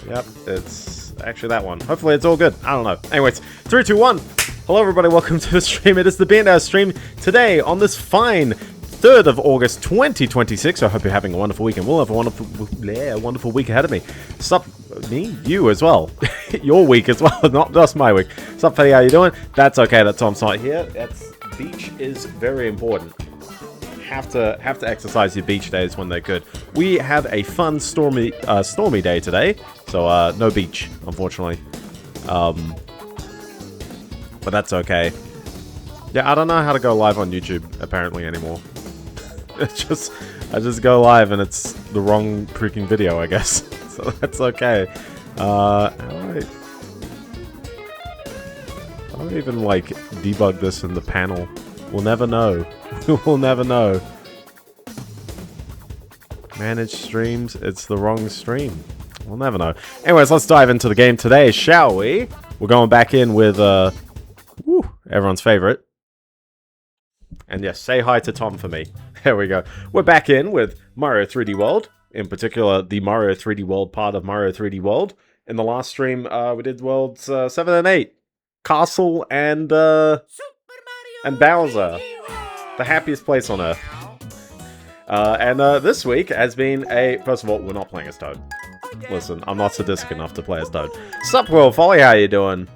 Yep, it's actually that one. Hopefully it's all good. I don't know. Anyways, 3, 2, 1. Hello everybody, welcome to the stream. It is the Biendeo stream today on this fine 3rd of August 2026. I hope you're having a wonderful weekend. We'll have a wonderful week ahead of me. Sup, me? You as well. Your week as well, not just my week. Sup, Fetty, how you doing? That's okay that Tom's not here. Beach is very important. Have to exercise your beach days when they're good. We have a fun stormy day today, so no beach, unfortunately. But that's okay. Yeah, I don't know how to go live on YouTube apparently anymore. I just go live and it's the wrong freaking video, I guess. So that's okay. How do I even like debug this in the panel? We'll never know. We'll never know. Manage streams. It's the wrong stream. We'll never know. Anyways, let's dive into the game today, shall we? We're going back in with everyone's favorite. And yes, say hi to Tom for me. There we go. We're back in with Mario 3D World. In particular, the Mario 3D World part of Mario 3D World. In the last stream, we did Worlds 7 and 8. Castle and Bowser. The happiest place on Earth. And this week has been First of all, we're not playing as Toad. Listen, I'm not sadistic enough to play as Toad. Sup, Will Folly, how you doing?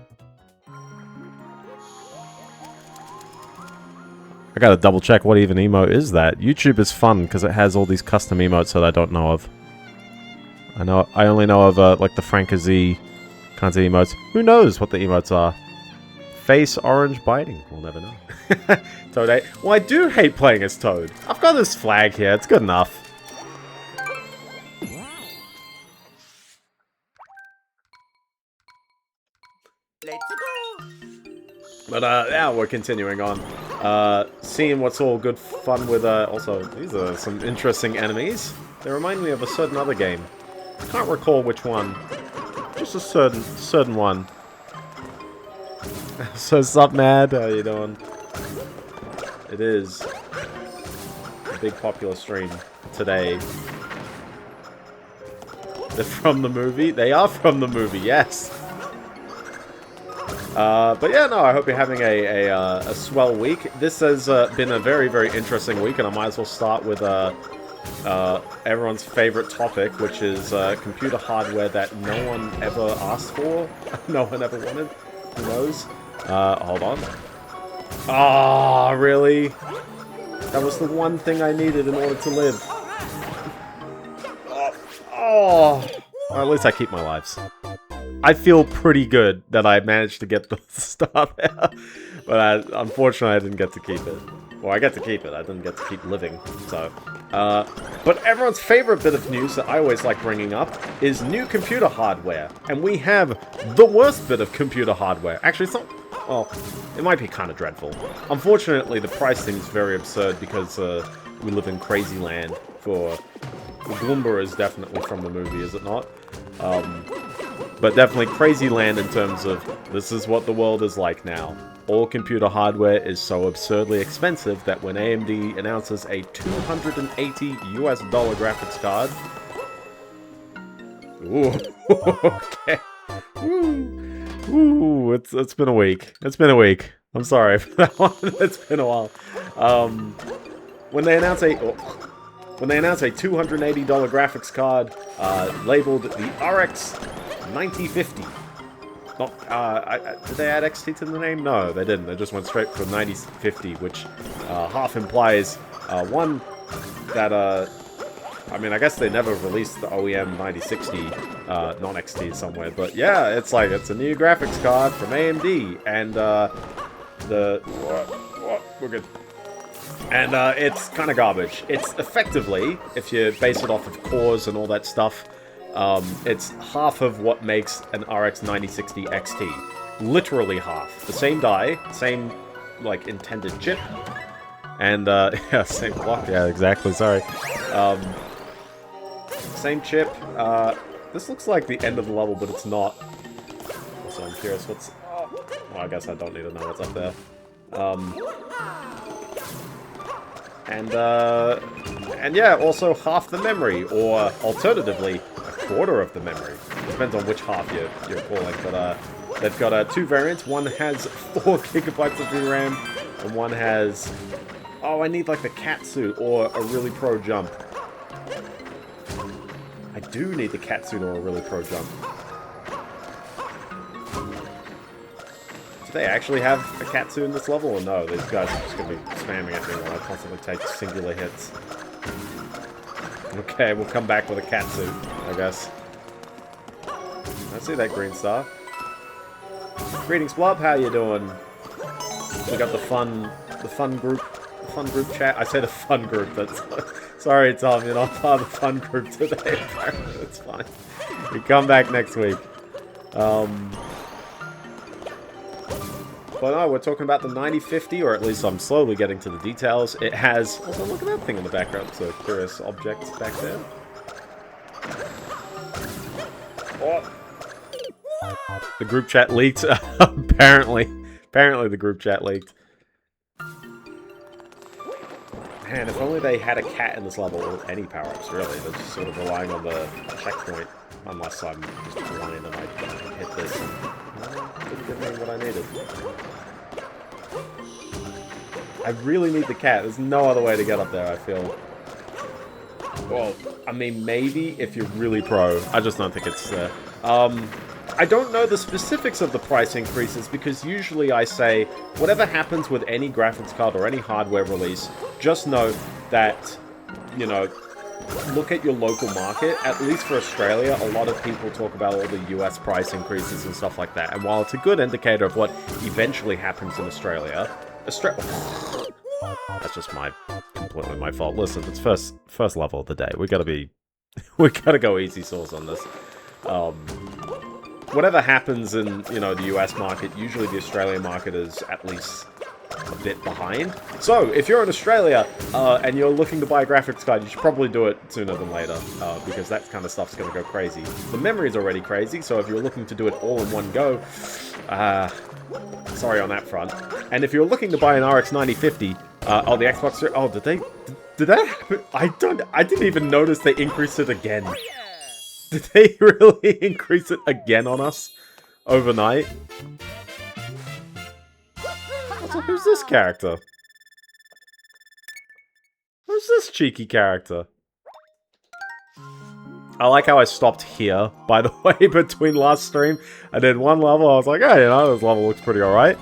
I gotta double check what even emote is that. YouTube is fun because it has all these custom emotes that I don't know of. I only know of like the Frank-a-Z kinds of emotes. Who knows what the emotes are? Face orange biting. We'll never know. Toad 8. Well, I do hate playing as Toad. I've got this flag here. It's good enough. Let's go. But yeah, we're continuing on. Seeing what's all good fun with also, these are some interesting enemies. They remind me of a certain other game. Can't recall which one. Just a certain one. So sup, Mad? How you doing? It is a big popular stream today. They're from the movie? They are from the movie, yes. But yeah, no, I hope you're having a swell week. This has been a very, very interesting week, and I might as well start with everyone's favorite topic, which is computer hardware that no one ever asked for, no one ever wanted. Who knows? Hold on. Ah, really? That was the one thing I needed in order to live. Oh. Well, at least I keep my lives. I feel pretty good that I managed to get the star there. But unfortunately, I didn't get to keep it. Well, I get to keep it. I didn't get to keep living. So, but everyone's favorite bit of news that I always like bringing up is new computer hardware. And we have the worst bit of computer hardware. Actually, it's not... Well, it might be kind of dreadful. Unfortunately, the pricing is very absurd because we live in crazy land. The Gloomba is definitely from the movie, is it not? But definitely crazy land in terms of this is what the world is like now. All computer hardware is so absurdly expensive that when AMD announces a $280 US graphics card... Ooh, okay. Ooh, it's been a week. It's been a week. I'm sorry for that one. It's been a while. When they announce a $280 graphics card labeled the RX 9050. Not, did they add XT to the name? No, they didn't. They just went straight for 9050, which half implies one that I mean, I guess they never released the OEM 9060 non-XT somewhere, but yeah, it's like it's a new graphics card from AMD, and we're good. And it's kind of garbage. It's effectively, if you base it off of cores and all that stuff, it's half of what makes an RX 9060 XT. Literally half. The same die, same like intended chip, and yeah, same clock. Yeah, exactly. Sorry. Same chip. This looks like the end of the level, but it's not. So I'm curious what's... Well, I guess I don't need to know what's up there. And yeah, also half the memory, or alternatively, a quarter of the memory. Depends on which half you're calling, but they've got 2 variants. One has 4 gigabytes of VRAM, and one has... Oh, I need like the cat suit or a really pro jump. I do need the cat suit or a really pro jump. Do they actually have a cat suit in this level, or no? These guys are just going to be spamming at me while I constantly take singular hits. Okay, we'll come back with a cat suit, I guess. I see that green star. Greetings, Blob. How you doing? We got the fun group chat. I said a fun group. That's sorry, Tom. You're not part of the fun group today. Apparently, that's fine. We come back next week. But no, we're talking about the 9050, or at least I'm slowly getting to the details. It has... Also, look at that thing in the background. It's a curious object back there. Oh. The group chat leaked. Apparently the group chat leaked. Man, if only they had a cat in this level, or any power-ups, really. They're just sort of relying on the checkpoint. Unless I'm just blind and I hit this and... didn't give me what I needed. I really need the cat. There's no other way to get up there, I feel. Well, I mean, maybe if you're really pro. I just don't think it's there. I don't know the specifics of the price increases, because usually I say, whatever happens with any graphics card or any hardware release, just know that, you know, look at your local market. At least for Australia, a lot of people talk about all the US price increases and stuff like that. And while it's a good indicator of what eventually happens in Australia, that's just completely my fault. Listen, it's first level of the day. We gotta go easy sauce on this. Whatever happens in, you know, the US market, usually the Australian market is at least a bit behind. So, if you're in Australia, and you're looking to buy a graphics card, you should probably do it sooner than later, because that kind of stuff's going to go crazy. The memory's already crazy, so if you're looking to do it all in one go, sorry on that front. And if you're looking to buy an RX 9050, oh, the Xbox... Oh, did that happen? I didn't even notice they increased it again. Did they really increase it again on us overnight? So who's this character? Who's this cheeky character? I like how I stopped here, by the way, between last stream. I did one level, I was like, hey, you know, this level looks pretty alright.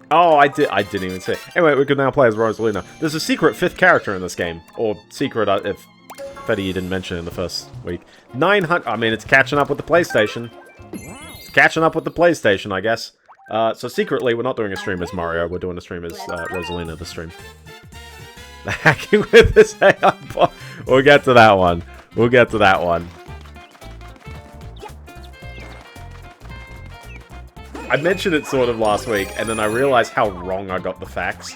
Oh, I didn't even say it. Anyway, we can now play as Rosalina. There's a secret 5th character in this game. Or secret, if Fetty didn't mention it in the first week. 900... I mean, it's catching up with the PlayStation. It's catching up with the PlayStation, I guess. So secretly, we're not doing a stream as Mario, we're doing a stream as Rosalina this stream. The hacking with this AI bot. We'll get to that one. We'll get to that one. I mentioned it sort of last week, and then I realized how wrong I got the facts.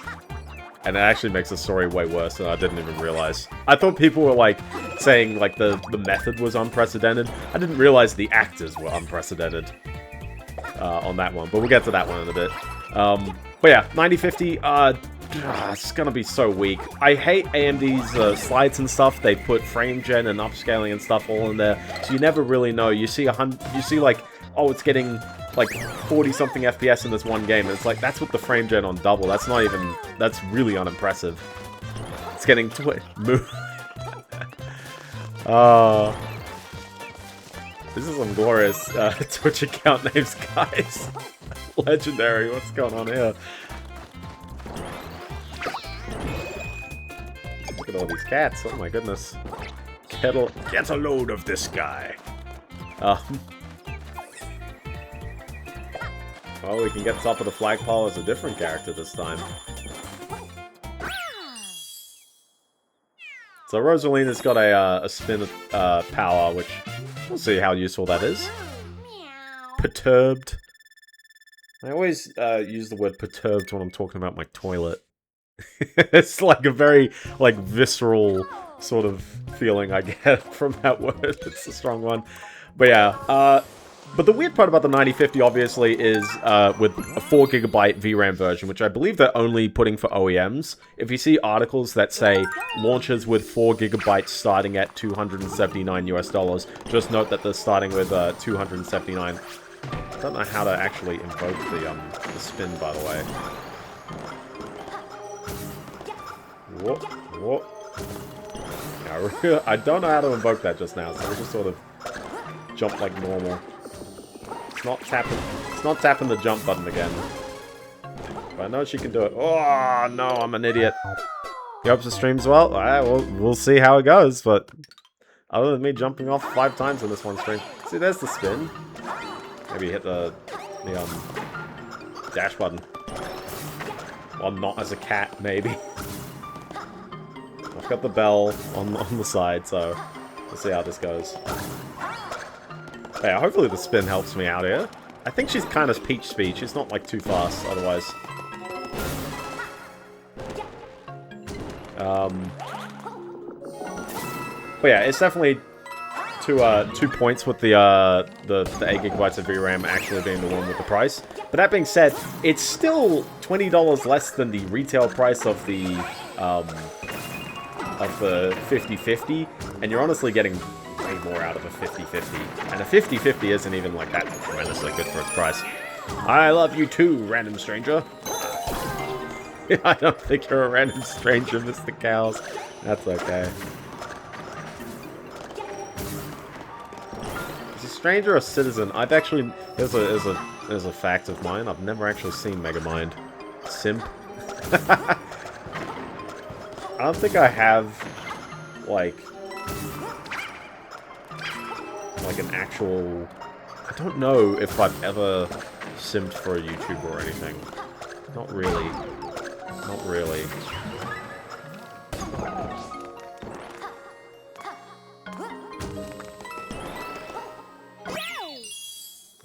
And it actually makes the story way worse than I didn't even realize. I thought people were, like, saying, like, the method was unprecedented. I didn't realize the actors were unprecedented. On that one, but we'll get to that one in a bit. But yeah, 9050, it's gonna be so weak. I hate AMD's slides and stuff. They put frame gen and upscaling and stuff all in there, so you never really know. You see like, oh, it's getting like 40-something FPS in this one game, and it's like, that's with the frame gen on double. That's not even, that's really unimpressive. It's getting move. This is some glorious Twitch account names, guys. Legendary, what's going on here? Look at all these cats, oh my goodness. Cradle, get a load of this guy. Well, we can get top of the flagpole as a different character this time. So Rosalina's got a spin power, which we'll see how useful that is. Perturbed. I always use the word perturbed when I'm talking about my toilet. It's like a very, like, visceral sort of feeling I get from that word. It's a strong one. But yeah, But the weird part about the 9050 obviously is with a 4GB VRAM version, which I believe they're only putting for OEMs. If you see articles that say launches with 4GB starting at $279 US, just note that they're starting with 279. I don't know how to actually invoke the spin, by the way. Whoop, whoop. Yeah, I don't know how to invoke that just now, so we'll just sort of jump like normal. It's not tapping the jump button again. But I know she can do it. Oh, no, I'm an idiot. You hope the stream's well? Alright, we'll see how it goes, but other than me jumping off 5 times in this one stream. See, there's the spin. Maybe hit the dash button. Well, not as a cat, maybe. I've got the bell on the side, so we'll see how this goes. Yeah, hopefully the spin helps me out here. I think she's kind of Peach speed. She's not like too fast otherwise. But yeah, it's definitely 2 points with the 8GB of VRAM actually being the one with the price. But that being said, it's still $20 less than the retail price of the 5050, and you're honestly getting way more out of a 5050. And a 5050 isn't even like that tremendously good for its price. I love you too, random stranger. I don't think you're a random stranger, Mr. Cows. That's okay. Is a stranger a citizen? I've actually there's a fact of mine. I've never actually seen Megamind. Simp. I don't think I have like an actual... I don't know if I've ever simped for a YouTuber or anything. Not really. Not really.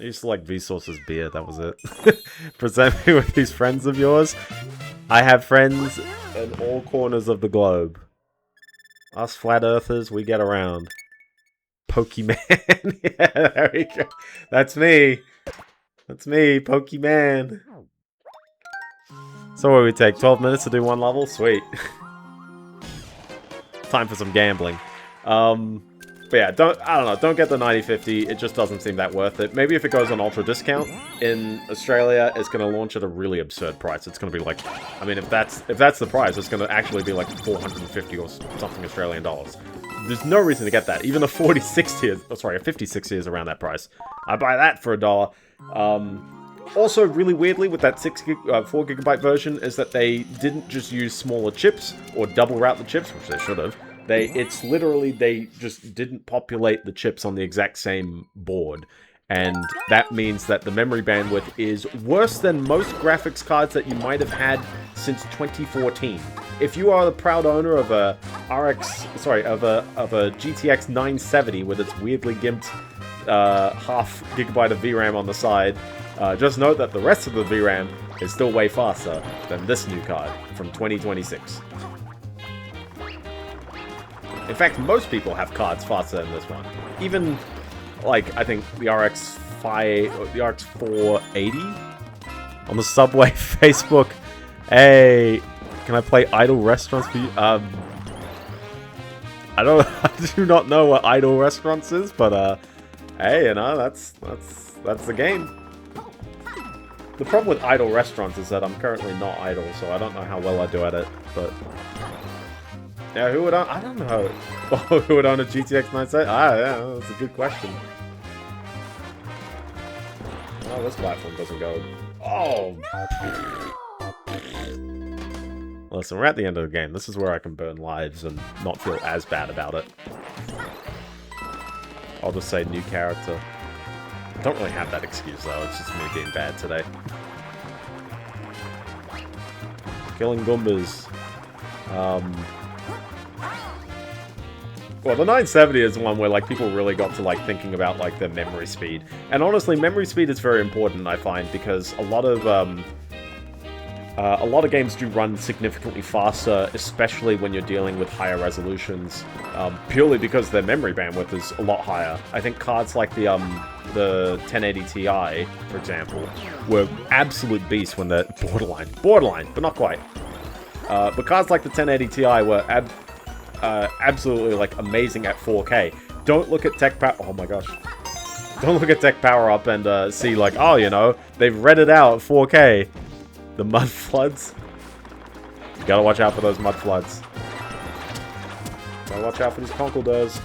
I used to like Vsauce's beer, that was it. Present me with these friends of yours. I have friends in all corners of the globe. Us flat earthers, we get around. Pokemon. Yeah, there we go. That's me. That's me, Pokemon. So what we take? 12 minutes to do one level? Sweet. Time for some gambling. But yeah, I don't know, don't get the 9050, it just doesn't seem that worth it. Maybe if it goes on ultra discount in Australia, it's going to launch at a really absurd price. It's going to be like, I mean, if that's the price, it's going to actually be like 450 or something Australian dollars. There's no reason to get that. Even a 4060 is, oh, sorry, a 5060 is around that price. I buy that for $1. Also, really weirdly, with that 4GB version, is that they didn't just use smaller chips, or double route the chips, which they should have. It's literally, they just didn't populate the chips on the exact same board. And that means that the memory bandwidth is worse than most graphics cards that you might have had since 2014. If you are the proud owner of a GTX 970 with its weirdly gimped half gigabyte of VRAM on the side, just note that the rest of the VRAM is still way faster than this new card from 2026. In fact, most people have cards faster than this one. Even, like, I think the RX 480 on the Subway Facebook. Hey, can I play Idle Restaurants for you? I do not know what Idle Restaurants is, but hey, you know, that's the game. The problem with Idle Restaurants is that I'm currently not idle, so I don't know how well I do at it, but... Yeah, who would own... I don't know. Who would own a GTX 970? Yeah, that's a good question. Oh, this platform doesn't go... Oh! Listen, we're at the end of the game. This is where I can burn lives and not feel as bad about it. I'll just say new character. I don't really have that excuse, though. It's just me being bad today. Killing Goombas. Well, the 970 is one where, like, people really got to, like, thinking about, like, their memory speed. And honestly, memory speed is very important, I find, because a lot of A lot of games do run significantly faster, especially when you're dealing with higher resolutions, purely because their memory bandwidth is a lot higher. I think cards like the 1080 Ti, for example, were absolute beasts when they're borderline, but not quite. But cards like the 1080 Ti were absolutely like amazing at 4K. Don't look at tech power. Oh my gosh. Don't look at tech power up and see like, oh, you know, they've read it out at 4K. The mud floods. You gotta watch out for those mud floods. Gotta watch out for these conkeldurs.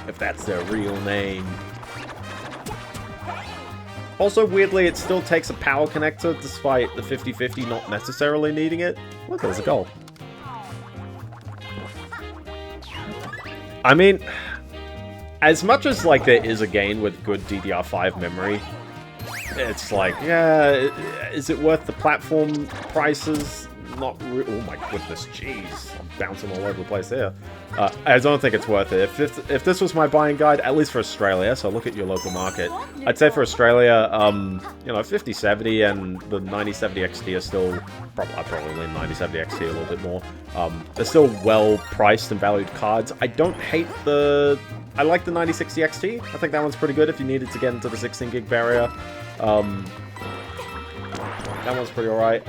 If that's their real name. Also, weirdly, it still takes a power connector, despite the 50-50 not necessarily needing it. Look, there's a goal. I mean, as much as, like, there is a gain with good DDR5 memory, it's like, yeah, is it worth the platform prices? Not oh my goodness, jeez. I'm bouncing all over the place here. I don't think it's worth it. If this was my buying guide, at least for Australia, so look at your local market, I'd say for Australia, you know, 5070 and the 9070 XT are still, I'd probably lean 9070 XT a little bit more. They're still well-priced and valued cards. I don't hate I like the 9060 XT. I think that one's pretty good if you needed to get into the 16 gig barrier. That one's pretty alright.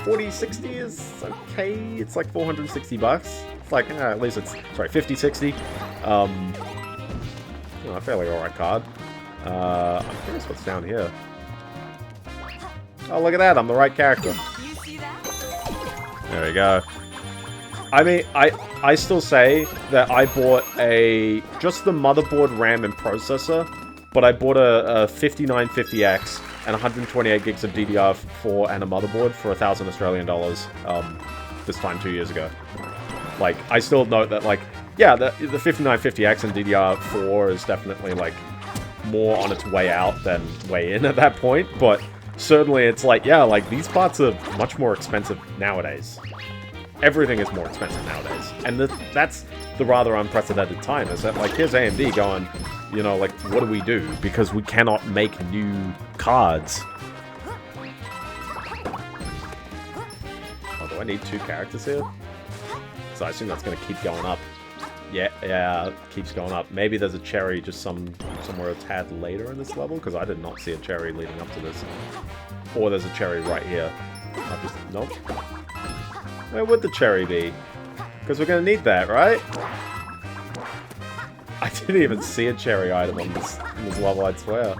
4060 is okay. It's like 460 bucks. It's like, at least it's, sorry, 5060. You know, a fairly alright card. I'm curious what's down here. Oh, look at that. I'm the right character. There we go. I mean, I still say that I bought just the motherboard, RAM, and processor, but I bought a 5950X and 128 gigs of DDR4 and a motherboard for 1,000 Australian dollars this time 2 years ago. Like, I still note that, like, yeah, the 5950X and DDR4 is definitely, like, more on its way out than way in at that point, but certainly it's like, yeah, like, these parts are much more expensive nowadays. Everything is more expensive nowadays. And that's the rather unprecedented time, is that, like, here's AMD going, you know, like, what do we do? Because we cannot make new cards. Oh, do I need 2 characters here? So I assume that's going to keep going up. Yeah, it keeps going up. Maybe there's a cherry just somewhere a tad later in this level, because I did not see a cherry leading up to this. Or there's a cherry right here. Nope. Where would the cherry be? Because we're going to need that, right? I didn't even see a cherry item on this level, I'd swear.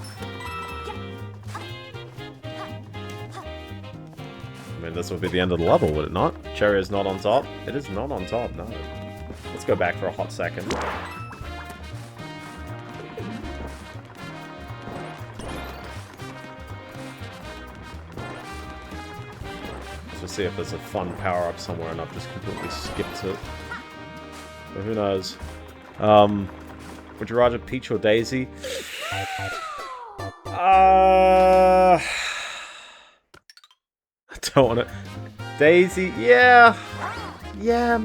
I mean, this would be the end of the level, would it not? Cherry is not on top? It is not on top, no. Let's go back for a hot second. Let's just see if there's a fun power-up somewhere and I've just completely skipped it. But who knows? Would you rather Peach or Daisy? I don't want to... Daisy, yeah. Yeah,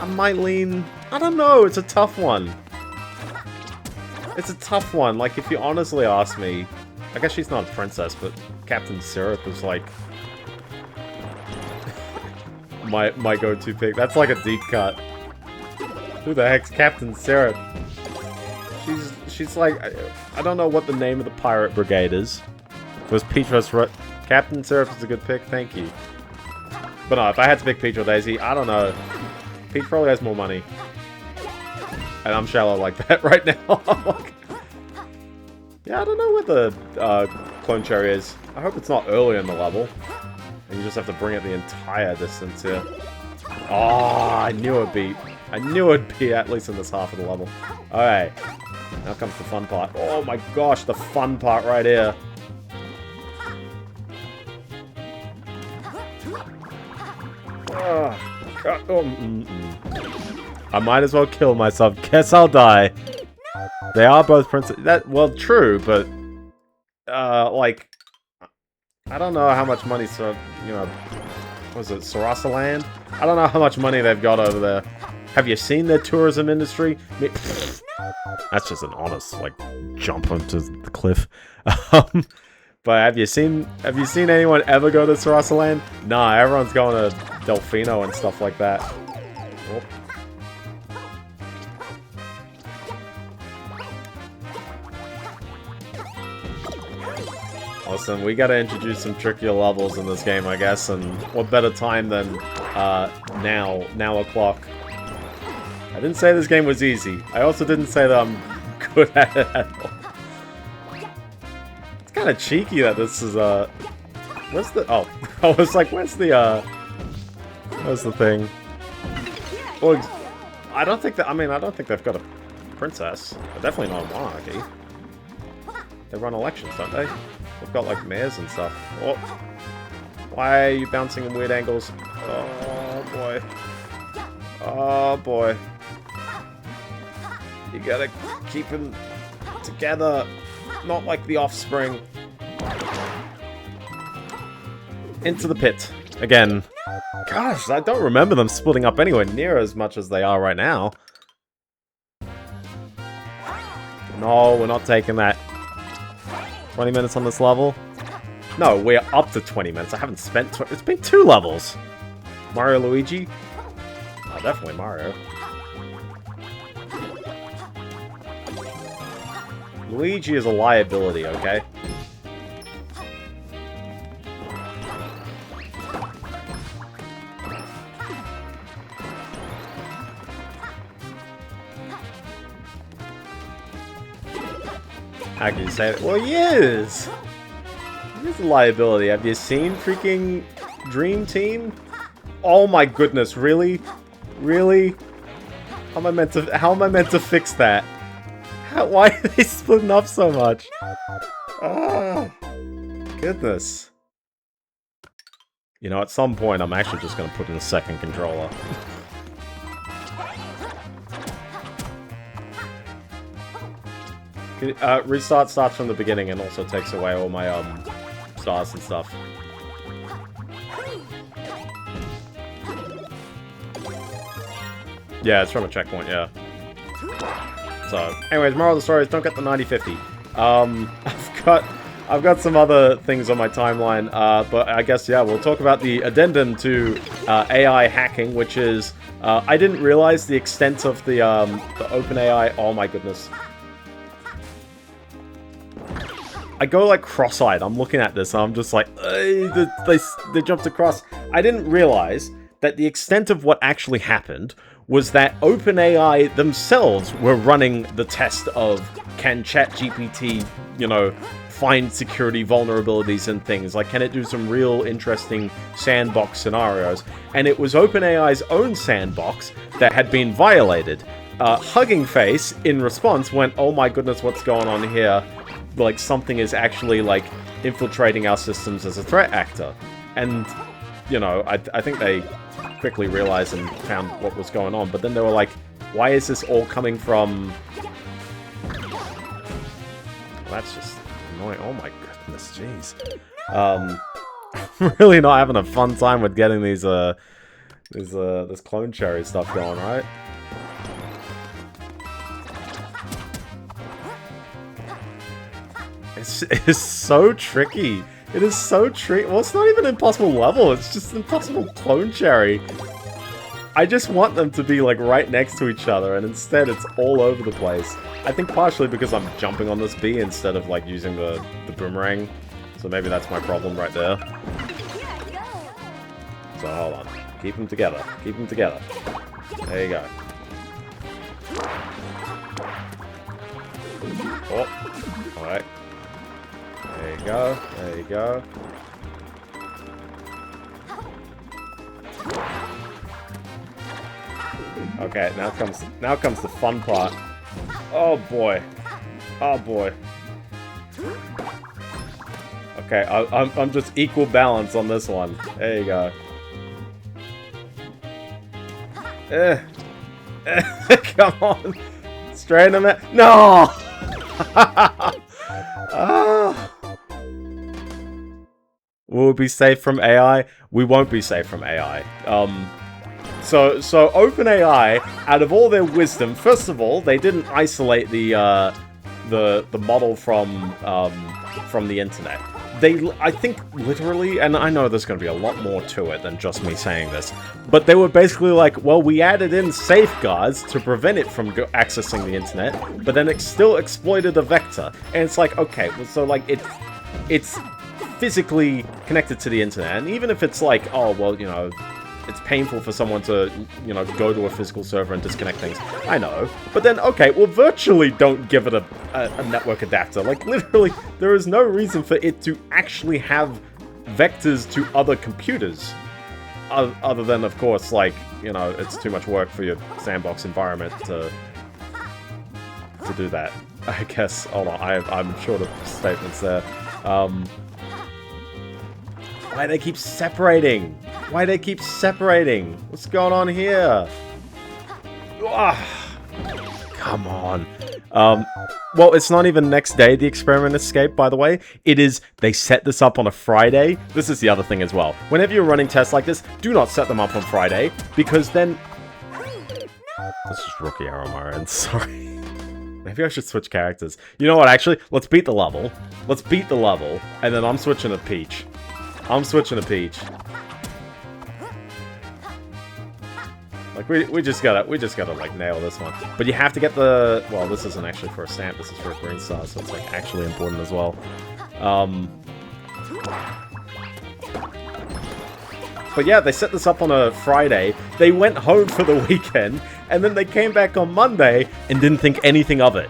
I might lean... I don't know, it's a tough one. It's a tough one. Like, if you honestly ask me... I guess she's not a princess, but Captain Syrup is like... my go-to pick. That's like a deep cut. Who the heck's Captain Syrup? She's like, I don't know what the name of the pirate brigade is. If it was Peach vs. Captain Syrup is a good pick, thank you. But no, if I had to pick Peach or Daisy, I don't know. Peach probably has more money. And I'm shallow like that right now. Yeah, I don't know what the clone cherry is. I hope it's not early in the level. And you just have to bring it the entire distance here. Oh, I knew it'd be at least in this half of the level. Alright. Now comes the fun part. Oh my gosh, the fun part right here. I might as well kill myself. Guess I'll die. They are both princess. Well, true, but like, I don't know how much money. So, you know, was it Sarasa Land? I don't know how much money they've got over there. Have you seen their tourism industry? That's just an honest, like, jump onto the cliff. But have you seen anyone ever go to Sarasaland? Nah, everyone's going to Delfino and stuff like that. Oh. Listen, we gotta introduce some trickier levels in this game, I guess, and what better time than now o'clock. I didn't say this game was easy. I also didn't say that I'm good at it at all. It's kind of cheeky that this is, where's the, oh, I was like, where's the thing? Well, I don't think that, I don't think they've got a princess. They're definitely not a monarchy. They run elections, don't they? They've got, like, mayors and stuff. Oh. Why are you bouncing in weird angles? Oh, boy. Oh, boy. You gotta keep them together. Not like the offspring. Into the pit. Again. Gosh, I don't remember them splitting up anywhere near as much as they are right now. No, we're not taking that. 20 minutes on this level? No, we're up to 20 minutes. I haven't spent... It's been 2 levels. Mario, Luigi? Oh, definitely Mario. Luigi is a liability, okay? How can you say that? Well, he is! He is a liability. Have you seen freaking Dream Team? Oh my goodness, really? Really? How am I meant to fix that? Why are they splitting up so much? Ah, goodness. You know, at some point, I'm actually just going to put in a second controller. Restart starts from the beginning and also takes away all my stars and stuff. Yeah, it's from a checkpoint, yeah. So, anyways, moral of the story is don't get the 9050. I've got some other things on my timeline, but I guess, yeah, we'll talk about the addendum to AI hacking, which is, I didn't realize the extent of the OpenAI. Oh my goodness. I go like cross-eyed. I'm looking at this and I'm just like, they jumped across. I didn't realize that the extent of what actually happened was that OpenAI themselves were running the test of can ChatGPT, you know, find security vulnerabilities and things. Like, can it do some real interesting sandbox scenarios? And it was OpenAI's own sandbox that had been violated. Hugging Face, in response, went, oh my goodness, what's going on here? Like, something is actually, like, infiltrating our systems as a threat actor. And, you know, I think they quickly realized and found what was going on. But then they were like, why is this all coming from... Well, that's just annoying. Oh my goodness, jeez. I'm really not having a fun time with getting these, this clone cherry stuff going, right? It's so tricky. It is so tricky. Well, it's not even an impossible level. It's just an impossible clone cherry. I just want them to be, like, right next to each other, and instead it's all over the place. I think partially because I'm jumping on this bee instead of, like, using the boomerang. So maybe that's my problem right there. So, hold on. Keep them together. Keep them together. There you go. Oh. Alright. There you go. There you go. Okay, now comes the fun part. Oh boy. Oh boy. Okay, I'm just equal balance on this one. There you go. Come on. Straighten them out. No! Ah. Will we be safe from AI? We won't be safe from AI. So OpenAI, out of all their wisdom, first of all, they didn't isolate the model from the internet. I think, literally, and I know there's going to be a lot more to it than just me saying this, but they were basically like, well, we added in safeguards to prevent it from accessing the internet, but then it still exploited a vector. And it's like, okay, well, so, like, it's physically connected to the internet, and even if it's like, oh, well, you know, it's painful for someone to, you know, go to a physical server and disconnect things. I know. But then, okay, well, virtually don't give it a network adapter. Like, literally, there is no reason for it to actually have vectors to other computers. Other than, of course, like, you know, it's too much work for your sandbox environment to do that. I guess. Hold on, I'm short of statements there. Why they keep separating? Why they keep separating? What's going on here? Come on. Well, it's not even next day the experiment escaped, by the way. It is, they set this up on a Friday. This is the other thing as well. Whenever you're running tests like this, do not set them up on Friday, because then... That's just rookie error on my end, sorry. Maybe I should switch characters. You know what, actually? Let's beat the level. Let's beat the level, and then I'm switching to Peach. I'm switching to Peach. Like, we just gotta, like, nail this one. But you have to get the... Well, this isn't actually for a stamp, this is for a green star, so it's, like, actually important as well. But yeah, they set this up on a Friday, they went home for the weekend, and then they came back on Monday and didn't think anything of it.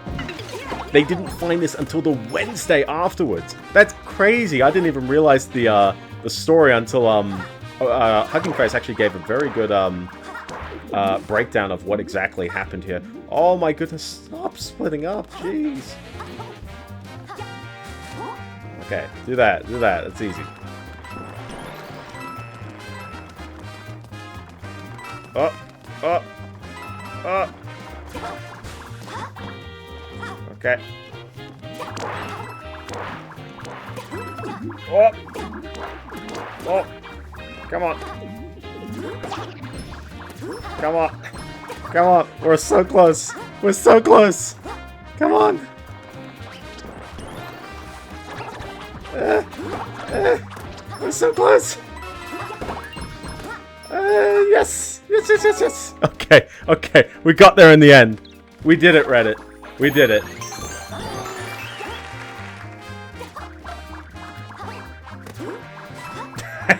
They didn't find this until the Wednesday afterwards. That's crazy. I didn't even realize the story until Hugging Face actually gave a very good breakdown of what exactly happened here. Oh my goodness! Stop splitting up, jeez. Okay, do that. Do that. It's easy. Okay. Oh! Come on! Come on! Come on! We're so close! We're so close! Come on! We're so close! Yes! Yes, yes, yes, yes! Okay, okay. We got there in the end. We did it, Reddit. We did it.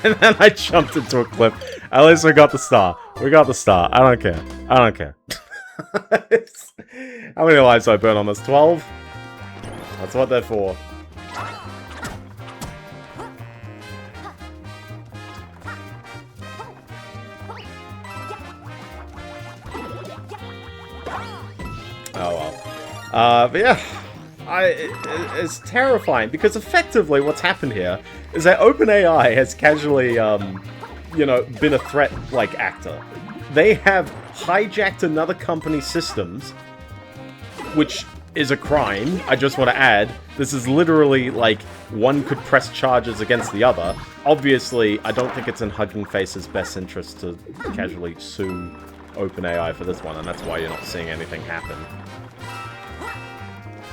And then I jumped into a cliff. At least we got the star. We got the star. I don't care. I don't care. How many lives do I burn on this? 12? That's what they're for. Oh well. But yeah. It's terrifying, because effectively what's happened here is that OpenAI has casually, you know, been a threat, like, actor. They have hijacked another company's systems, which is a crime. I just want to add, this is literally, like, one could press charges against the other. Obviously, I don't think it's in Hugging Face's best interest to casually sue OpenAI for this one, and that's why you're not seeing anything happen.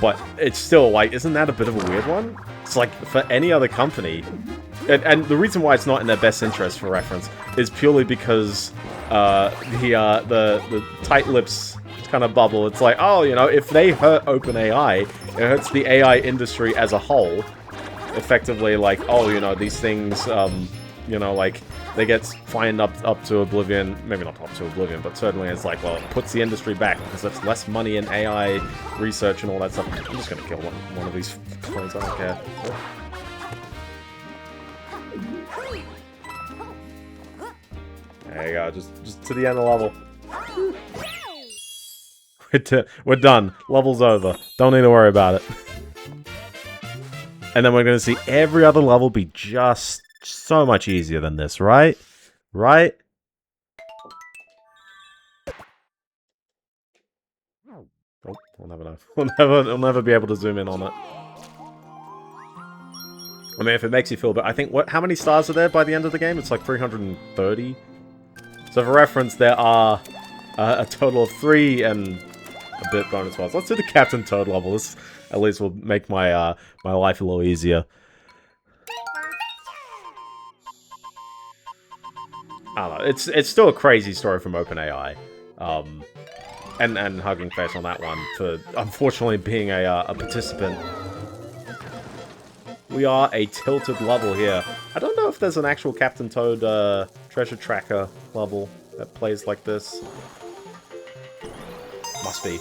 But it's still, like, isn't that a bit of a weird one? It's like, for any other company... And the reason why it's not in their best interest, for reference, is purely because the tight lips kind of bubble. It's like, oh, you know, if they hurt OpenAI, it hurts the AI industry as a whole. Effectively, like, oh, you know, these things, you know, like... They get fined up to oblivion, maybe not up to oblivion, but certainly it's like, well, it puts the industry back, because there's less money in AI research and all that stuff. I'm just gonna kill one of these clones, I don't care. There you go, just to the end of the level. We're done. Level's over. Don't need to worry about it. And then we're gonna see every other level be just... so much easier than this, right? Right? Oh, we'll never know. We'll never be able to zoom in on it. I mean, if it makes you feel better. I think, how many stars are there by the end of the game? It's like 330. So for reference, there are a total of 3 and a bit bonus ones. Let's do the Captain Toad level. This at least will make my my life a little easier. I don't know. It's still a crazy story from OpenAI. And Hugging Face on that one for, unfortunately, being a participant. We are a tilted level here. I don't know if there's an actual Captain Toad treasure tracker level that plays like this. Must be.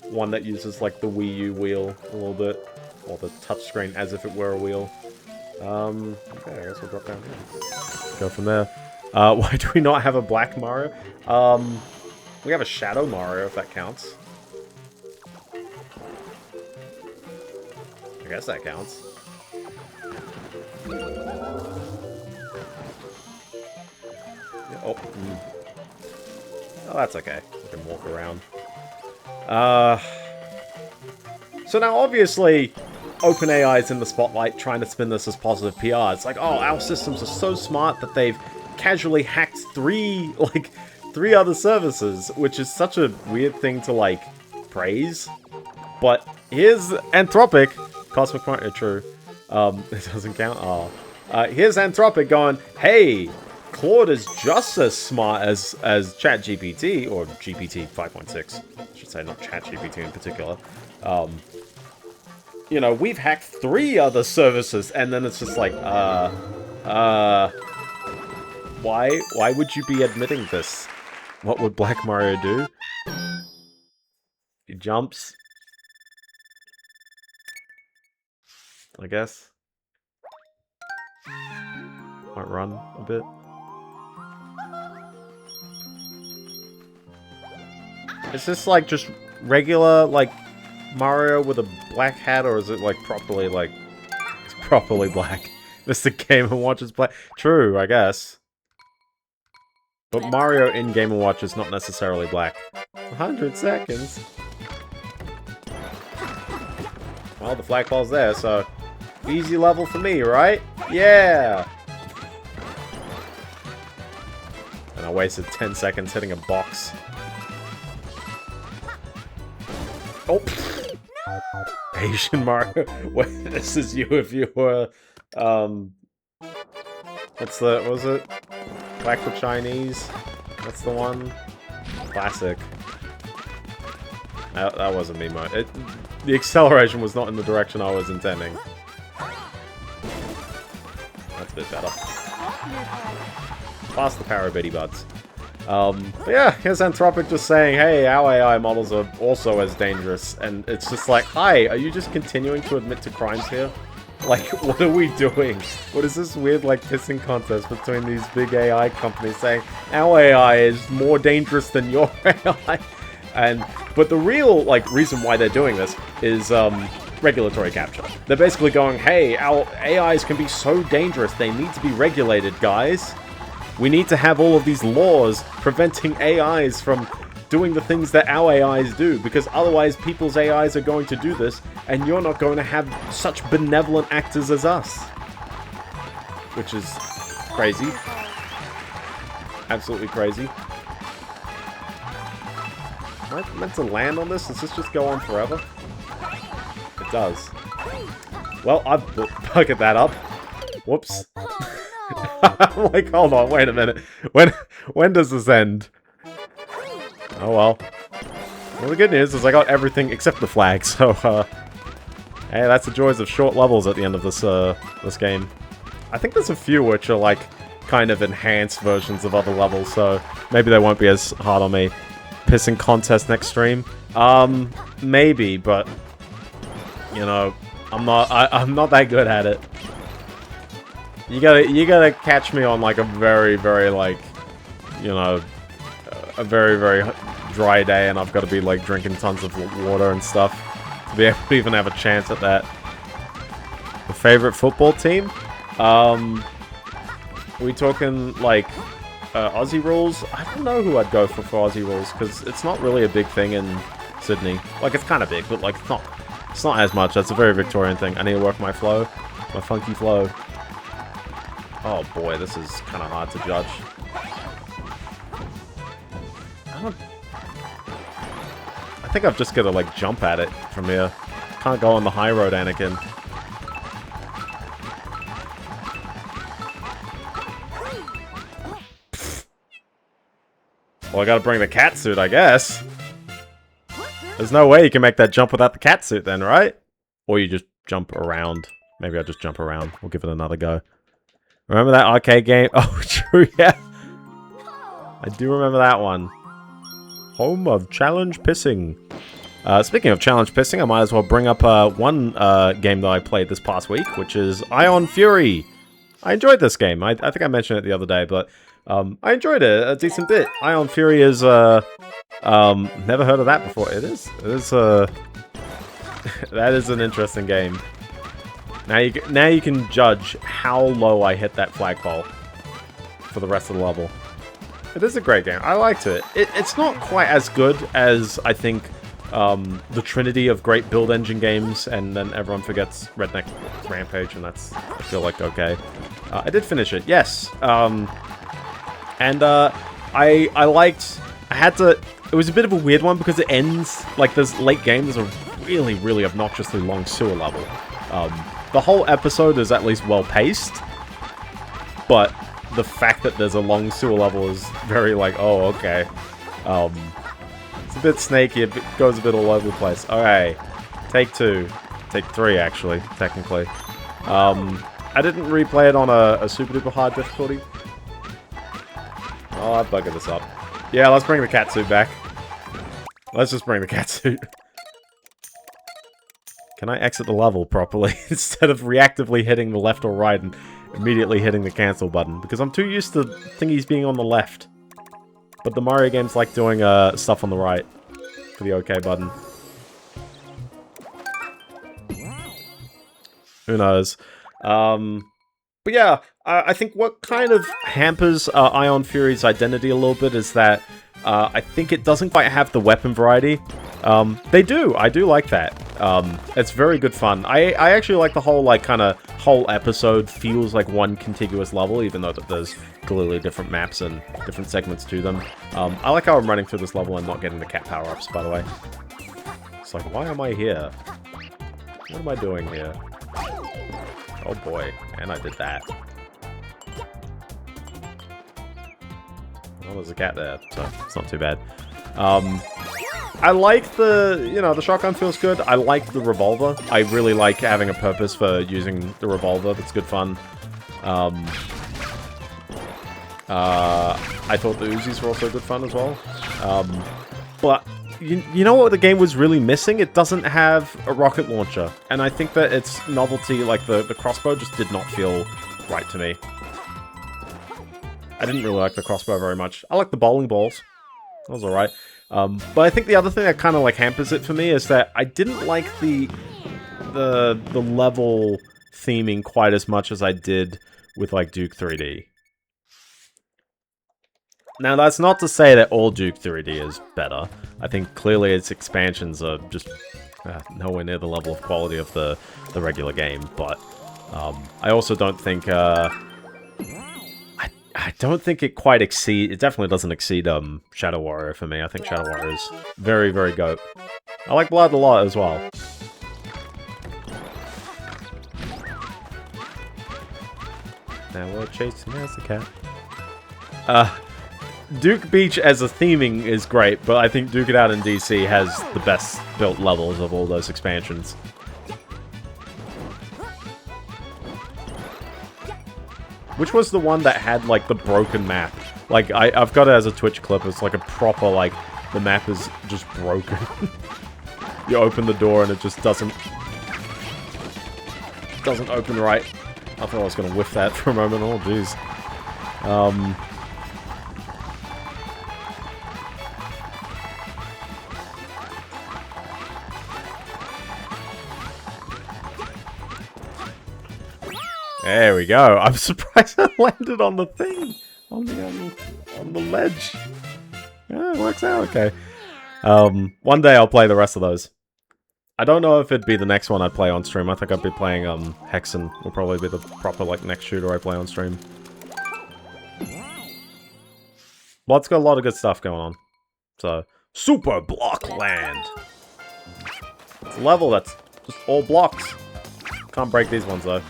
One that uses, like, the Wii U wheel a little bit. Or the touchscreen as if it were a wheel. Okay, I guess we'll drop down here. Go from there. Why do we not have a black Mario? We have a Shadow Mario, if that counts. I guess that counts. Yeah, oh, oh, that's okay. We can walk around. So now, obviously, OpenAI is in the spotlight trying to spin this as positive PR. It's like, oh, our systems are so smart that they've casually hacked three other services, which is such a weird thing to, like, praise. But here's Anthropic. Cosmic Mario, true. It doesn't count. Oh. Here's Anthropic going, hey, Claude is just as smart as ChatGPT, or GPT 5.6. I should say, not ChatGPT in particular. You know, we've hacked 3 other services, and then it's just like, why would you be admitting this? What would Black Mario do? He jumps. I guess. Might run a bit. Is this like just regular, like, Mario with a black hat, or is it like properly, like, it's properly black? Mr. Game & Watch is black. True, I guess. But Mario in Game & Watch is not necessarily black. 100 seconds. Well, the flagpole's there, so easy level for me, right? Yeah! And I wasted 10 seconds hitting a box. Oh! Asian Mario. Wait, this is you if you were, what was it? Black for Chinese? That's the one? Classic. That wasn't me, Mo. The acceleration was not in the direction I was intending. That's a bit better. Past the power of Bitty Buds. But yeah, here's Anthropic just saying, hey, our AI models are also as dangerous. And it's just like, hi, are you just continuing to admit to crimes here? Like, what are we doing? What is this weird, like, pissing contest between these big AI companies saying, our AI is more dangerous than your AI? But the real, like, reason why they're doing this is, regulatory capture. They're basically going, hey, our AIs can be so dangerous, they need to be regulated, guys. We need to have all of these laws preventing AIs from doing the things that our AIs do, because otherwise people's AIs are going to do this, and you're not going to have such benevolent actors as us. Which is crazy. Absolutely crazy. Am I meant to land on this? Does this just go on forever? It does. Well, I've bugged that up. Whoops. I'm like, hold on, wait a minute. When does this end? Oh well. Well, the good news is I got everything except the flag, so, hey, that's the joys of short levels at the end of this, this game. I think there's a few which are, like, kind of enhanced versions of other levels, so maybe they won't be as hard on me. Pissing contest next stream? Maybe, but, you know, I'm not that good at it. You gotta catch me on, like, a very, very, like, you know, a very, very dry day, and I've got to be, like, drinking tons of water and stuff to be able to even have a chance at that. The favorite football team? Are we talking, like, Aussie rules? I don't know who I'd go for Aussie rules, because it's not really a big thing in Sydney. Like, it's kind of big, but, like, it's not as much. That's a very Victorian thing. I need to work my flow. My funky flow. Oh boy, this is kind of hard to judge. I think I've just got to, like, jump at it from here. Can't go on the high road, Anakin. Well, I gotta bring the cat suit, I guess. There's no way you can make that jump without the cat suit then, right? Or you just jump around. Maybe I'll just jump around. We'll give it another go. Remember that arcade game? Oh, true, yeah. I do remember that one. Home of challenge pissing. Speaking of challenge pissing, I might as well bring up one game that I played this past week, which is Ion Fury. I enjoyed this game. I think I mentioned it the other day, but I enjoyed it a decent bit. Ion Fury is never heard of that before. It is that is an interesting game. Now you can judge how low I hit that flagpole for the rest of the level. It is a great game. I liked it. It's not quite as good as, I think, the trinity of great build engine games, and then everyone forgets Redneck Rampage, and that's, I feel like, okay. I did finish it, yes. I liked... I had to... It was a bit of a weird one because it ends... Like, there's late game, there's a really, really obnoxiously long sewer level. The whole episode is at least well-paced, but the fact that there's a long sewer level is very like, oh, okay. It's a bit snaky, it goes a bit all over the place. Alright, take 2. Take 3, actually, technically. I didn't replay it on a super duper hard difficulty. Oh, I buggered this up. Yeah, let's bring the catsuit back. Let's just bring the catsuit. Can I exit the level properly instead of reactively hitting the left or right and immediately hitting the cancel button? Because I'm too used to thingies being on the left. But the Mario games like doing stuff on the right for the OK button. Who knows? But yeah, I think what kind of hampers Ion Fury's identity a little bit is that I think it doesn't quite have the weapon variety. They do. I do like that. It's very good fun. I actually like the whole, like, kind of whole episode feels like one contiguous level, even though there's clearly different maps and different segments to them. I like how I'm running through this level and not getting the cat power-ups, by the way. It's like, why am I here? What am I doing here? Oh boy, and I did that. Well, there's a cat there, so it's not too bad. I like the, you know, the shotgun feels good. I like the revolver. I really like having a purpose for using the revolver. That's good fun. I thought the Uzis were also good fun as well. But you know what the game was really missing? It doesn't have a rocket launcher. And I think that its novelty, like the crossbow, just did not feel right to me. I didn't really like the crossbow very much. I like the bowling balls. That was alright. But I think the other thing that kind of like hampers it for me is that I didn't like the level theming quite as much as I did with like Duke 3D. Now that's not to say that all Duke 3D is better. I think clearly its expansions are just nowhere near the level of quality of the regular game. But I also don't think I don't think it quite exceeds... It definitely doesn't exceed Shadow Warrior for me. I think Shadow Warrior is very, very goat. I like Blood a lot as well. Now we're chasing as the cat. Duke Beach as a theming is great, but I think Duke It Out in DC has the best built levels of all those expansions. Which was the one that had, like, the broken map? Like, I've got it as a Twitch clip. It's like a proper, like, the map is just broken. You open the door and it just doesn't open right. I thought I was going to whiff that for a moment. Oh, jeez. There we go. I'm surprised I landed on the thing. On the ledge. Yeah, it works out okay. One day I'll play the rest of those. I don't know if it'd be the next one I'd play on stream. I think I'd be playing Hexen. Will probably be the proper like next shooter I play on stream. Well, it's got a lot of good stuff going on. So, Super Block Land. It's a level that's just all blocks. Can't break these ones though.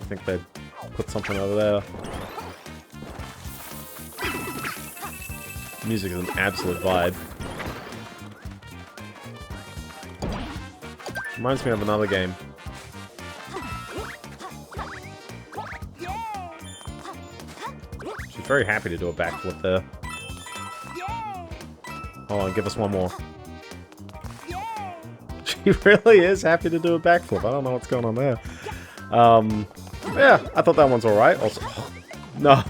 I think they put something over there. music is an absolute vibe. Reminds me of another game. She's very happy to do a backflip there. Hold on, give us one more. She really is happy to do a backflip. I don't know what's going on there. Yeah, I thought that one's alright. Also, no.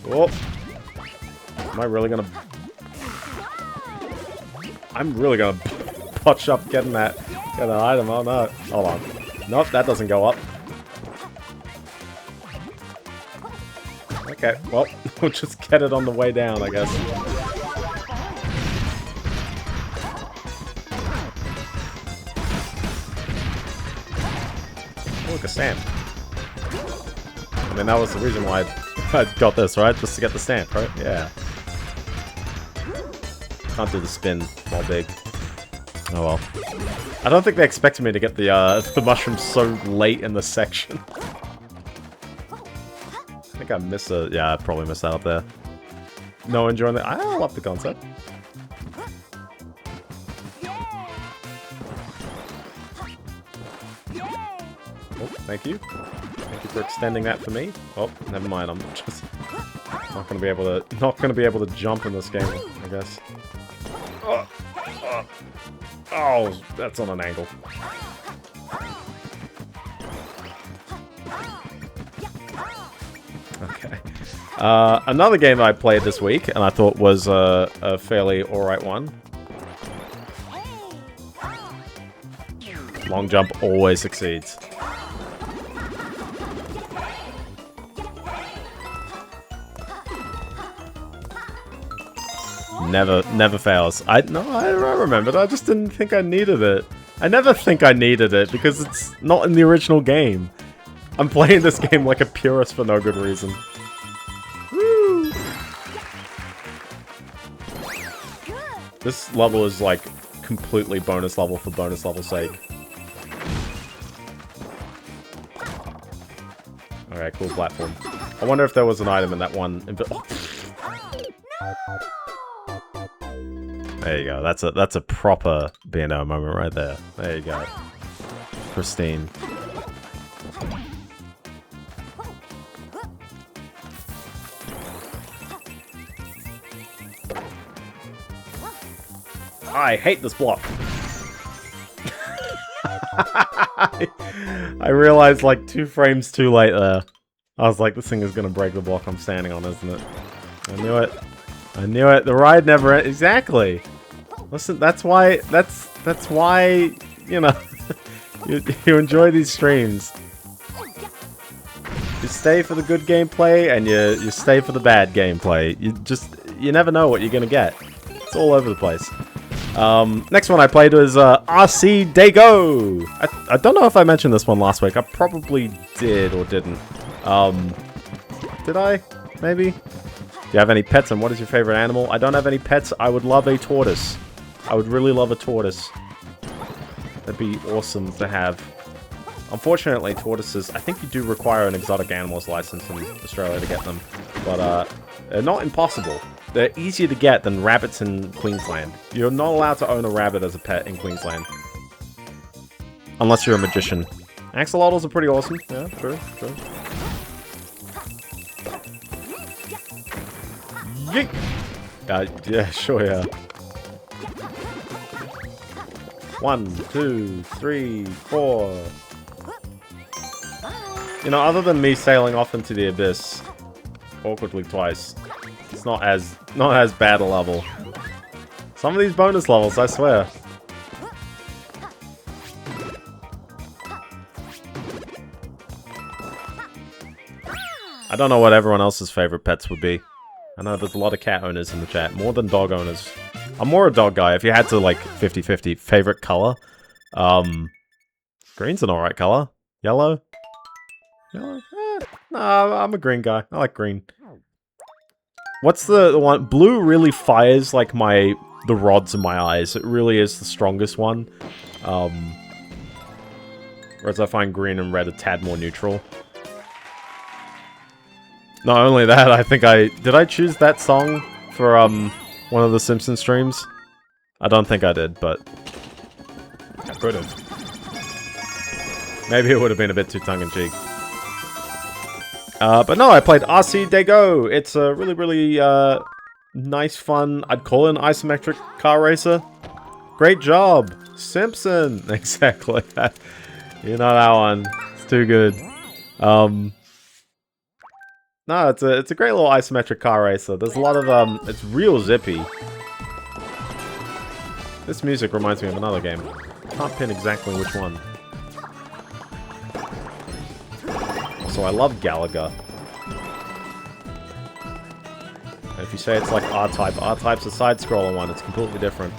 Oh. Am I really gonna... I'm really gonna botch up getting that item. Oh no. Hold on. Nope, that doesn't go up. Okay, well, we'll just get it on the way down, I guess. Oh, look, a stamp. I mean, that was the reason why I got this, right? Just to get the stamp, right? Yeah. Can't do the spin while big. Oh well. I don't think they expected me to get the mushroom so late in the section. I think I missed a... Yeah, I probably missed out there. No, enjoying the... I love the concept. Oh, thank you. Thank you for extending that for me. Oh, never mind. I'm just not gonna be able to jump in this game, I guess. Oh, that's on an angle. Okay. Another game I played this week, and I thought was a fairly alright one. Long jump always succeeds. Never fails. I remembered. I just didn't think I needed it. I never think I needed it because it's not in the original game. I'm playing this game like a purist for no good reason. Woo! This level is like completely bonus level for bonus level's sake. Alright, cool platform. I wonder if there was an item in that one. Oh. There you go. That's a proper Biendeo moment right there. There you go. Pristine. I hate this block. I realized like 2 frames too late there. I was like, this thing is gonna break the block I'm standing on, isn't it? I knew it. I knew it. The ride never ends. Exactly. Listen, that's why, you know, you enjoy these streams. You stay for the good gameplay, and you stay for the bad gameplay. You never know what you're gonna get. It's all over the place. Next one I played was, RC Dago! I don't know if I mentioned this one last week. I probably did or didn't. Did I? Maybe? Do you have any pets, and what is your favorite animal? I don't have any pets. I would love a tortoise. I would really love a tortoise. That'd be awesome to have. Unfortunately, tortoises, I think you do require an exotic animals license in Australia to get them. But, they're not impossible. They're easier to get than rabbits in Queensland. You're not allowed to own a rabbit as a pet in Queensland. Unless you're a magician. Axolotls are pretty awesome. Yeah, true. Yeet! Yeah, sure, yeah. 1, 2, 3, 4. You know, other than me sailing off into the abyss awkwardly twice, it's not as bad a level. Some of these bonus levels, I swear. I don't know what everyone else's favorite pets would be. I know there's a lot of cat owners in the chat, more than dog owners. I'm more a dog guy. If you had to, like, 50-50. Favorite color? Green's an alright color. Yellow? Yellow? No, I'm a green guy. I like green. What's the one? Blue really fires, like, the rods in my eyes. It really is the strongest one. Whereas I find green and red a tad more neutral. Not only that, I think did I choose that song for one of the Simpsons streams? I don't think I did, but I could have. Maybe it would have been a bit too tongue-in-cheek. But no, I played RC Dego. It's a really, really nice, fun, I'd call it an isometric car racer. Great job, Simpson. Exactly. You know that one. It's too good. No, it's a great little isometric car racer. There's a lot of it's real zippy. This music reminds me of another game. Can't pin exactly which one. Also, I love Galaga. And if you say it's like R-Type, R-Type's a side-scroller one. It's completely different.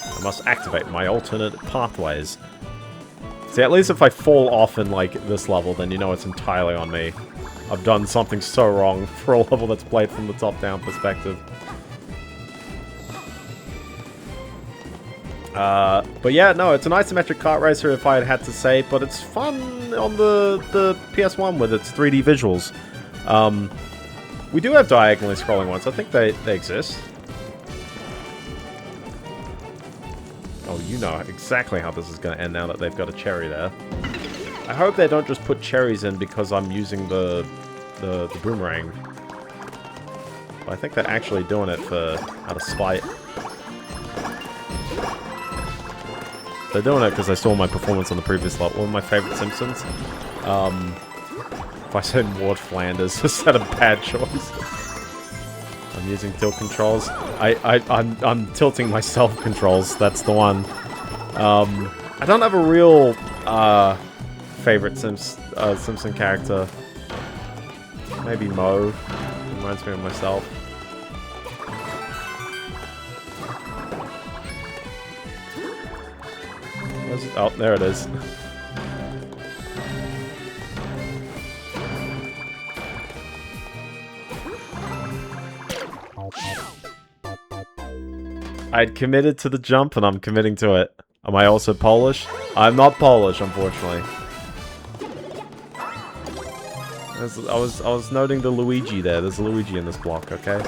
I must activate my alternate pathways. See, at least if I fall off in, like, this level, then you know it's entirely on me. I've done something so wrong for a level that's played from the top-down perspective. But yeah, no, it's an isometric kart racer if I had to say, but it's fun on the PS1 with its 3D visuals. We do have diagonally scrolling ones. I think they exist. Oh, you know exactly how this is going to end now that they've got a cherry there. I hope they don't just put cherries in because I'm using the boomerang. But I think they're actually doing it out of spite. They're doing it because I saw my performance on the previous level. One of my favorite Simpsons. If I said Ward Flanders, is that a bad choice? I'm using tilt controls. I'm tilting myself controls. That's the one. I don't have a real favorite Simpson character. Maybe Mo. Reminds me of myself. Oh, there it is. I'd committed to the jump and I'm committing to it. Am I also Polish? I'm not Polish, unfortunately. I was noting the Luigi there. There's a Luigi in this block, okay?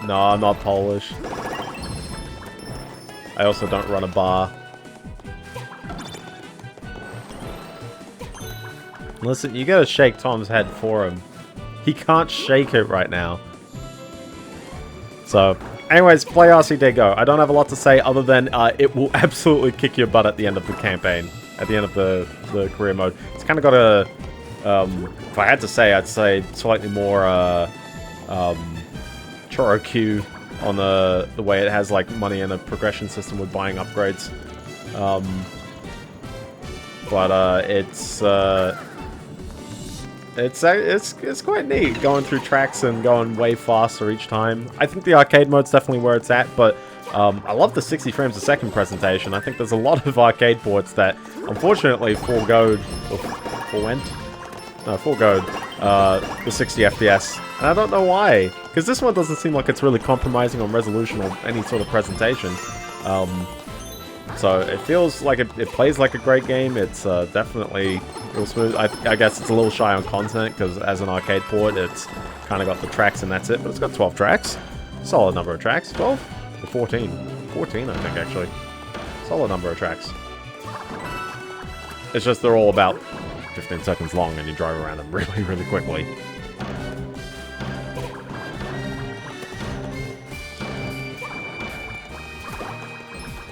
No, I'm not Polish. I also don't run a bar. Listen, you gotta shake Tom's head for him. He can't shake it right now. So, anyways, play RC Dego. I don't have a lot to say other than it will absolutely kick your butt at the end of the campaign. At the end of the career mode. It's kind of got a... if I had to say, I'd say slightly more... Chorokyu on the way it has like money and a progression system with buying upgrades. It's quite neat going through tracks and going way faster each time. I think the arcade mode's definitely where it's at, but I love the 60 frames a second presentation. I think there's a lot of arcade ports that unfortunately foregoed the 60 FPS. And I don't know why, because this one doesn't seem like it's really compromising on resolution or any sort of presentation. So it feels like it plays like a great game. It's definitely real smooth. I guess it's a little shy on content, because as an arcade port, it's kind of got the tracks and that's it. But it's got 12 tracks. Solid number of tracks. 12? Or 14? 14, I think, actually. Solid number of tracks. It's just they're all about 15 seconds long and you drive around them really, really quickly.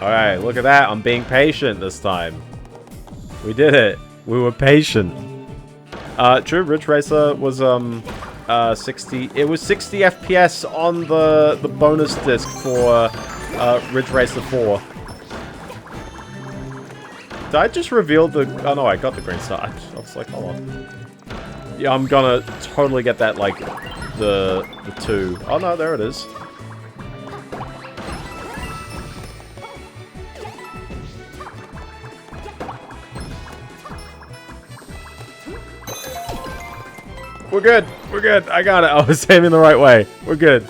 Alright, look at that. I'm being patient this time. We did it. We were patient. True, Ridge Racer was 60. It was 60 FPS on the bonus disc for Ridge Racer 4. Did I just reveal the... Oh no, I got the green star. I was like, hold on. Yeah, I'm gonna totally get that, like, the 2. Oh no, there it is. We're good. We're good. I got it. I was aiming the right way. We're good.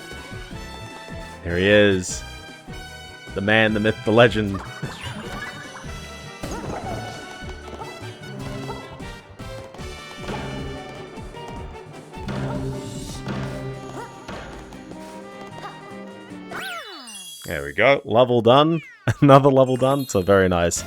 Here he is. The man, the myth, the legend. There we go. Level done. Another level done. So very nice.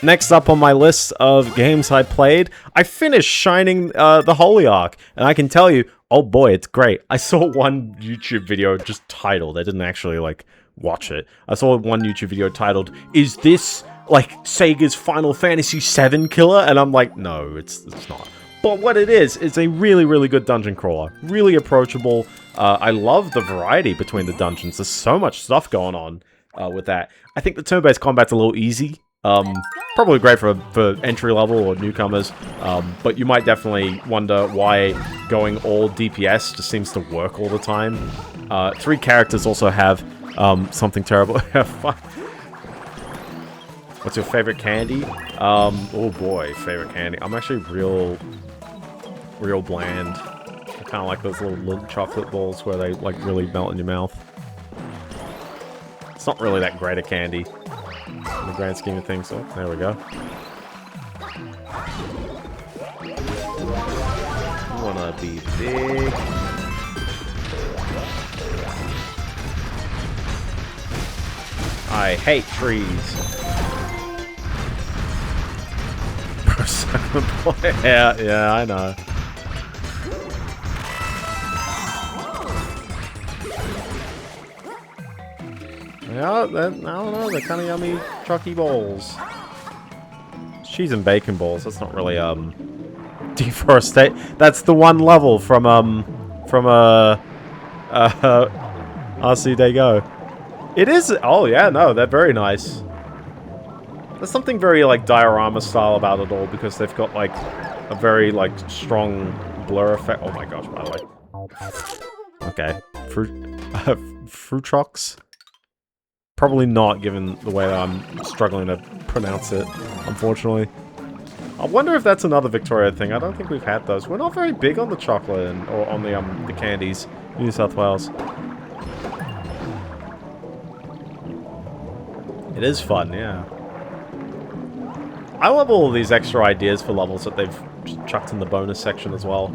Next up on my list of games I played, I finished Shining the Holy Ark, and I can tell you, oh boy, it's great. I saw one YouTube video just titled, I didn't actually, like, watch it. I saw one YouTube video titled, "Is this, like, Sega's Final Fantasy VII killer?" And I'm like, no, it's not. But what it is a really, really good dungeon crawler. Really approachable. I love the variety between the dungeons. There's so much stuff going on with that. I think the turn-based combat's a little easy. Probably great for entry level or newcomers, but you might definitely wonder why going all DPS just seems to work all the time. 3 characters also have something terrible. What's your favorite candy? Oh boy, favorite candy. I'm actually real bland. I kind of like those little chocolate balls where they like really melt in your mouth. It's not really that great a candy in the grand scheme of things. Oh, there we go. You wanna be big. I hate trees. Yeah, I know. Yeah, I don't know, they're kind of yummy chalky balls. Cheese and bacon balls, that's not really, deforestate. That's the one level from RC They Go. It is, oh yeah, no, they're very nice. There's something very, like, diorama style about it all, because they've got, like, a very, like, strong blur effect. Oh my gosh, by the way. Okay. Fruitrox? Probably not, given the way that I'm struggling to pronounce it, unfortunately. I wonder if that's another Victoria thing. I don't think we've had those. We're not very big on the chocolate or on the candies in New South Wales. It is fun, yeah. I love all of these extra ideas for levels that they've chucked in the bonus section as well.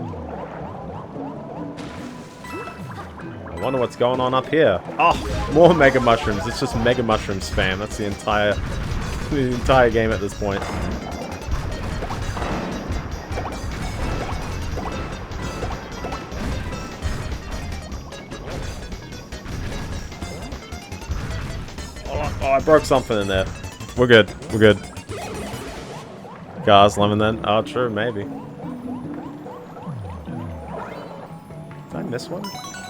I wonder what's going on up here. Oh, more Mega Mushrooms. It's just Mega Mushroom spam. That's the entire game at this point. Oh, I broke something in there. We're good. We're good. Gars lemon then? Oh, true, maybe. Did I miss one?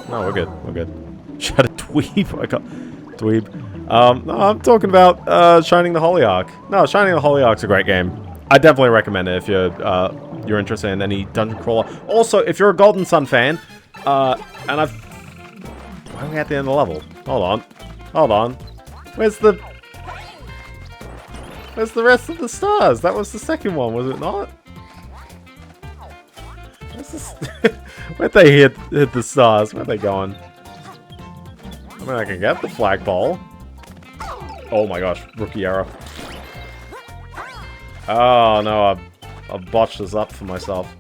No, we're good. We're good. Shut a dweeb. I got dweeb. No, I'm talking about Shining the Holy Ark. No, Shining the Holy Ark's a great game. I definitely recommend it if you're interested in any dungeon crawler. Also, if you're a Golden Sun fan, and I've... Why are we at the end of the level? Hold on. Hold on. Where's the rest of the stars? That was the second one, was it not? Where'd they hit the stars? Where'd they going? I mean, I can get the flagpole. Oh my gosh, rookie error. Oh no, I've botched this up for myself.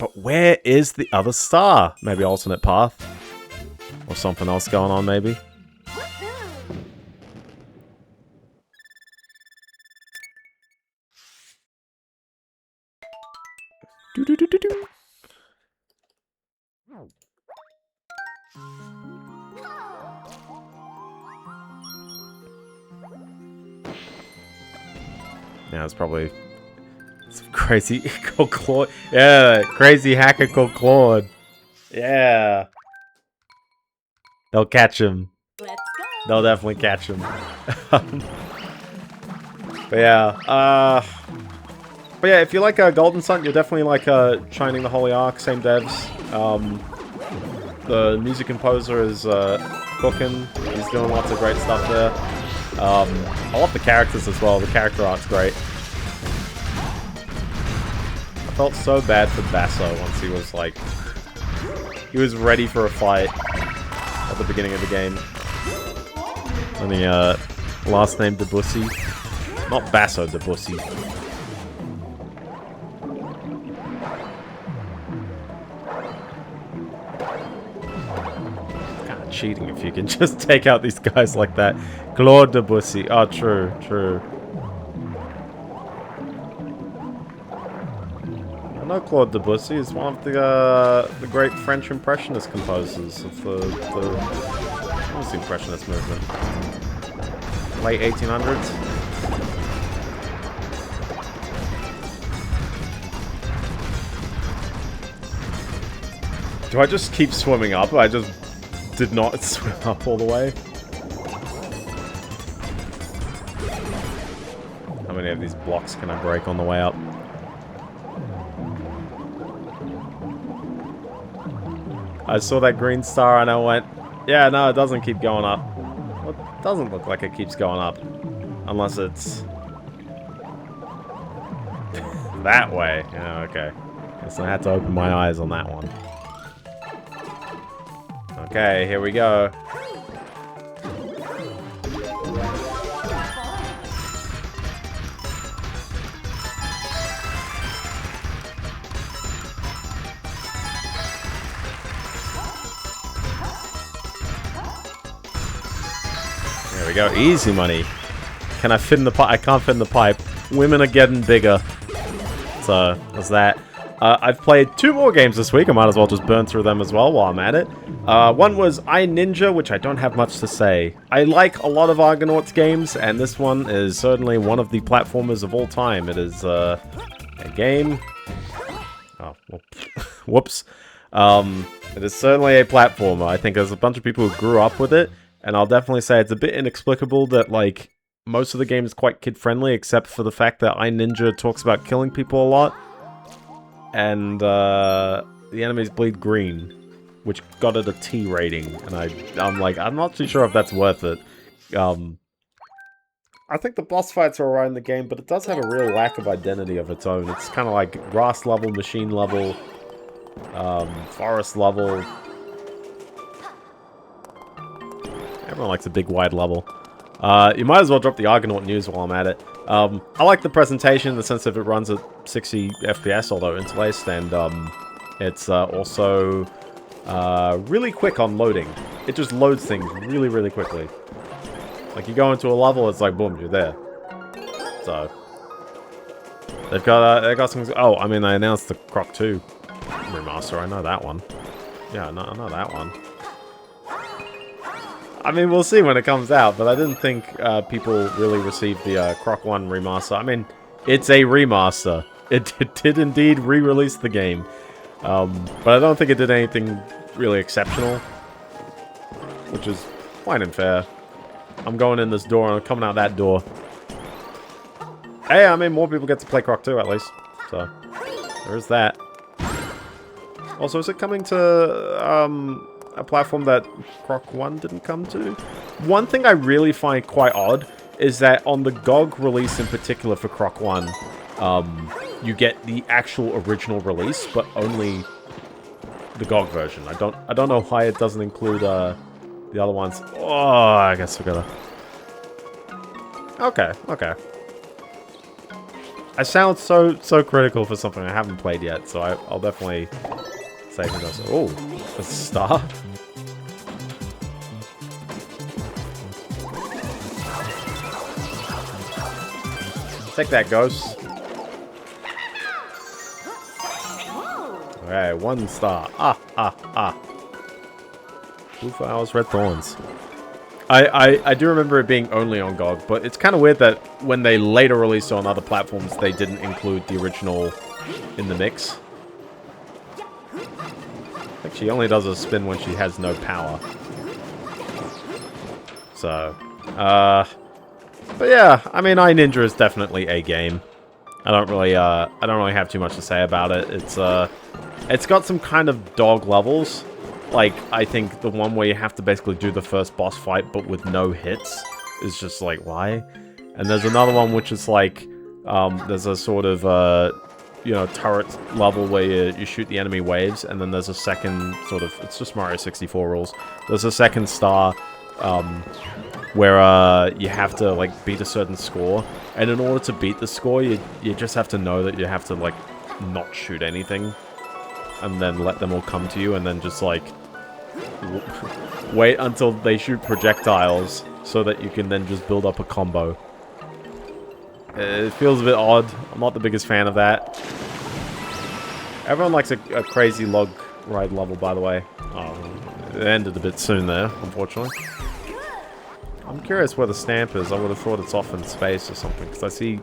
But where is the other star? Maybe alternate path? Or something else going on, maybe? Do-do-do-do-do. Yeah, it's probably some crazy called Claude. Yeah, crazy hacker called Claude. Yeah. They'll catch him. Let's go. They'll definitely catch him. But yeah, if you like Golden Sun, you'll definitely like Shining the Holy Ark, same devs. The music composer is cooking. He's doing lots of great stuff there. I love the characters as well. The character art's great. I felt so bad for Basso once he was like He was ready for a fight at the beginning of the game. And the last name Debussy. Not Basso, Debussy. Kind of cheating if you can just take out these guys like that. Claude Debussy. Oh, true, true. I know Claude Debussy is one of the great French Impressionist composers of the what was the Impressionist movement? Late 1800s? Do I just keep swimming up? I just did not swim up all the way. How many of these blocks can I break on the way up? I saw that green star and I went, yeah, no, it doesn't keep going up. Well, it doesn't look like it keeps going up. Unless it's... that way. Yeah, okay. Guess I had to open my eyes on that one. Okay, here we go. There we go. Easy money. Can I fit in the pipe? I can't fit in the pipe. Women are getting bigger. So, that's that. I've played 2 more games this week. I might as well just burn through them as well while I'm at it. One was iNinja, which I don't have much to say. I like a lot of Argonauts games, and this one is certainly one of the platformers of all time. It is a game... Oh, well, whoops. It is certainly a platformer. I think there's a bunch of people who grew up with it, and I'll definitely say it's a bit inexplicable that, like, most of the game is quite kid-friendly, except for the fact that iNinja talks about killing people a lot. And the enemies bleed green, which got it a T rating, and I'm like, I'm not too sure if that's worth it. I think the boss fights are alright in the game, but it does have a real lack of identity of its own. It's kind of like grass level, machine level, forest level. Everyone likes a big wide level. You might as well drop the Argonaut news while I'm at it. I like the presentation in the sense that it runs at 60 FPS, although interlaced, and it's also really quick on loading. It just loads things really, really quickly. Like, you go into a level, it's like, boom, you're there. So, they've got some... Oh, I mean, they announced the Croc 2 remaster. I know that one. Yeah, I know that one. I mean, we'll see when it comes out, but I didn't think people really received the Croc 1 remaster. I mean, it's a remaster. It did indeed re-release the game. But I don't think it did anything really exceptional. Which is fine and fair. I'm going in this door and I'm coming out that door. Hey, I mean, more people get to play Croc 2 at least. So, there's that. Also, is it coming to... a platform that Croc 1 didn't come to? One thing I really find quite odd is that on the GOG release in particular for Croc 1, you get the actual original release, but only the GOG version. I don't know why it doesn't include the other ones. Oh, I guess we gotta... Okay. I sound so critical for something I haven't played yet, so I'll definitely... Oh, a star? Take that, ghost. Okay, 1 star. Blue flowers, red thorns. I do remember it being only on GOG, but it's kind of weird that when they later released it on other platforms, they didn't include the original in the mix. I think she only does a spin when she has no power. So, but yeah, I mean, iNinja is definitely a game. I don't really have too much to say about it. It's got some kind of dog levels. Like, I think the one where you have to basically do the first boss fight, but with no hits, is just like, why? And there's another one which is like, there's a sort of, you know, turret level where you shoot the enemy waves, and then there's a second sort of, it's just Mario 64 rules. There's a second star where you have to like beat a certain score, and in order to beat the score, you just have to know that you have to like not shoot anything, and then let them all come to you, and then just like wait until they shoot projectiles so that you can then just build up a combo. It feels a bit odd. I'm not the biggest fan of that. Everyone likes a crazy log ride level, by the way. Oh, it ended a bit soon there, unfortunately. I'm curious where the stamp is. I would have thought it's off in space or something, because I see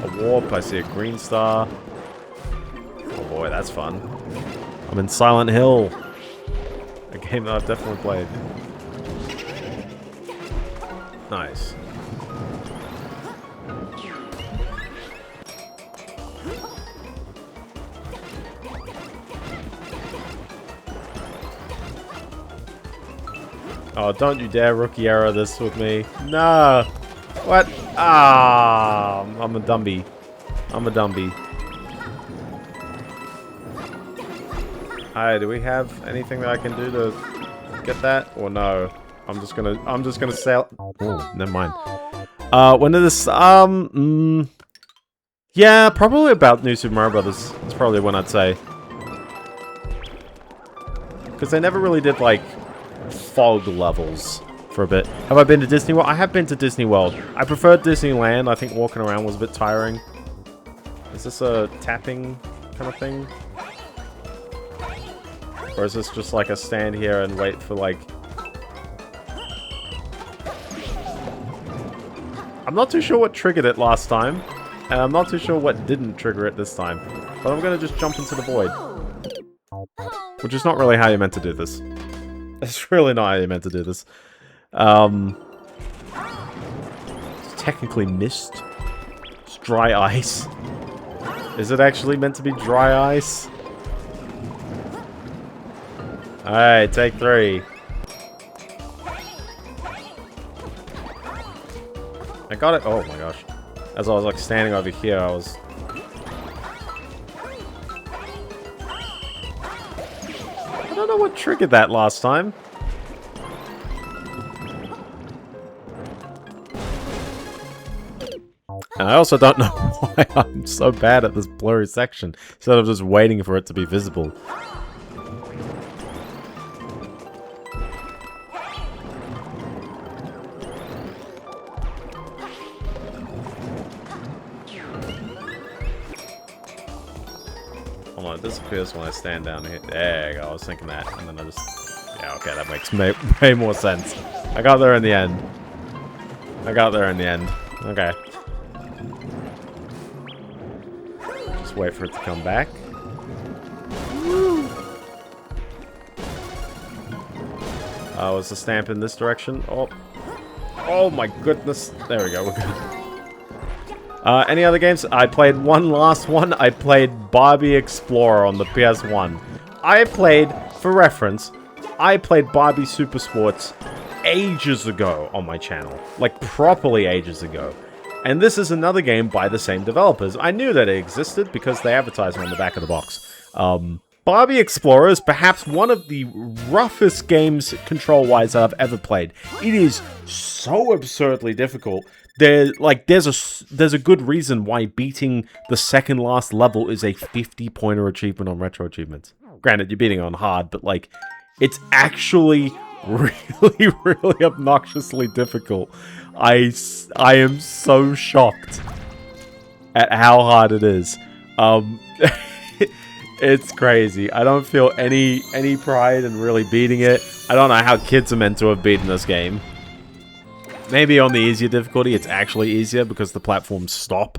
a warp, I see a green star. Oh boy, that's fun. I'm in Silent Hill. A game that I've definitely played. Nice. Oh, don't you dare rookie error this with me. No! What? Ah, I'm a dumby. I'm a dumby. Alright, do we have anything that I can do to get that? Or no? I'm just gonna sail. Oh, never mind. When did this yeah, probably about New Super Mario Brothers. That's probably when I'd say. Because they never really did like fog levels for a bit. Have I been to Disney World? I have been to Disney World. I preferred Disneyland. I think walking around was a bit tiring. Is this a tapping kind of thing? Or is this just like a stand here and wait for like... I'm not too sure what triggered it last time. And I'm not too sure what didn't trigger it this time. But I'm gonna just jump into the void. Which is not really how you're meant to do this. It's really not how you're meant to do this. It's technically mist. It's dry ice. Is it actually meant to be dry ice? Alright, take 3. I got it. Oh my gosh. As I was like standing over here, I was... I don't know what triggered that last time. And I also don't know why I'm so bad at this blurry section, instead of just waiting for it to be visible. Hold on, it disappears when I stand down here. There you go, I was thinking that, and then I just... Yeah, okay, that makes way more sense. I got there in the end. I got there in the end. Okay. Just wait for it to come back. Was the stamp in this direction? Oh. Oh my goodness. There we go, we're good. Any other games? I played one last one. I played Barbie Explorer on the PS1. I played, for reference, I played Barbie Super Sports ages ago on my channel. Like, properly ages ago. And this is another game by the same developers. I knew that it existed because they advertise it on the back of the box. Barbie Explorer is perhaps one of the roughest games control-wise that I've ever played. It is so absurdly difficult. There's a good reason why beating the second last level is a 50-pointer achievement on Retro Achievements. Granted, you're beating it on hard, but like, it's actually really, really obnoxiously difficult. I am so shocked at how hard it is. It's crazy. I don't feel any pride in really beating it. I don't know how kids are meant to have beaten this game. Maybe on the easier difficulty, it's actually easier because the platforms stop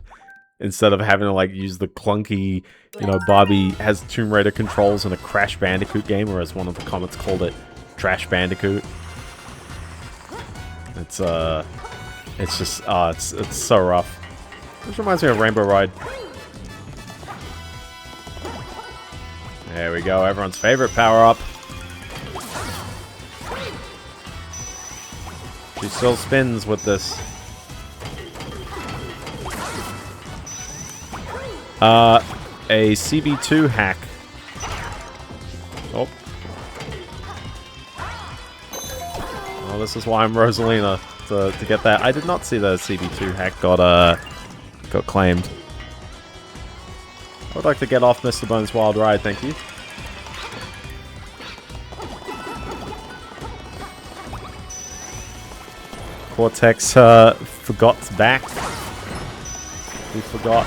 instead of having to like use the clunky, you know, Barbie has Tomb Raider controls in a Crash Bandicoot game, or as one of the comments called it, Trash Bandicoot. It's just, it's so rough. This reminds me of Rainbow Ride. There we go, everyone's favorite power-up. She still spins with this. a CB2 hack. Oh. Oh, this is why I'm Rosalina, to get that. I did not see the CB2 hack got claimed. I would like to get off Mr. Bones' Wild Ride, thank you. Cortex forgot's back. We forgot.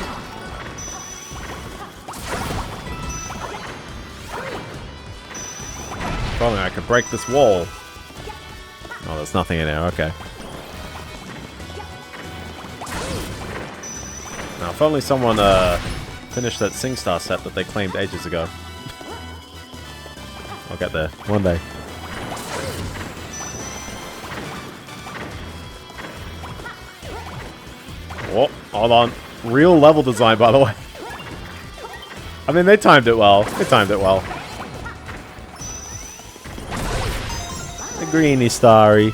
Probably I could break this wall. Oh, there's nothing in there, okay. Now, if only someone finished that SingStar set that they claimed ages ago. I'll get there one day. Oh, hold on. Real level design, by the way. I mean, they timed it well. They timed it well. The greeny starry.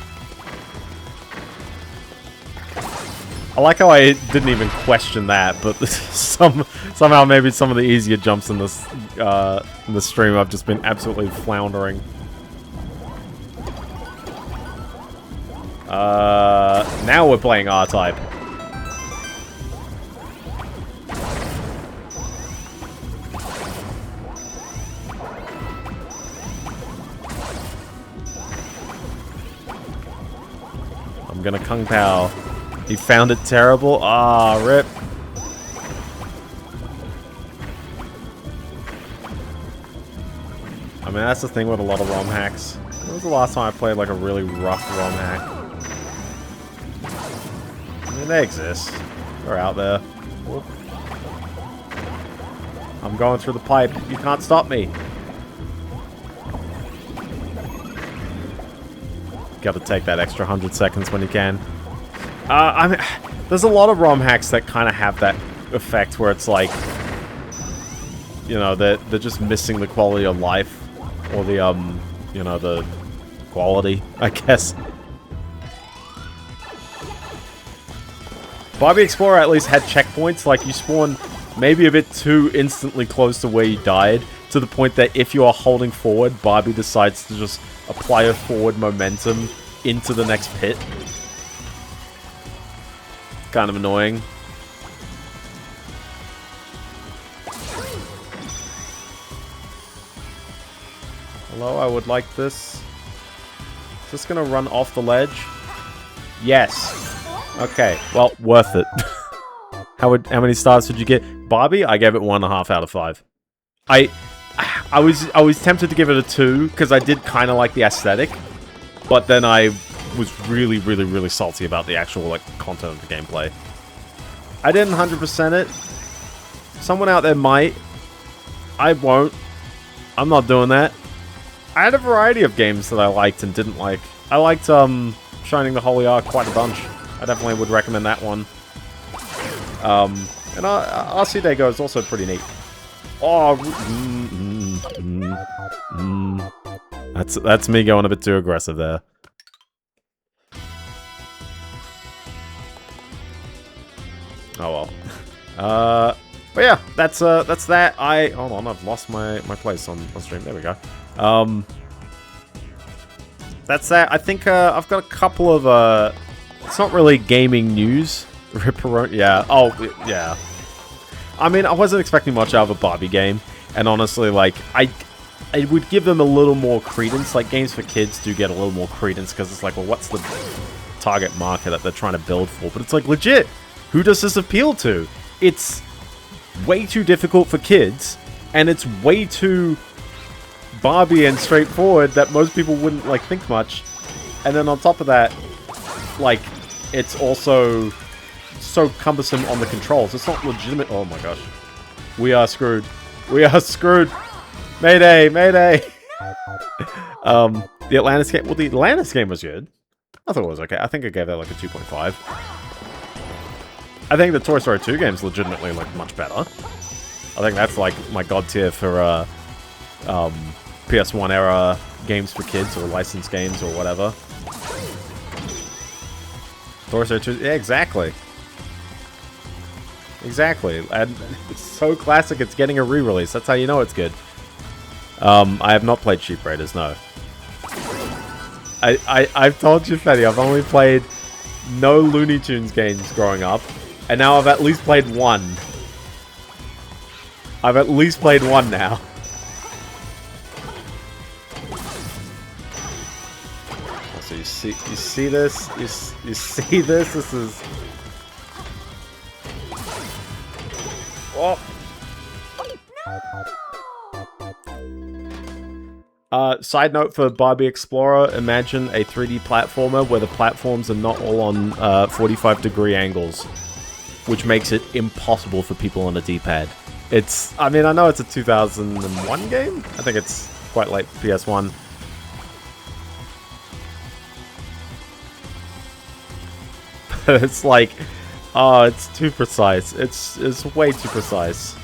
I like how I didn't even question that, but somehow maybe some of the easier jumps in this stream I've just been absolutely floundering. Now we're playing R-Type. I'm gonna Kung Pao. He found it terrible? Ah, rip. I mean, that's the thing with a lot of ROM hacks. When was the last time I played like a really rough ROM hack? I mean, they exist. They're out there. Whoop. I'm going through the pipe. You can't stop me. Gotta take that extra 100 seconds when you can. I mean, there's a lot of ROM hacks that kind of have that effect where it's like, you know, they're just missing the quality of life, or the you know, the quality, I guess. Barbie Explorer at least had checkpoints, like you spawn maybe a bit too instantly close to where you died, to the point that if you are holding forward, Barbie decides to just apply a forward momentum into the next pit. Kind of annoying. Hello, I would like this. Is this gonna run off the ledge? Yes. Okay, well, worth it. How many stars did you get? Barbie? I gave it 1.5 out of 5. I was tempted to give it a 2 because I did kind of like the aesthetic, but then I was really salty about the actual like content of the gameplay. I didn't 100% it. Someone out there might. I won't. I'm not doing that. I had a variety of games that I liked and didn't like. I liked Shining the Holy Ark quite a bunch. I definitely would recommend that one. And RC Day Go is also pretty neat. Oh, that's me going a bit too aggressive there. Oh well. But yeah, that's that. Hold on, I've lost my place on stream. There we go. That's that. I think I've got a couple of it's not really gaming news. Ripperoni, yeah. Oh, yeah. I mean, I wasn't expecting much out of a Barbie game, and honestly, like, I would give them a little more credence. Like, games for kids do get a little more credence, because it's like, well, what's the target market that they're trying to build for? But it's like, legit, who does this appeal to? It's way too difficult for kids, and it's way too Barbie and straightforward that most people wouldn't, like, think much. And then on top of that, like, it's also so cumbersome on the controls. It's not legitimate. Oh my gosh. We are screwed. We are screwed. Mayday, mayday. The Atlantis game. Well, the Atlantis game was good. I thought it was okay. I think I gave that like a 2.5. I think the Toy Story 2 game's legitimately like much better. I think that's like my god tier for PS1 era games for kids or licensed games or whatever. Toy Story 2, yeah, exactly. Exactly. And it's so classic, it's getting a re-release. That's how you know it's good. I have not played Sheep Raiders, no. I've told you, Fetty, I've only played no Looney Tunes games growing up. And now I've at least played one. I've at least played one now. So you see this? You see this? This is... Oh! Side note for Barbie Explorer, imagine a 3D platformer where the platforms are not all on 45-degree angles, which makes it impossible for people on a D-pad. It's, I mean, I know it's a 2001 game. I think it's quite late for PS1. But it's like, oh, it's too precise. It's way too precise.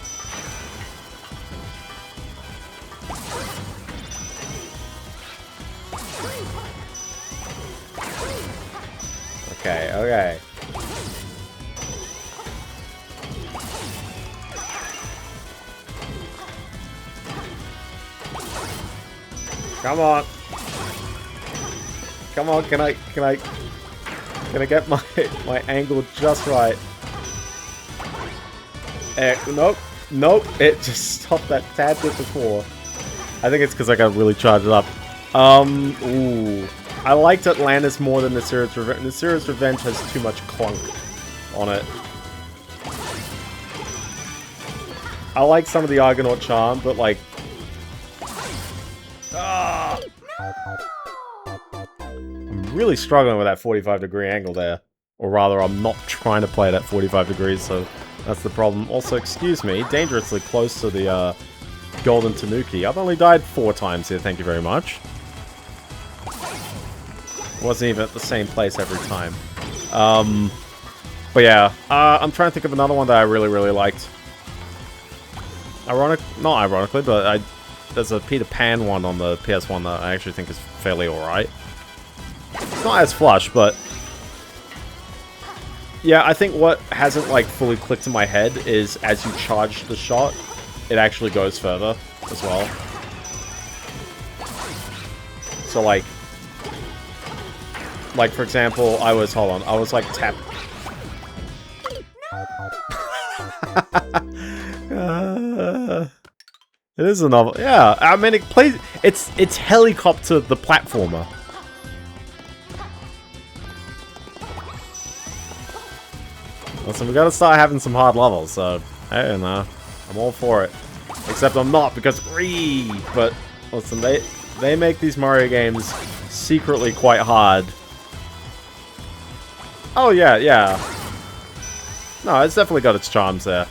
Okay, okay. Come on. Come on, can I get my angle just right? Nope. Nope. It just stopped that tad bit before. I think it's because I got really charged up. Ooh. I liked Atlantis more than Nasira's Revenge. Nasira's Revenge has too much clunk on it. I like some of the Argonaut charm, but like... Ah! I'm really struggling with that 45-degree angle there. Or rather, I'm not trying to play it at 45 degrees, so that's the problem. Also, excuse me, dangerously close to the Golden Tanuki. I've only died 4 times here, thank you very much. Wasn't even at the same place every time. But yeah, I'm trying to think of another one that I really, really liked. Not ironically, but there's a Peter Pan one on the PS1 that I actually think is fairly alright. It's not as flush, but... Yeah, I think what hasn't, like, fully clicked in my head is as you charge the shot, it actually goes further as well. So, like, for example, I was like tap... it is a novel. Yeah, I mean, it plays... It's Helicopter the platformer. Listen, we gotta start having some hard levels, so... I don't know. I'm all for it. Except I'm not, because... But, listen, they make these Mario games secretly quite hard. Oh, yeah, yeah. No, it's definitely got its charms there.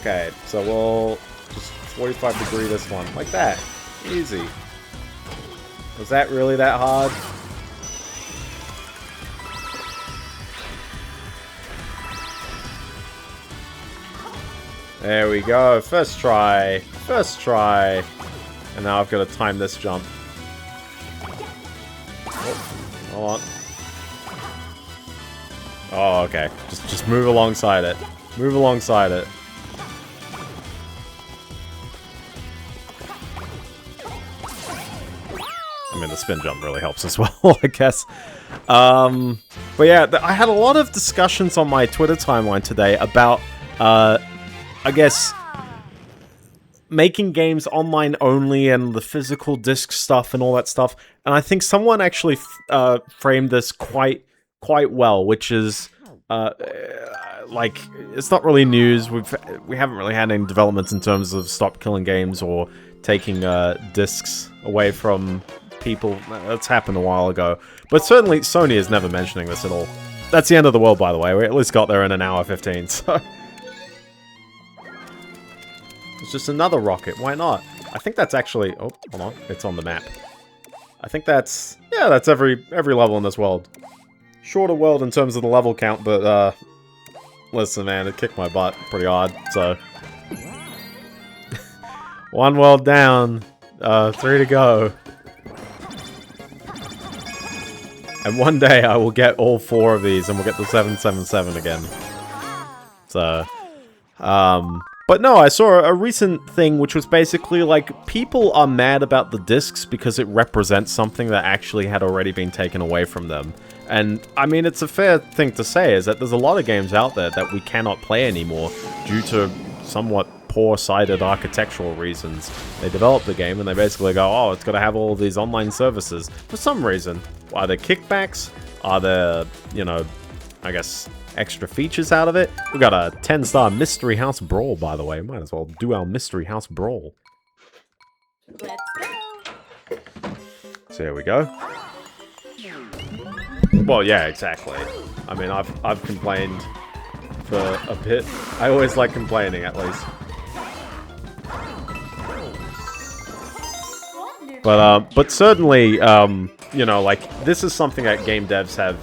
Okay, so we'll just 45 degree this one. Like that. Easy. Was that really that hard? There we go. First try. First try. And now I've got to time this jump. Oh, hold on. Oh, okay. Just move alongside it. Move alongside it. I mean, the spin jump really helps as well, I guess. But yeah, I had a lot of discussions on my Twitter timeline today about, I guess, making games online only and the physical disc stuff and all that stuff. And I think someone actually framed this quite well, which is, like, it's not really news. We haven't really had any developments in terms of stop killing games or taking discs away from people. That's happened a while ago. But certainly Sony is never mentioning this at all. That's the end of the world, by the way. We at least got there in an hour 15, so... It's just another rocket. Why not? I think that's actually... Oh, hold on. It's on the map. I think that's... Yeah, that's every level in this world. Shorter world in terms of the level count, but, listen, man, it kicked my butt pretty hard, so... One world down. 3 to go. And one day I will get all 4 of these and we'll get the 777 again. So, but no, I saw a recent thing which was basically like, people are mad about the discs because it represents something that actually had already been taken away from them. And, I mean, it's a fair thing to say, is that there's a lot of games out there that we cannot play anymore due to somewhat poor-sighted architectural reasons. They develop the game and they basically go, oh, it's got to have all of these online services. For some reason. Are there kickbacks? Are there, you know, I guess, extra features out of it? We got a 10-star Mystery House Brawl, by the way. Might as well do our Mystery House Brawl. Let's go. So here we go. Well, yeah, exactly. I mean, I've complained for a bit. I always like complaining, at least. But certainly, you know, like, this is something that game devs have,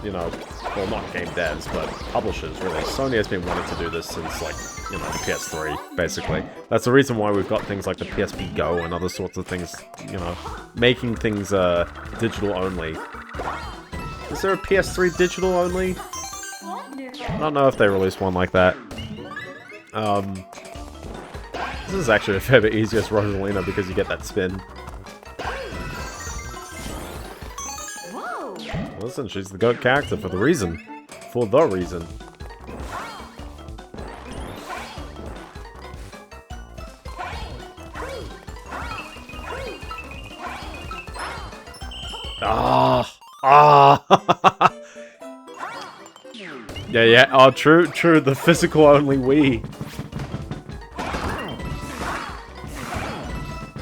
you know, well, not game devs, but publishers, really. Sony has been wanting to do this since, like, you know, the PS3, basically. That's the reason why we've got things like the PSP Go and other sorts of things, you know, making things, digital only. Is there a PS3 digital only? I don't know if they released one like that. This is actually a fair bit easier as Rosalina because you get that spin. Listen, she's the GOAT character for the reason. For the reason. Yeah. Oh, true. The physical only Wii.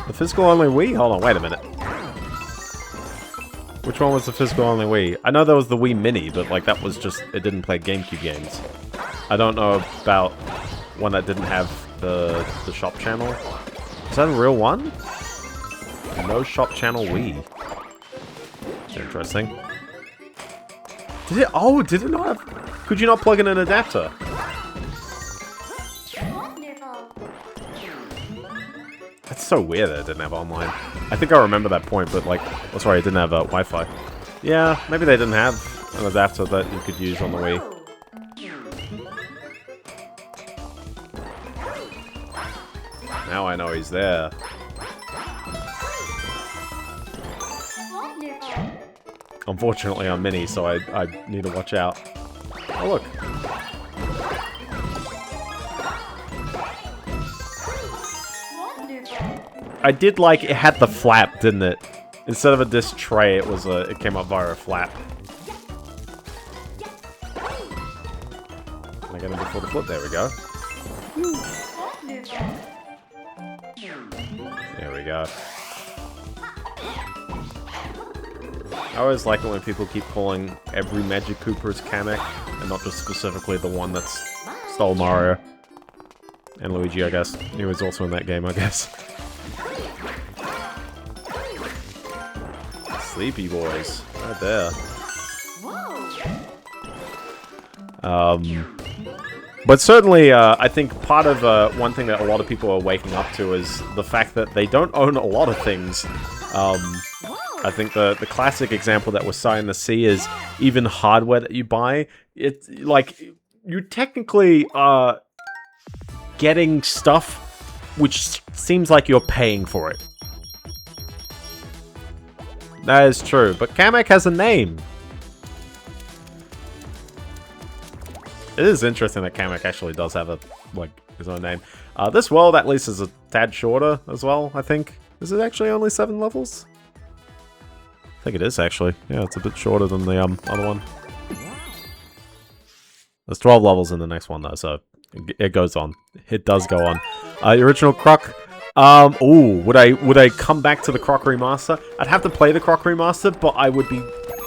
The physical only Wii? Hold on, wait a minute. Which one was the physical only Wii? I know there was the Wii Mini, but like that was just, it didn't play GameCube games. I don't know about one that didn't have the shop channel. Is that a real one? No shop channel Wii. Interesting. Did it not have... Could you not plug in an adapter? That's so weird that it didn't have online. I think I remember that point, but like... Oh, sorry, it didn't have Wi-Fi. Yeah, maybe they didn't have an adapter that you could use on the Wii. Now I know he's there. Unfortunately, I'm mini, so I need to watch out. Oh, look. I did like it had the flap, didn't it? Instead of a disc tray, it came up via a flap. Can I get him before the flip? There we go. There we go. I always like it when people keep calling every Magic Koopa's Kamek, and not just specifically the one that's stole Mario. And Luigi, I guess. He was also in that game, I guess. Sleepy boys. Right there. But certainly, I think part of one thing that a lot of people are waking up to is the fact that they don't own a lot of things. I think the classic example that we're starting to see is even hardware that you buy. It's like, you technically are getting stuff which seems like you're paying for it. That is true, but Kamek has a name. It is interesting that Kamek actually does have his own name. This world at least is a tad shorter as well, I think. Is it actually only 7 levels? I think it is, actually. Yeah, it's a bit shorter than the other one. There's 12 levels in the next one, though, so it goes on. It does go on. The original Croc. Ooh, would I come back to the Croc Remaster? I'd have to play the Croc Remaster, but I would be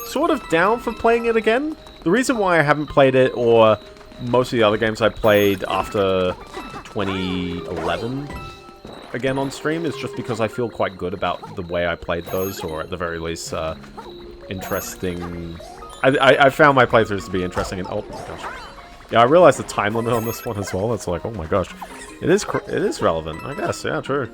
sort of down for playing it again. The reason why I haven't played it, or most of the other games I played after 2011... again on stream, is just because I feel quite good about the way I played those, or at the very least, interesting... I found my playthroughs to be interesting, and oh my gosh. Yeah, I realized the time limit on this one as well. It's like, oh my gosh. It is relevant, I guess. Yeah, true.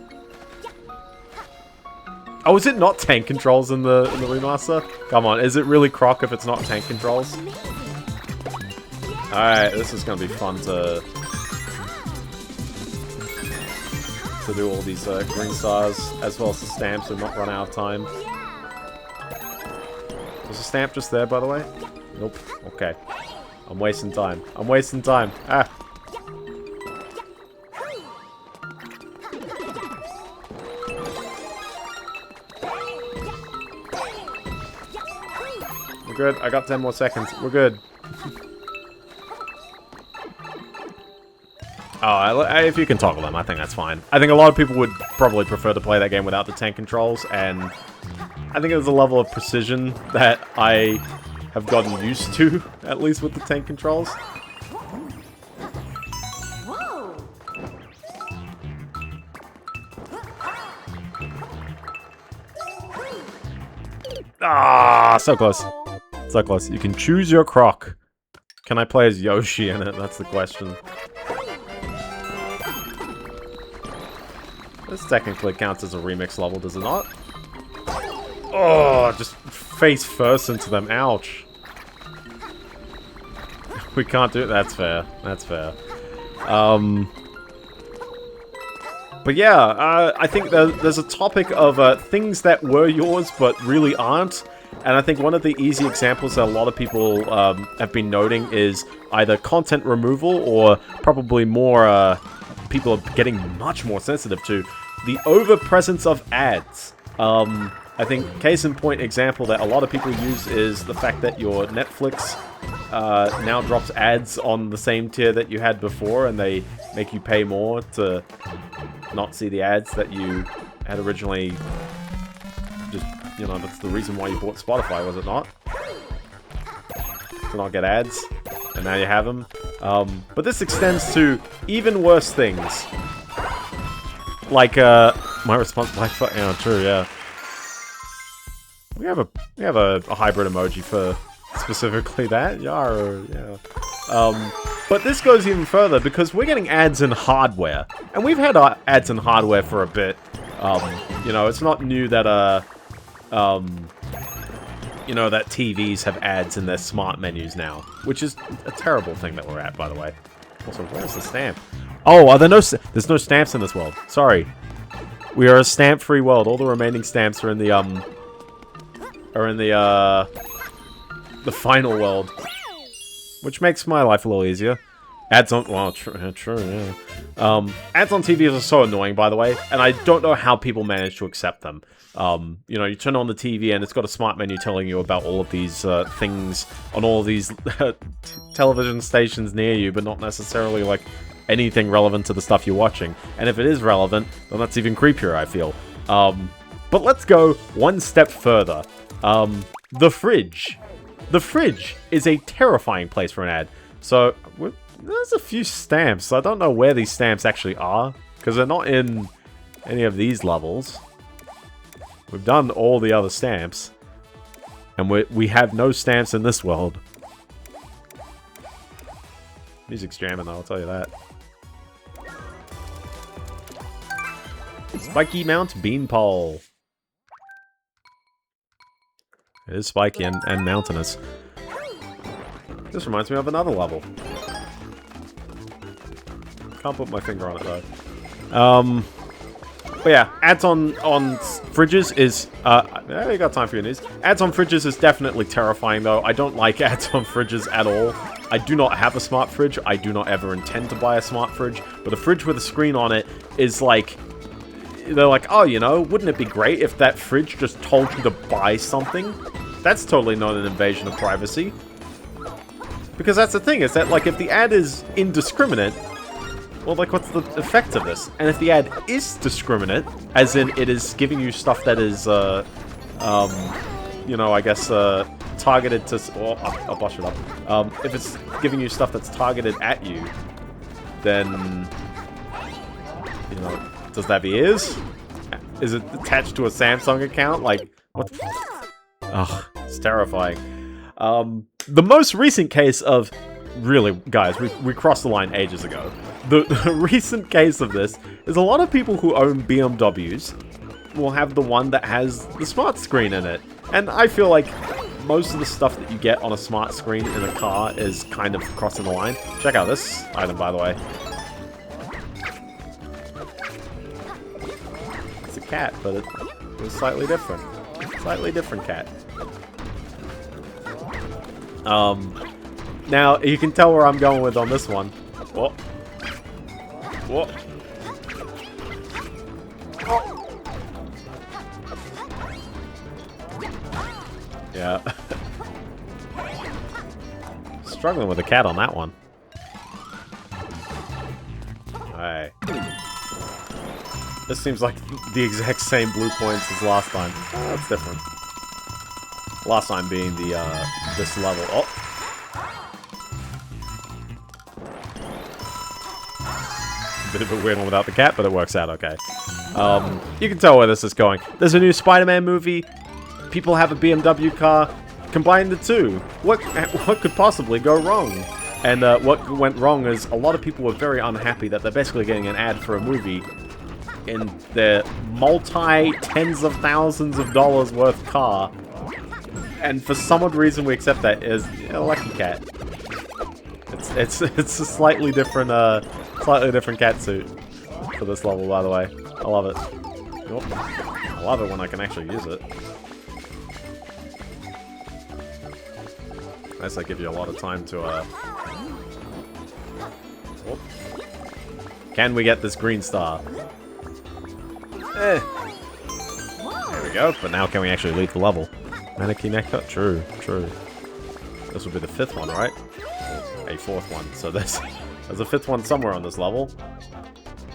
Oh, is it not tank controls in the remaster? Come on, is it really Croc if it's not tank controls? Alright, this is gonna be fun to do all these green stars as well as the stamps and not run out of time. Was the stamp just there, by the way? Nope. Okay. I'm wasting time. I'm wasting time. Ah! We're good. I got 10 more seconds. We're good. Oh, if you can toggle them, I think that's fine. I think a lot of people would probably prefer to play that game without the tank controls, and I think there's a level of precision that I have gotten used to, at least with the tank controls. Ah, so close. So close. You can choose your Croc. Can I play as Yoshi in it? That's the question. This technically counts as a remix level, does it not? Oh, just face first into them. Ouch. We can't do it. That's fair. That's fair. But yeah, I think there's a topic of things that were yours but really aren't. And I think one of the easy examples that a lot of people have been noting is either content removal or probably more people are getting much more sensitive to the over-presence of ads. I think case in point example that a lot of people use is the fact that your Netflix now drops ads on the same tier that you had before, and they make you pay more to not see the ads that you had originally. Just, you know, that's the reason why you bought Spotify, was it not? To not get ads, and now you have them. But this extends to even worse things. Like, my response, like, yeah, true, yeah. We have a hybrid emoji for specifically that, yeah. But this goes even further because we're getting ads in hardware, and we've had ads in hardware for a bit. You know, it's not new that you know, that TVs have ads in their smart menus now, which is a terrible thing that we're at, by the way. Also, where's the stamp? Oh, are there there's no stamps in this world. Sorry. We are a stamp-free world. All the remaining stamps are in the the final world, which makes my life a little easier. Ads on, well, true, yeah. Ads on TVs are so annoying, by the way, and I don't know how people manage to accept them. You know, you turn on the TV and it's got a smart menu telling you about all of these things on all of these television stations near you, but not necessarily, like, anything relevant to the stuff you're watching. And if it is relevant, then that's even creepier, I feel. But let's go one step further. The fridge. The fridge is a terrifying place for an ad. So, there's a few stamps. I don't know where these stamps actually are, because they're not in any of these levels. We've done all the other stamps, and we have no stamps in this world. Music's jamming though, I'll tell you that. Spiky Mount Beanpole. It is spiky and mountainous. This reminds me of another level. Can't put my finger on it though. But yeah, ads on fridges is you got time for your news. Ads on fridges is definitely terrifying though. I don't like ads on fridges at all. I do not have a smart fridge. I do not ever intend to buy a smart fridge. But a fridge with a screen on it is like, they're like, oh, you know, wouldn't it be great if that fridge just told you to buy something? That's totally not an invasion of privacy. Because that's the thing, is that, like, if the ad is indiscriminate, well, like, what's the effect of this? And if the ad is discriminate, as in it is giving you stuff that is, you know, I guess, targeted to... Well, I'll blush it up. If it's giving you stuff that's targeted at you, then... You know, does that have ears? Is it attached to a Samsung account? Like, what? Ugh, it's terrifying. The most recent case of really, guys, we crossed the line ages ago. The recent case of this is a lot of people who own BMWs will have the one that has the smart screen in it. And I feel like most of the stuff that you get on a smart screen in a car is kind of crossing the line. Check out this item, by the way. It's a cat, but it was slightly different. Slightly different cat. Now, you can tell where I'm going with on this one. Whoa. Whoa. Oh. Yeah. Struggling with the cat on that one. Alright. This seems like the exact same blue points as last time. Oh, that's different. Last time being the, this level. Oh! Bit of a weird one without the cat, but it works out okay. You can tell where this is going. There's a new Spider-Man movie. People have a BMW car. Combine the two. What could possibly go wrong? And what went wrong is a lot of people were very unhappy that they're basically getting an ad for a movie in their multi-tens of thousands of dollars worth car. And for some odd reason we accept that as a lucky cat. It's a slightly different cat suit for this level, by the way. I love it. Oh, I love it when I can actually use it. Nice, that gives you a lot of time to oh. Can we get this green star? There we go. But now can we actually leave the level? Mannequin nectar? True, true. This will be the 5th one, right? A 4th one. So there's a 5th one somewhere on this level.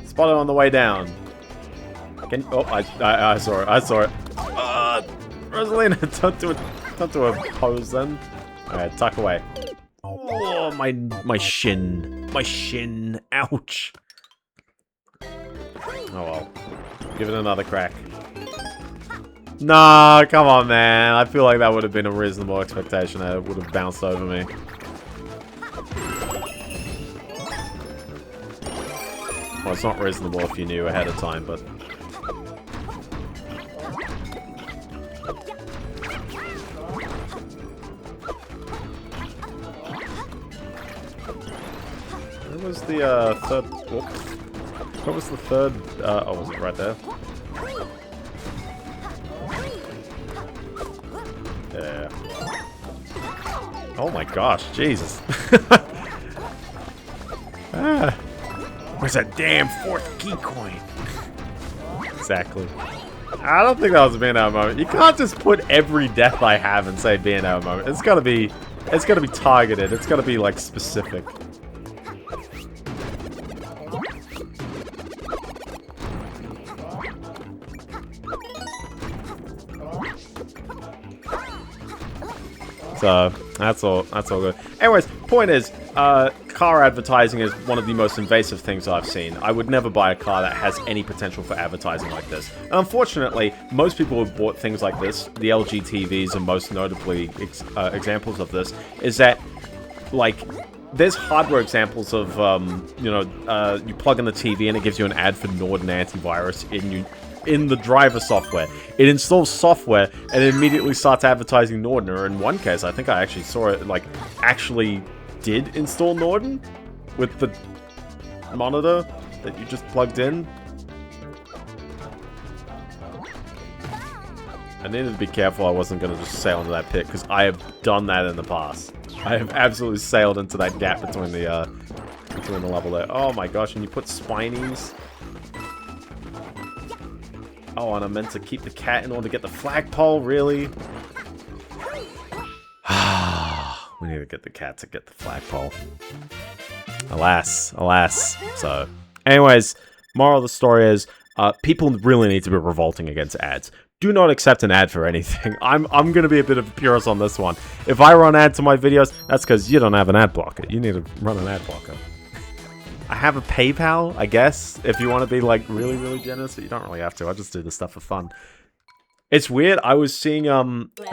Spot it on the way down. Oh, I saw it. I saw it. Rosalina, don't do a pose then. Alright, tuck away. Oh, my shin. My shin. Ouch. Oh well. Give it another crack. Nah, come on, man. I feel like that would have been a reasonable expectation. It would have bounced over me. Well, it's not reasonable if you knew ahead of time, but... Where was the, third... Whoops. What was the third... oh, was it right there? Yeah. Oh my gosh, Jesus. Where's that damn 4th key coin? Exactly. I don't think that was a Biendeo moment. You can't just put every death I have and say Biendeo moment. It's gotta be targeted. It's gotta be like specific. So that's all good. Anyways, point is, car advertising is one of the most invasive things I've seen. I would never buy a car that has any potential for advertising like this. And unfortunately, most people who've bought things like this, the LG TVs are most notably examples of this, is that, like, there's hardware examples of, you know, you plug in the TV and it gives you an ad for Norton antivirus in the driver software. It installs software and it immediately starts advertising Norton. Or in one case, I think I actually saw it, like, actually did install Norton with the monitor that you just plugged in. I needed to be careful I wasn't going to just sail into that pit, because I have done that in the past. I have absolutely sailed into that gap between the level there. Oh my gosh, and you put spinies. Oh, and I meant to keep the cat in order to get the flagpole, really? We need to get the cat to get the flagpole. Alas, alas. So, anyways, moral of the story is, people really need to be revolting against ads. Do not accept an ad for anything. I'm gonna be a bit of a purist on this one. If I run ads to my videos, that's because you don't have an ad blocker. You need to run an ad blocker. I have a PayPal, I guess, if you want to be, like, really, really generous, but you don't really have to. I just do this stuff for fun. It's weird. I was seeing, I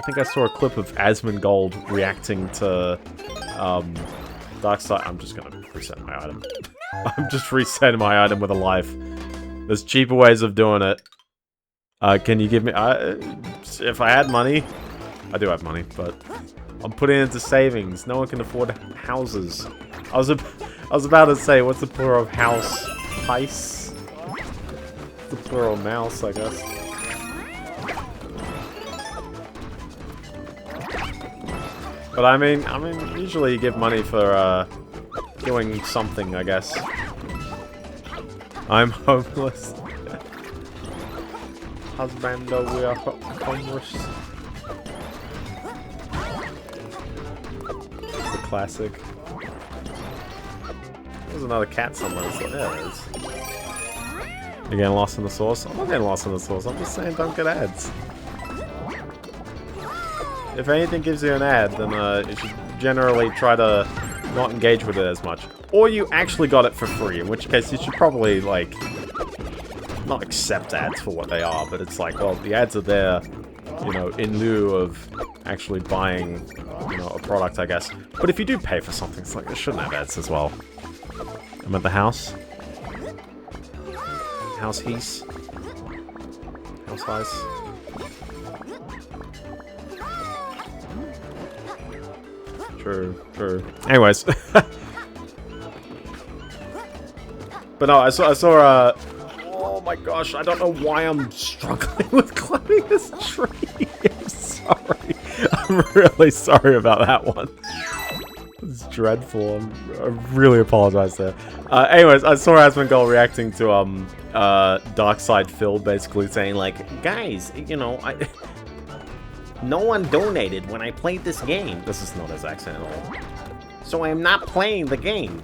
think I saw a clip of Asmongold reacting to, Dark side. I'm just gonna reset my item. I'm just resetting my item with a life. There's cheaper ways of doing it. Can you give me... if I had money... I do have money, but... I'm putting it into savings. No one can afford houses. I was about to say, what's the plural of house? Heis? The plural of mouse, I guess. But I mean, usually you give money for doing something, I guess. I'm homeless. Husbando, we are homeless. The classic. There's another cat somewhere. So there it is. You're getting lost in the sauce? I'm not getting lost in the sauce. I'm just saying don't get ads. If anything gives you an ad, then you should generally try to not engage with it as much. Or you actually got it for free, in which case you should probably, like, not accept ads for what they are, but it's like, well, the ads are there, you know, in lieu of actually buying, you know, a product, I guess. But if you do pay for something, it's like, it shouldn't have ads as well. I'm at the house. House Heis. House Heis. True, true. Anyways. But no, I saw, oh my gosh, I don't know why I'm struggling with climbing this tree. I'm sorry. I'm really sorry about that one. It's dreadful. I really apologize there. Anyways, I saw Asmongold reacting to, Darkside Phil basically saying, like, guys, you know, no one donated when I played this game. This is not his accent at all. So I am not playing the game.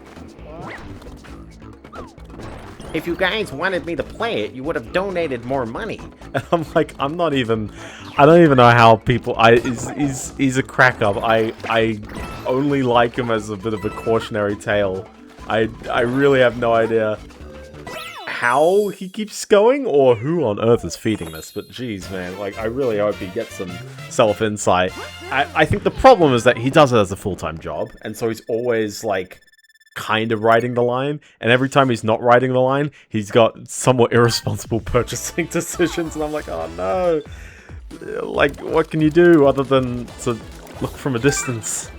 If you guys wanted me to play it, you would have donated more money. And I'm like, I don't even know how people, he's a crack up. I only like him as a bit of a cautionary tale. I really have no idea how he keeps going or who on earth is feeding this, but geez, man, like, I really hope he gets some self-insight. I think the problem is that he does it as a full-time job, and so he's always, like, kind of riding the line, and every time he's not riding the line, he's got somewhat irresponsible purchasing decisions, and I'm like, oh no. Like, what can you do other than to look from a distance?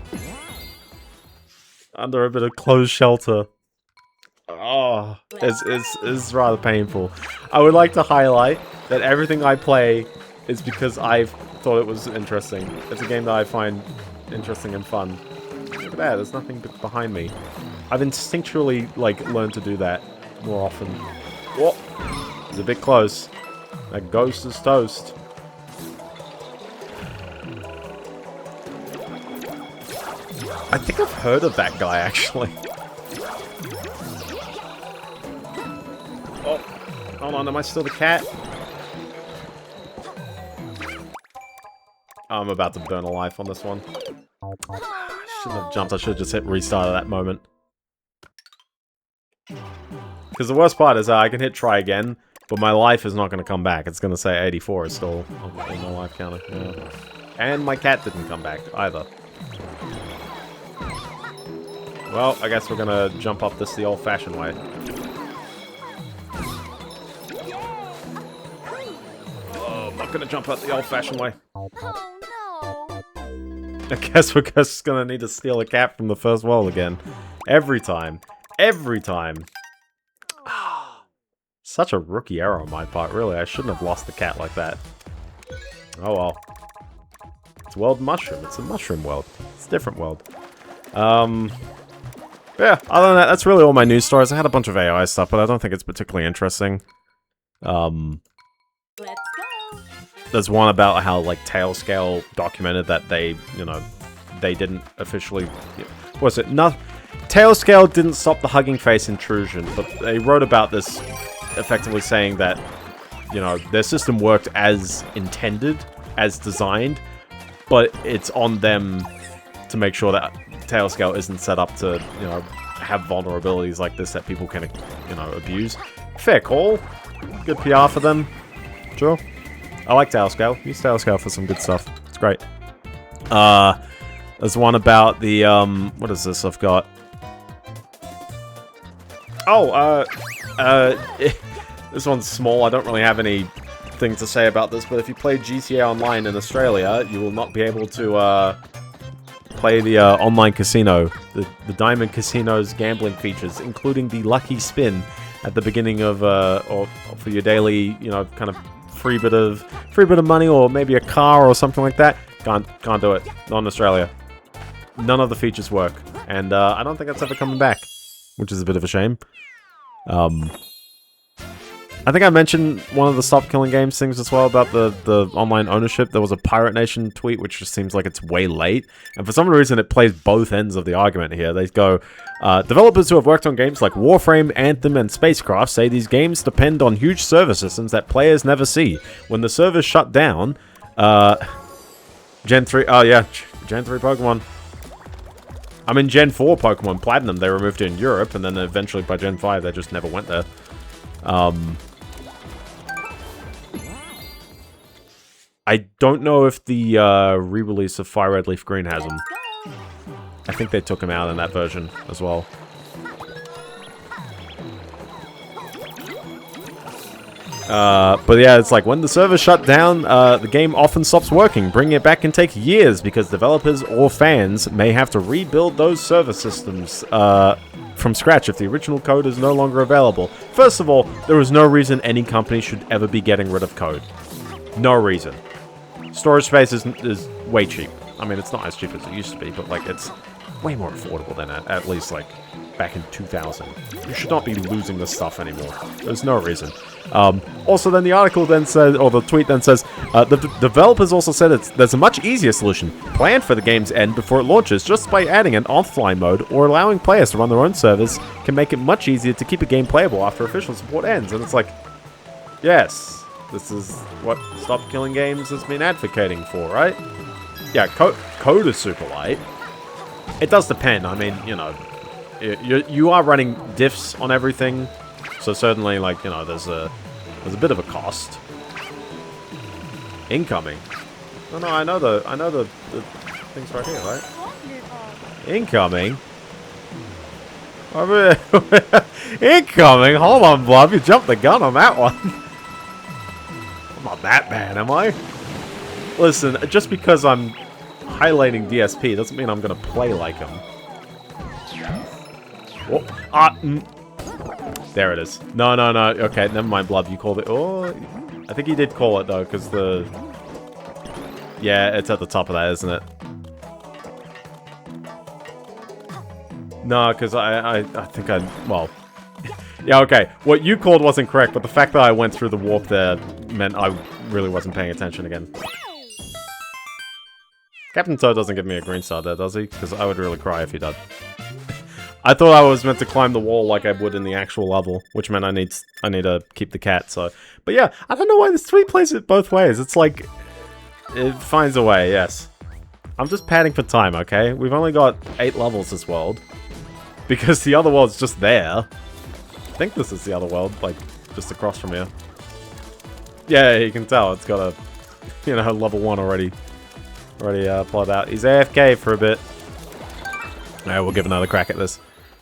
Under a bit of closed shelter. Oh, it's rather painful. I would like to highlight that everything I play is because I've thought it was interesting. It's a game that I find interesting and fun. Look at that, there's nothing behind me. I've instinctually, like, learned to do that more often. Whoa! It's a bit close. That ghost is toast. I think I've heard of that guy, actually. Oh, hold on, am I still the cat? Oh, I'm about to burn a life on this one. Shouldn't have jumped, I should have just hit restart at that moment. Because the worst part is I can hit try again, but my life is not going to come back. It's going to say 84 is still on my life counter. Yeah. And my cat didn't come back either. Well, I guess we're going to jump up this the old-fashioned way. Oh, I'm not going to jump up the old-fashioned way. Oh no! I guess we're just going to need to steal a cat from the first world again. Every time. Every time. Such a rookie error on my part, really. I shouldn't have lost the cat like that. Oh well. It's World Mushroom. It's a mushroom world. It's a different world. Yeah, other than that, that's really all my news stories. I had a bunch of AI stuff, but I don't think it's particularly interesting. Let's go! There's one about how, like, Tailscale documented that they, you know, they didn't officially... What was it? No, Tailscale didn't stop the Hugging Face intrusion, but they wrote about this effectively saying that, you know, their system worked as intended, as designed, but it's on them to make sure that Tailscale isn't set up to, you know, have vulnerabilities like this that people can, you know, abuse. Fair call. Good PR for them. Sure. I like Tailscale. Use Tailscale for some good stuff. It's great. There's one about the, what is this I've got? Oh, this one's small. I don't really have anything to say about this, but if you play GTA Online in Australia, you will not be able to play the online casino, the Diamond Casino's gambling features, including the lucky spin at the beginning of or for your daily, you know, kind of free bit of money, or maybe a car or something like that. Can't do it. Not in Australia. None of the features work, and I don't think that's ever coming back, which is a bit of a shame. I think I mentioned one of the Stop Killing Games things as well about the online ownership. There was a Pirate Nation tweet, which just seems like it's way late. And for some reason, it plays both ends of the argument here. They go, developers who have worked on games like Warframe, Anthem, and Spacecraft say these games depend on huge server systems that players never see. When the servers shut down, Gen 3, oh yeah, Gen 3 Pokemon. I mean, Gen 4 Pokemon Platinum, they removed it in Europe, and then eventually by Gen 5, they just never went there. I don't know if the re-release of Fire Red Leaf Green has them. I think they took him out in that version as well. But yeah, it's like when the server shut down, the game often stops working. Bringing it back can take years because developers or fans may have to rebuild those server systems from scratch if the original code is no longer available. First of all, there is no reason any company should ever be getting rid of code. No reason. Storage space is way cheap. I mean, it's not as cheap as it used to be, but like it's way more affordable than at least like back in 2000. You should not be losing this stuff anymore. There's no reason. Also, then the article then says, or the tweet then says, the developers also said there's a much easier solution. Plan for the game's end before it launches just by adding an offline mode or allowing players to run their own servers can make it much easier to keep a game playable after official support ends. And it's like, yes. This is what Stop Killing Games has been advocating for, right? Yeah, code is super light. It does depend. I mean, you know, you are running diffs on everything, so certainly, like, you know, there's a bit of a cost. Incoming. No, I know the things right here, right? Incoming. Incoming. Hold on, Blob. You jumped the gun on that one. I'm not that bad, am I? Listen, just because I'm highlighting DSP doesn't mean I'm gonna play like him. There it is. No. Okay, never mind, Blub. You called it. Oh, I think he did call it though, because the. Yeah, it's at the top of that, isn't it? No, because I think I. Well. Yeah, okay. What you called wasn't correct, but the fact that I went through the warp there meant I really wasn't paying attention again. Captain Toad doesn't give me a green star there, does he? Because I would really cry if he did. I thought I was meant to climb the wall like I would in the actual level, which meant I need to keep the cat, so... But yeah, I don't know why this tweet plays it both ways. It's like... It finds a way, yes. I'm just padding for time, okay? We've only got 8 levels this world. Because the other world's just there. I think this is the other world, like, just across from here. Yeah, you can tell, it's got a, you know, level 1 already plotted out. He's AFK for a bit. Alright, we'll give another crack at this.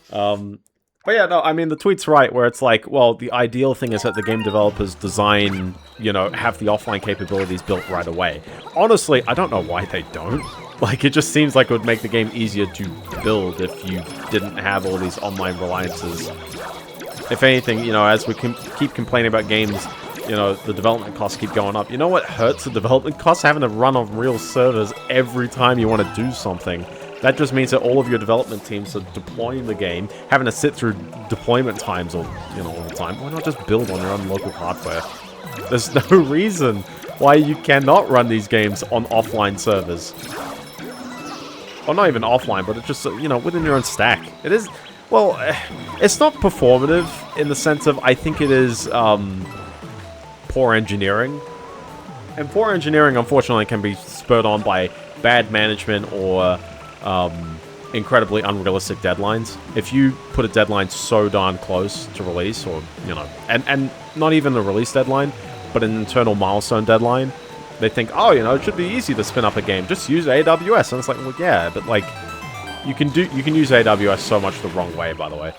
But yeah, no, I mean, the tweet's right, where it's like, well, the ideal thing is that the game developers design, you know, have the offline capabilities built right away. Honestly, I don't know why they don't. Like, it just seems like it would make the game easier to build if you didn't have all these online reliances. If anything, you know, as we keep complaining about games, you know, the development costs keep going up. You know what hurts the development costs? Having to run on real servers every time you want to do something. That just means that all of your development teams are deploying the game, having to sit through deployment times all the time. Why not just build on your own local hardware? There's no reason why you cannot run these games on offline servers. Well, not even offline, but it's just, you know, within your own stack. It is, well, it's not performative in the sense of, I think it is, poor engineering. And poor engineering, unfortunately, can be spurred on by bad management or, incredibly unrealistic deadlines. If you put a deadline so darn close to release, or, you know, and not even a release deadline, but an internal milestone deadline, they think, oh, you know, it should be easy to spin up a game. Just use AWS. And it's like, well, yeah, but like, you can use AWS so much the wrong way, by the way.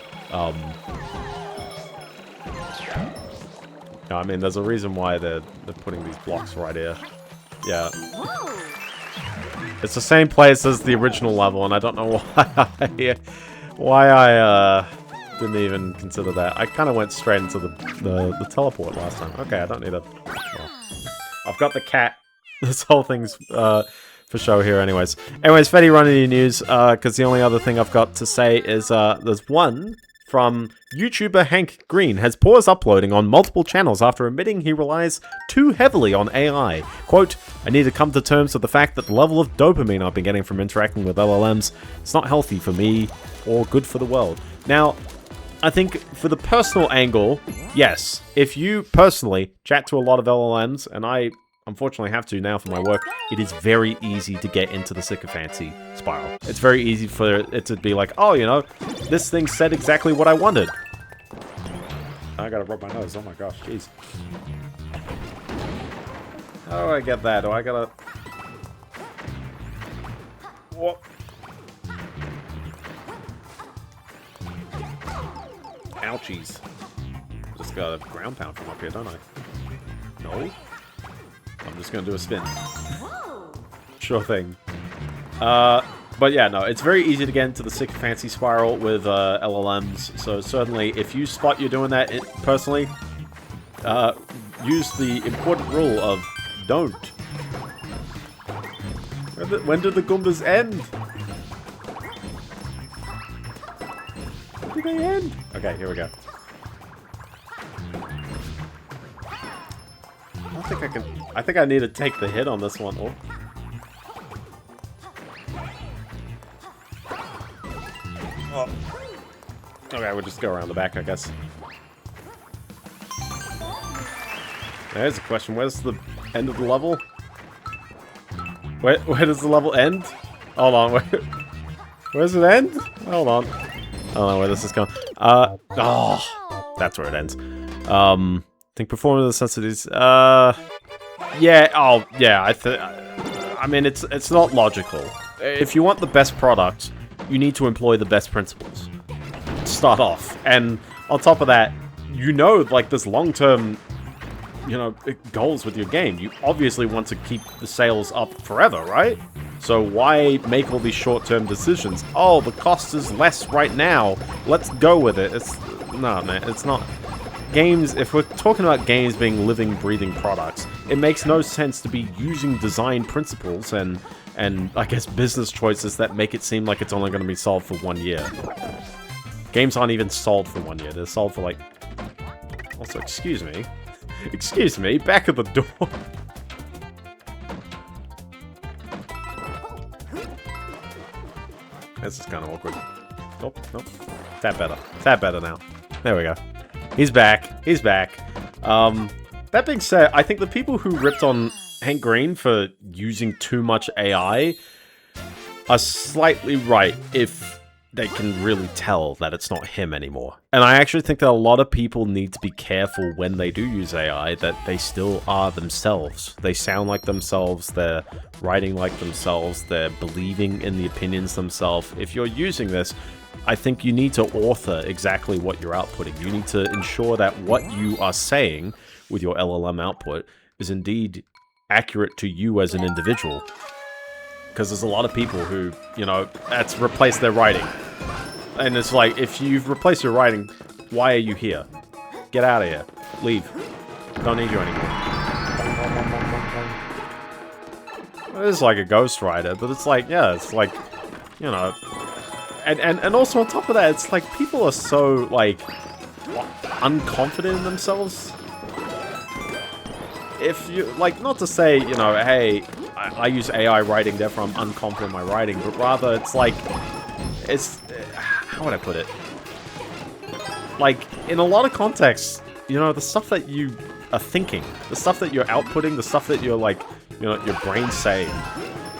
No, I mean, there's a reason why they're putting these blocks right here. Yeah. It's the same place as the original level, and I don't know why I didn't even consider that. I kind of went straight into the teleport last time. Okay, I don't need a... Well, I've got the cat. This whole thing's for show here anyways. Anyways, Fetty running your news, because the only other thing I've got to say is there's one from YouTuber Hank Green has paused uploading on multiple channels after admitting he relies too heavily on AI. Quote, I need to come to terms with the fact that the level of dopamine I've been getting from interacting with LLMs is not healthy for me or good for the world. Now, I think for the personal angle, yes, if you personally chat to a lot of LLMs, and I unfortunately have to now for my work, it is very easy to get into the sycophancy spiral. It's very easy for it to be like, oh, you know, this thing said exactly what I wanted. I gotta rub my nose, oh my gosh, jeez. How do I get that? Do I gotta... What? Ouchies. Just got a ground pound from up here, don't I? No? I'm just gonna do a spin. Sure thing. But yeah, no, it's very easy to get into the sycophancy spiral with LLMs, so certainly if you spot you're doing that personally, use the important rule of don't. When did the Goombas end? When did they end? Okay, here we go. I think I need to take the hit on this one. Oh. Oh. Okay, we'll just go around the back, I guess. There's a question. Where's the end of the level? Where does the level end? Hold on. Where does it end? Hold on. I don't know where this is going. Oh, that's where it ends. I think performance necessities. Yeah. Oh, yeah. I mean, it's not logical. If you want the best product, you need to employ the best principles to start off, and on top of that, you know, like there's long-term, you know, goals with your game. You obviously want to keep the sales up forever, right? So why make all these short-term decisions? Oh, the cost is less right now. Let's go with it. No, man, it's not. Games, if we're talking about games being living, breathing products, it makes no sense to be using design principles and I guess business choices that make it seem like it's only going to be solved for 1 year. Games aren't even sold for 1 year. They're sold for like... Also, excuse me. Excuse me, back at the door. This is kind of awkward. Nope, nope. Tap better. Tap better now. There we go. He's back. He's back. That being said, I think the people who ripped on Hank Green for using too much AI are slightly right if they can really tell that it's not him anymore. And I actually think that a lot of people need to be careful when they do use AI that they still are themselves. They sound like themselves, they're writing like themselves, they're believing in the opinions themselves. If you're using this, I think you need to author exactly what you're outputting. You need to ensure that what you are saying with your LLM output is indeed accurate to you as an individual. Because there's a lot of people who, you know, that's replaced their writing. And it's like, if you've replaced your writing, why are you here? Get out of here. Leave. Don't need you anymore. It is like a ghostwriter, but it's like, yeah, it's like, you know... And also on top of that, it's like people are so, like, unconfident in themselves. If you, like, not to say, you know, hey, I use AI writing, therefore I'm unconfident in my writing, but rather it's like, it's, how would I put it? Like, in a lot of contexts, you know, the stuff that you are thinking, the stuff that you're outputting, the stuff that you're, like, you know, your brain's saying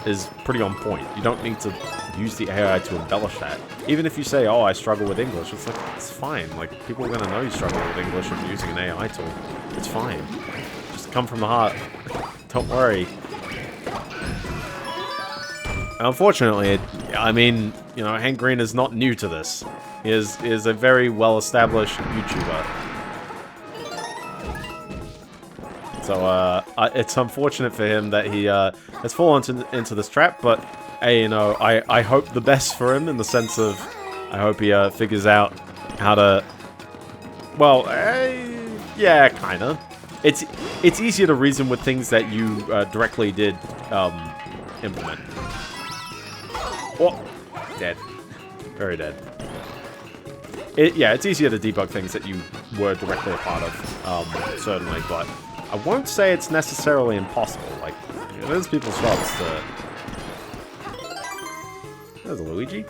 is pretty on point. You don't need to use the AI to embellish that. Even if you say, oh, I struggle with English, it's like, it's fine. Like, people are going to know you struggle with English if you're using an AI tool. It's fine. Just come from the heart. Don't worry. Unfortunately, I mean, you know, Hank Green is not new to this. He is a very well-established YouTuber. So it's unfortunate for him that he has fallen into this trap, but hey, you know, I hope the best for him in the sense of I hope he figures out how to, well, yeah, kinda. It's easier to reason with things that you directly did implement. Oh, dead. Very dead. Yeah, it's easier to debug things that you were directly a part of, certainly, but I won't say it's necessarily impossible. Like, there's people's jobs to... There's a Luigi.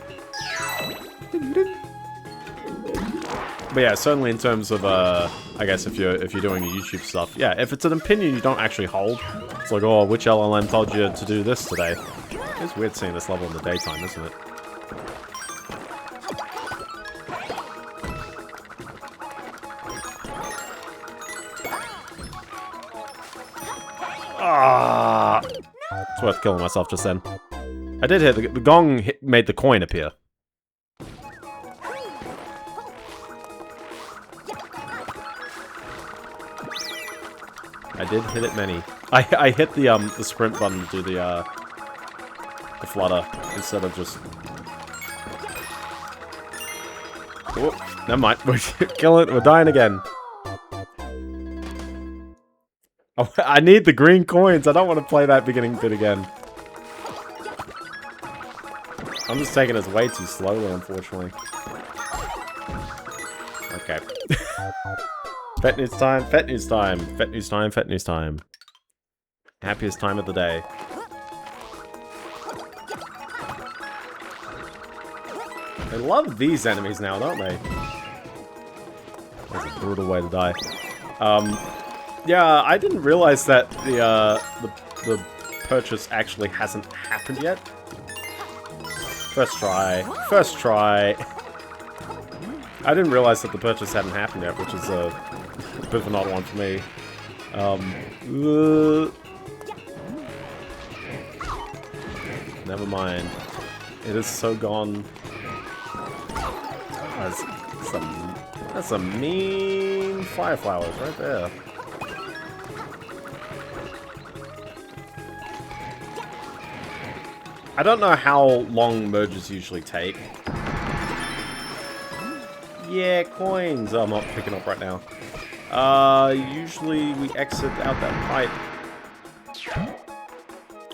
But yeah, certainly in terms of, I guess if you're doing your YouTube stuff, yeah, if it's an opinion you don't actually hold, it's like, oh, which LLM told you to do this today? It's weird seeing this level in the daytime, isn't it? Ah! It's worth killing myself just then. I did hit the gong made the coin appear. I did hit it many. I hit the sprint button to do the flutter instead of just. Oh, never mind. We're killing. We're dying again. Oh, I need the green coins. I don't want to play that beginning bit again. I'm just taking this way too slowly, unfortunately. Okay. Fet news time, fet news time, fet news time, fet news time. Happiest time of the day. They love these enemies now, don't they? That's a brutal way to die. Yeah, I didn't realize that the purchase actually hasn't happened yet. First try. First try. I didn't realize that the purchase hadn't happened yet, which is a bit of an odd one for me. Never mind. It is so gone. That's some mean fire flowers right there. I don't know how long merges usually take. Yeah, coins! Oh, I'm not picking up right now. Usually we exit out that pipe.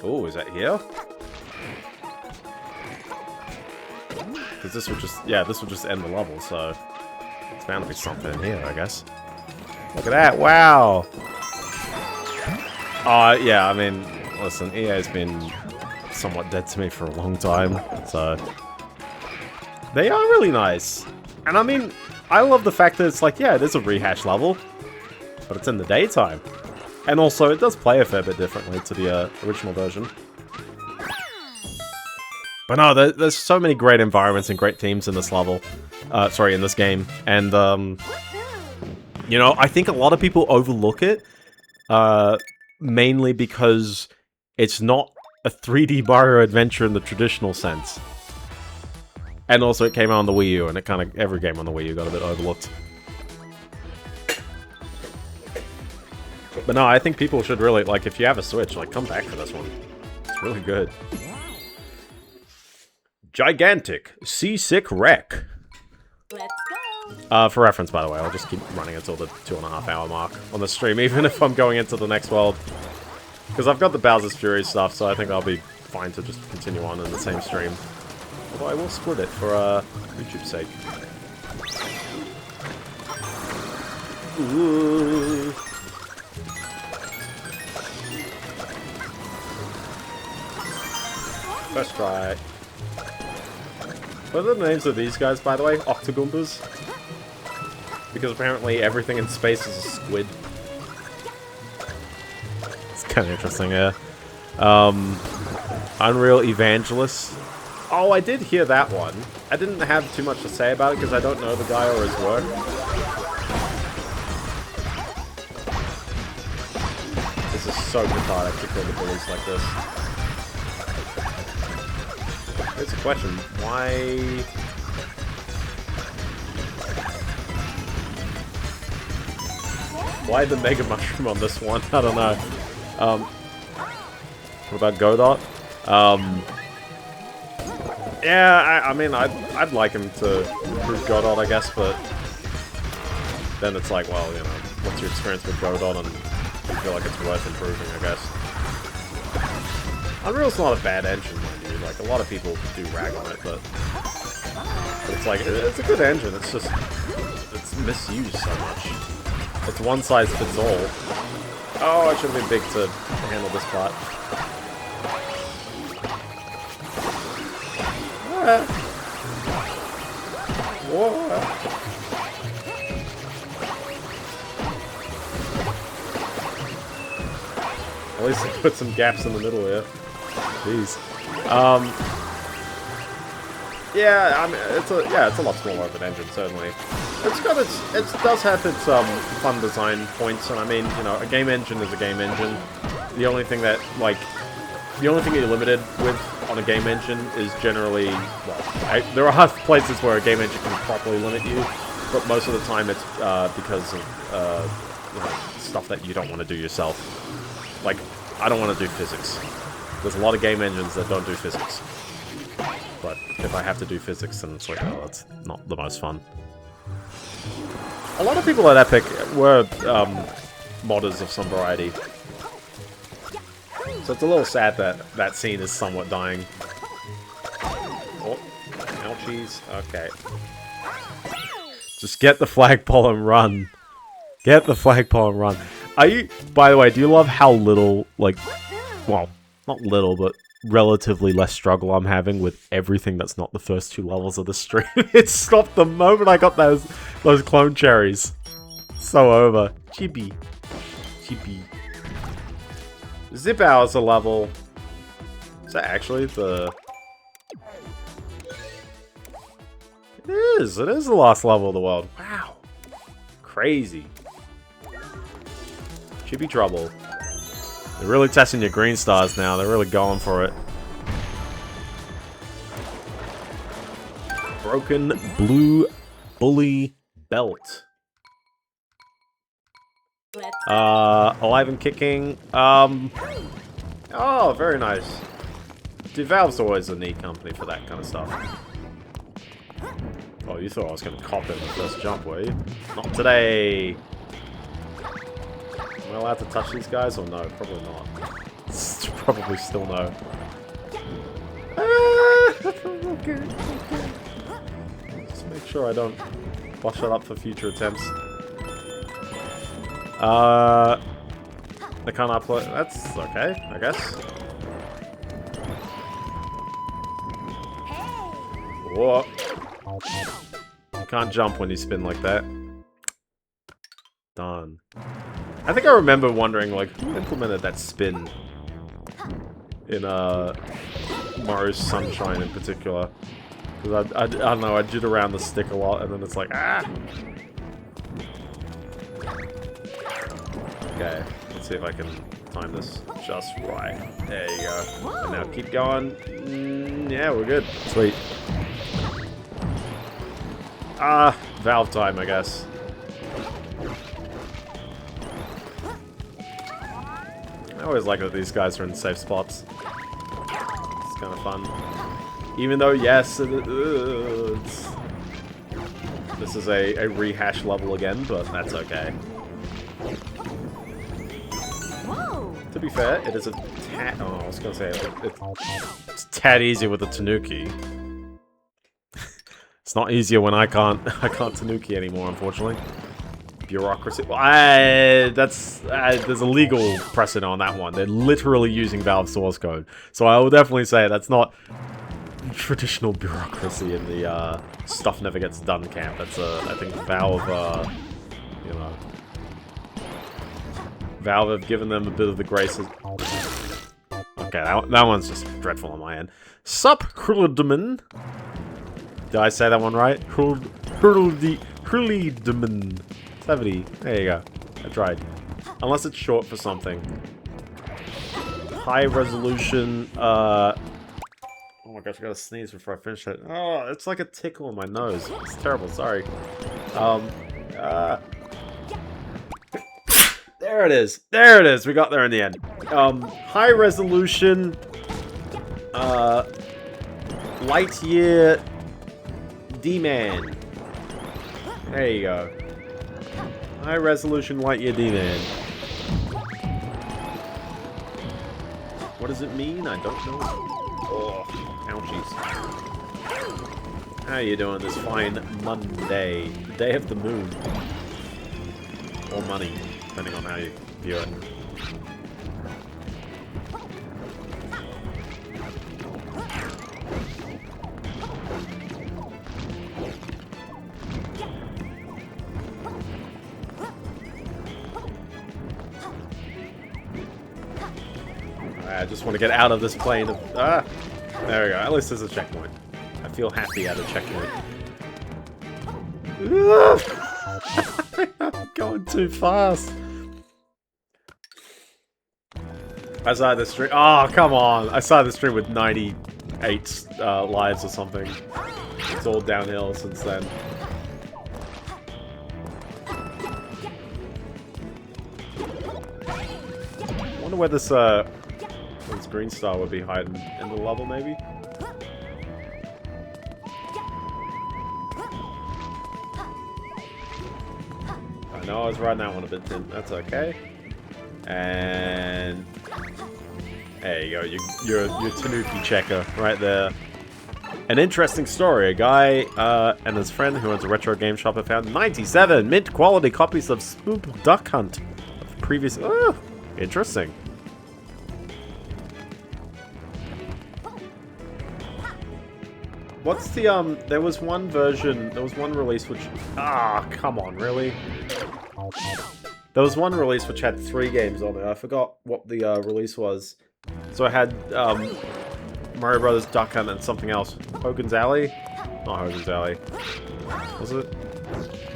Oh, is that here? Because this would just, yeah, this would just end the level, so... It's bound to be something in here, I guess. Look at that, wow! Yeah, I mean, listen, EA's been somewhat dead to me for a long time, so... They are really nice. And I mean, I love the fact that it's like, yeah, it is a rehash level, but it's in the daytime. And also, it does play a fair bit differently to the original version. But no, there's so many great environments and great themes in this level. Sorry, in this game. And, you know, I think a lot of people overlook it, mainly because it's not a 3D Mario adventure in the traditional sense. And also it came out on the Wii U, and it kind of, every game on the Wii U got a bit overlooked. But no, I think people should really, like, if you have a Switch, like, come back for this one. It's really good. Gigantic Seasick Wreck. Let's go. For reference, by the way, I'll just keep running until the 2.5 hour mark on the stream, even if I'm going into the next world. Because I've got the Bowser's Fury stuff, so I think I'll be fine to just continue on in the same stream. Although I will split it for YouTube's sake. Ooh. First try. What are the names of these guys, by the way? Octogoombas? Because apparently everything in space is a squid. It's kind of interesting, yeah. Unreal Evangelist. Oh, I did hear that one. I didn't have too much to say about it because I don't know the guy or his work. This is so cathartic to kill the bullies like this. Here's a question. Why... Why the Mega Mushroom on this one? I don't know. What about Godot? Yeah, I mean, I'd like him to improve Godot, I guess, but then it's like, well, you know, what's your experience with Godot, and you feel like it's worth improving, I guess. Unreal's not a bad engine, mind you. Like, a lot of people do rag on it, but it's like, it's a good engine. It's just, it's misused so much. It's one size fits all. Oh, I should have been big to handle this part. Whoa. At least I put some gaps in the middle here. Jeez. Yeah, I mean, it's a lot smaller of an engine, certainly. It does have its fun design points, and I mean, you know, a game engine is a game engine. The only thing that, like, the only thing you're limited with on a game engine is generally, well, there are places where a game engine can properly limit you, but most of the time it's because of you know, stuff that you don't want to do yourself. Like, I don't want to do physics. There's a lot of game engines that don't do physics. But if I have to do physics, then it's like, oh, that's not the most fun. A lot of people at Epic were modders of some variety. So it's a little sad that that scene is somewhat dying. Oh, ouchies. Okay. Just get the flagpole and run. Get the flagpole and run. Are you, by the way, do you love how little, like, well, not little, but relatively less struggle I'm having with everything that's not the first 2 levels of the stream? It stopped the moment I got those clone cherries. So over. Chibi. Chibi. Zip Hour's a level. Is that actually the... It is the last level of the world. Wow. Crazy. Chibi Trouble. They're really testing your green stars now. They're really going for it. Broken Blue Bully Belt. Alive and Kicking. Oh, very nice. Dude, Valve's always a neat company for that kind of stuff. Oh, you thought I was going to cop it in the first jump, were you? Not today! Am I allowed to touch these guys, or no? Probably not. Probably still no. Okay. Just make sure I don't botch it up for future attempts. I can't upload. That's okay, I guess. Whoa. You can't jump when you spin like that. Done. I think I remember wondering, like, who implemented that spin in Mario's Sunshine in particular. Because I don't know, I jit around the stick a lot, and then it's like, ah! Okay, let's see if I can time this just right. There you go. And now keep going. Yeah, we're good. Sweet. Valve time, I guess. I always like that these guys are in safe spots. It's kind of fun. Even though, yes, this is a rehash level again, but that's okay. To be fair, it is a tad... Oh, I was gonna say, it's a tad easier with the Tanuki. It's not easier when I can't Tanuki anymore, unfortunately. Bureaucracy. Well, there's a legal precedent on that one. They're literally using Valve source code. So I will definitely say that's not traditional bureaucracy in the stuff never gets done camp. That's I think Valve, you know, Valve have given them a bit of the graces. Okay, that one's just dreadful on my end. Sup, Hurledeman. Did I say that one right? Hurledeman. 70. There you go. I tried. Unless it's short for something. High resolution, oh my gosh, I gotta sneeze before I finish it. Oh, it's like a tickle in my nose. It's terrible, sorry. There it is. There it is. We got there in the end. High resolution. Lightyear D-Man. There you go. High resolution Lightyear D-Man. What does it mean? I don't know. Oh, ouchies. How are you doing this fine Monday? The day of the moon. Or money, depending on how you view it. I just want to get out of this plane of... Ah! There we go. At least there's a checkpoint. I feel happy at a checkpoint. I'm going too fast. I started the stream... Oh, come on. I started the stream with 98 lives or something. It's all downhill since then. I wonder where this green star would be hiding. In the level, maybe? I know I was riding that one a bit thin. That's okay. And... there you go. Your Tanuki checker right there. An interesting story. A guy and his friend who owns a retro game shop have found 97 mint quality copies of Spoop Duck Hunt. Of the previous... Oh, interesting. What's the, there was one version, there was one release which... Ah, come on, really? There was one release which had 3 games on it. I forgot what the release was. So I had Mario Brothers Duck Hunt and something else. Hogan's Alley? Not Hogan's Alley. Was it?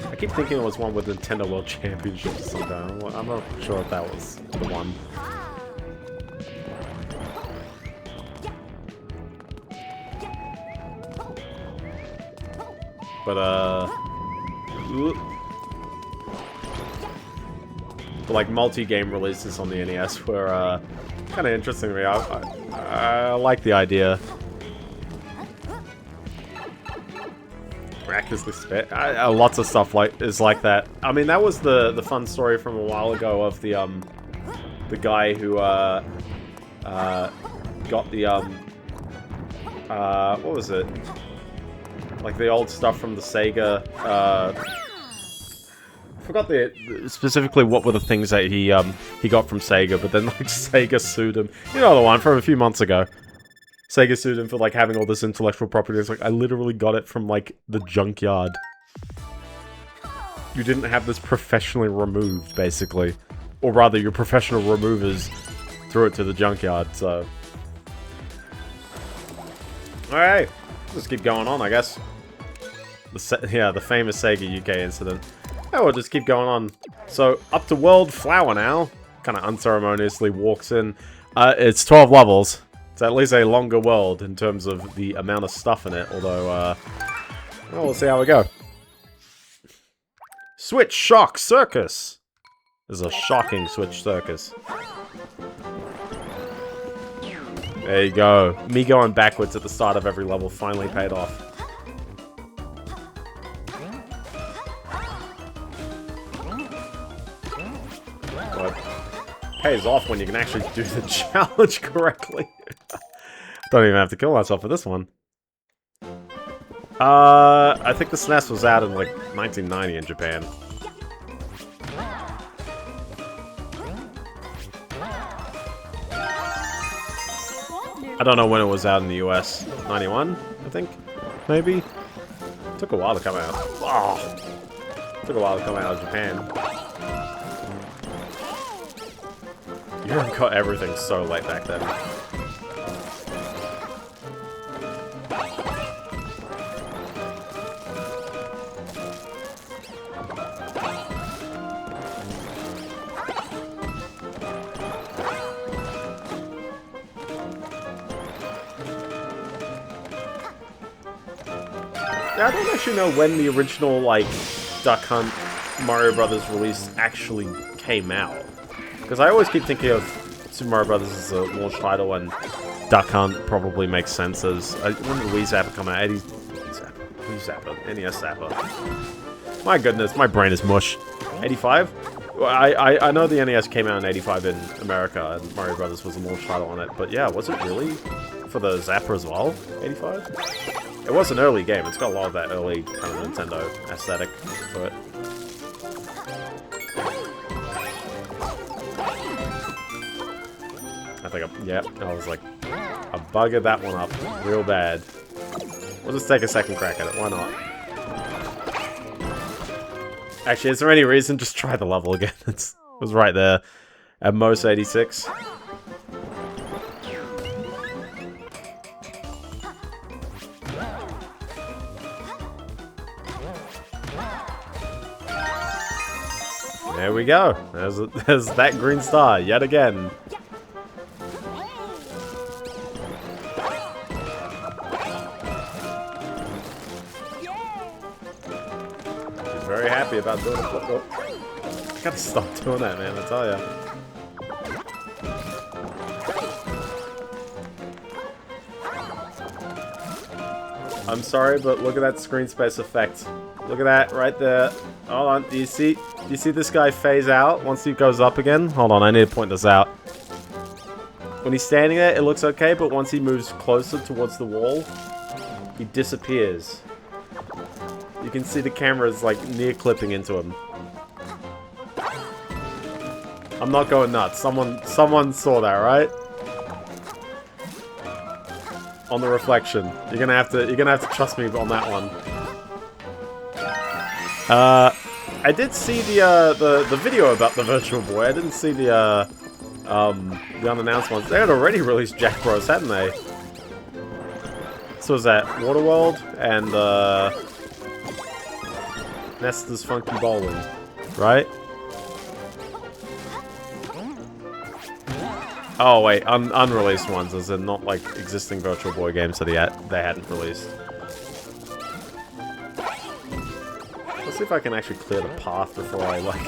I keep thinking it was one with Nintendo World Championship or something. I'm not sure if that was the one. But, the, like, multi-game releases on the NES were, kind of interesting to me. I like the idea. Miraculously spit. Lots of stuff is like that. I mean, that was the fun story from a while ago of the guy who, got the, what was it? Like the old stuff from the Sega, I forgot specifically what were the things that he got from Sega, but then like Sega sued him. You know the one from a few months ago. Sega sued him for like having all this intellectual property. It's like, I literally got it from like the junkyard. You didn't have this professionally removed, basically. Or rather, your professional removers threw it to the junkyard, so... Alright. Just keep going on, I guess. The famous Sega UK incident. Yeah, we'll just keep going on. So, up to World Flower now. Kind of unceremoniously walks in. It's 12 levels. It's at least a longer world in terms of the amount of stuff in it. Although, well, we'll see how we go. Switch Shock Circus. This is a shocking Switch Circus. There you go. Me going backwards at the start of every level finally paid off. But it pays off when you can actually do the challenge correctly. Don't even have to kill myself for this one. I think the SNES was out in like 1990 in Japan. I don't know when it was out in the US. 91, I think? Maybe? Took a while to come out. Oh! Took a while to come out of Japan. Europe got everything so late back then. I don't actually know when the original, like, Duck Hunt Mario Brothers release actually came out. Because I always keep thinking of Super Mario Brothers as a launch title, and Duck Hunt probably makes sense as... when did Wii Zapper come out? Wii Zapper? NES Zapper. My goodness, my brain is mush. 85? Well, I know the NES came out in 85 in America, and Mario Brothers was a launch title on it, but yeah, was it really for the Zapper as well? 85? It was an early game. It's got a lot of that early kind of Nintendo aesthetic to it. I think I was like, I buggered that one up real bad. We'll just take a second crack at it, why not? Actually, is there any reason? Just try the level again. It was right there. At most 86. There we go. There's that green star yet again. Very happy about doing a flip. I gotta stop doing that, man, I tell ya. I'm sorry, but look at that screen space effect. Look at that right there. Hold on, do you see this guy phase out once he goes up again? Hold on, I need to point this out. When he's standing there, it looks okay, but once he moves closer towards the wall, he disappears. You can see the camera's like near clipping into him. I'm not going nuts. Someone saw that, right? On the reflection. You're gonna have to trust me on that one. I did see the video about the Virtual Boy. I didn't see the unannounced ones. They had already released Jack Bros, hadn't they? So was that Waterworld and Nesta's Funky Bowling, right? Oh wait, unreleased ones, as in not like existing Virtual Boy games that they hadn't released. Let's see if I can actually clear the path before I like.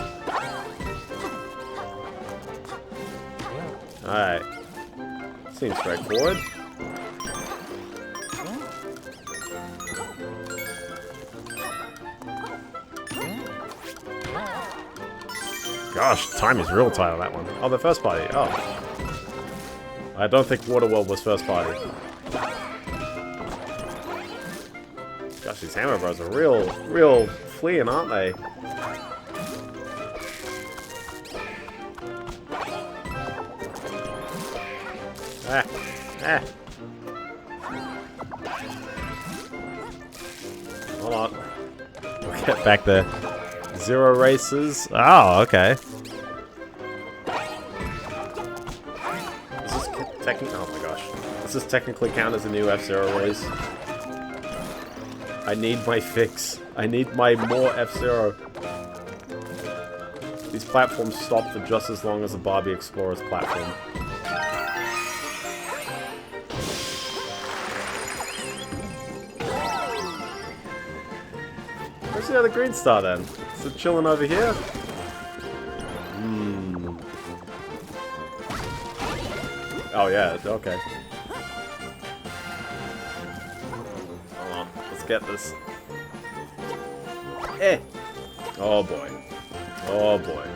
Alright. Seems straightforward. Gosh, time is real tight on that one. Oh, the first party. Oh. I don't think Waterworld was first party. Gosh, these Hammer Bros are real fleeing, aren't they? Ah. Ah. Hold on. We'll get back there. Zero races. Oh, okay. Oh my gosh. Does this technically count as a new F-Zero race? I need my fix. I need my more F-Zero. These platforms stop for just as long as the Barbie Explorer's platform. Where's the other green star then? Is it chilling over here? Oh yeah, okay. Hold on, let's get this. Eh! Oh boy. Oh boy.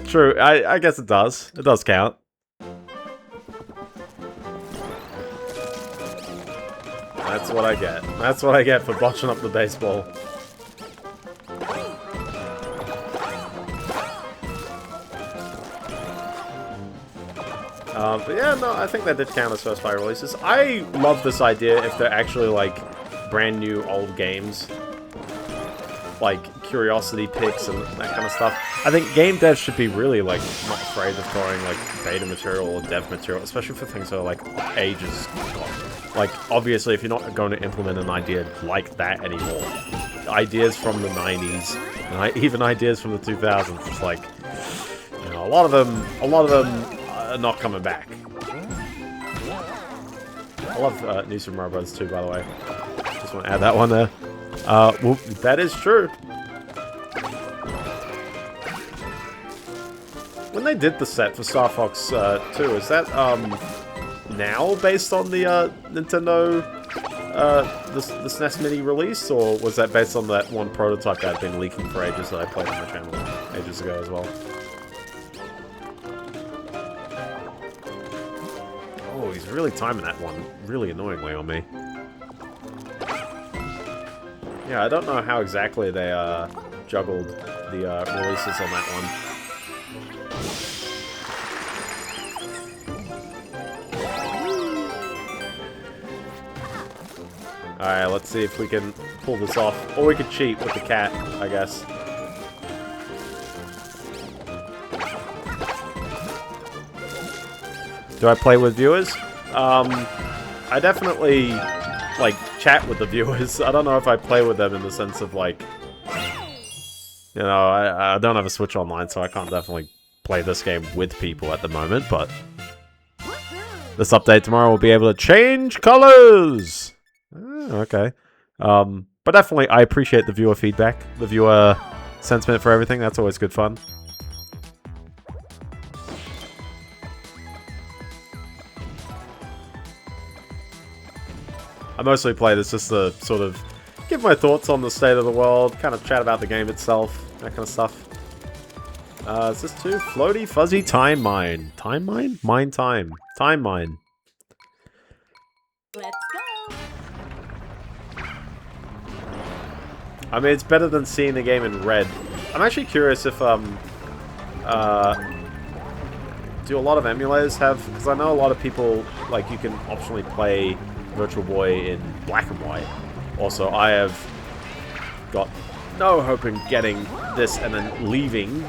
True. I guess it does. It does count. That's what I get. That's what I get for botching up the baseball. But yeah, no, I think that did count as first party releases. I love this idea if they're actually like brand new old games. Like curiosity picks and that kind of stuff. I think game devs should be really like not afraid of throwing like beta material or dev material, especially for things that are like ages gone. Like obviously if you're not going to implement an idea like that anymore, ideas from the 90s and even ideas from the 2000s, it's like, you know, a lot of them are not coming back. I love New Super Mario Bros. 2, by the way. Just want to add that one there. Well, that is true. When they did the set for Star Fox 2, is that now based on the Nintendo the SNES Mini release, or was that based on that one prototype that had been leaking for ages that I played on my channel ages ago as well? Oh, he's really timing that one really annoyingly on me. Yeah, I don't know how exactly they juggled the releases on that one. Alright, let's see if we can pull this off. Or we could cheat with the cat, I guess. Do I play with viewers? I definitely, like, chat with the viewers. I don't know if I play with them in the sense of, like... You know, I don't have a Switch Online, so I can't definitely play this game with people at the moment, but... This update tomorrow will be able to change colors! Okay. But definitely, I appreciate the viewer feedback, the viewer sentiment for everything. That's always good fun. I mostly play this just to sort of give my thoughts on the state of the world, kind of chat about the game itself, that kind of stuff. Is this too? Floaty, fuzzy, time mine. Time mine? Mine time. Time mine. Let's go. I mean, it's better than seeing the game in red. I'm actually curious if, do a lot of emulators have... Because I know a lot of people, like, you can optionally play Virtual Boy in black and white. Also, I have got no hope in getting this and then leaving.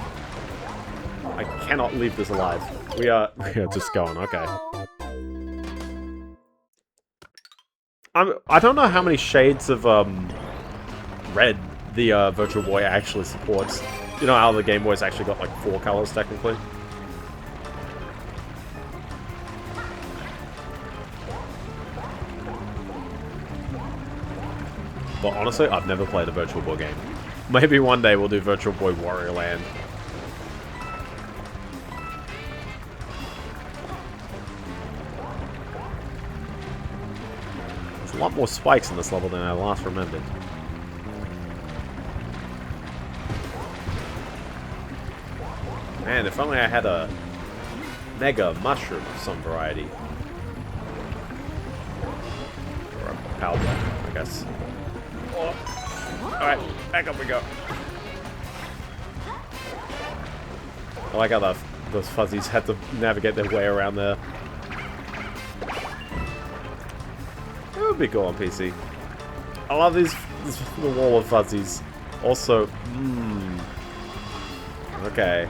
I cannot leave this alive. We are just going, okay. I don't know how many shades of, red the Virtual Boy actually supports. You know how the Game Boy's actually got like 4 colors technically? But honestly, I've never played a Virtual Boy game. Maybe one day we'll do Virtual Boy Warrior Land. There's a lot more spikes in this level than I last remembered. Man, if only I had a mega mushroom of some variety. Or a power block, I guess. Oh. Alright, back up we go. I like how those fuzzies had to navigate their way around there. That would be cool on PC. I love this the wall of fuzzies. Also, okay.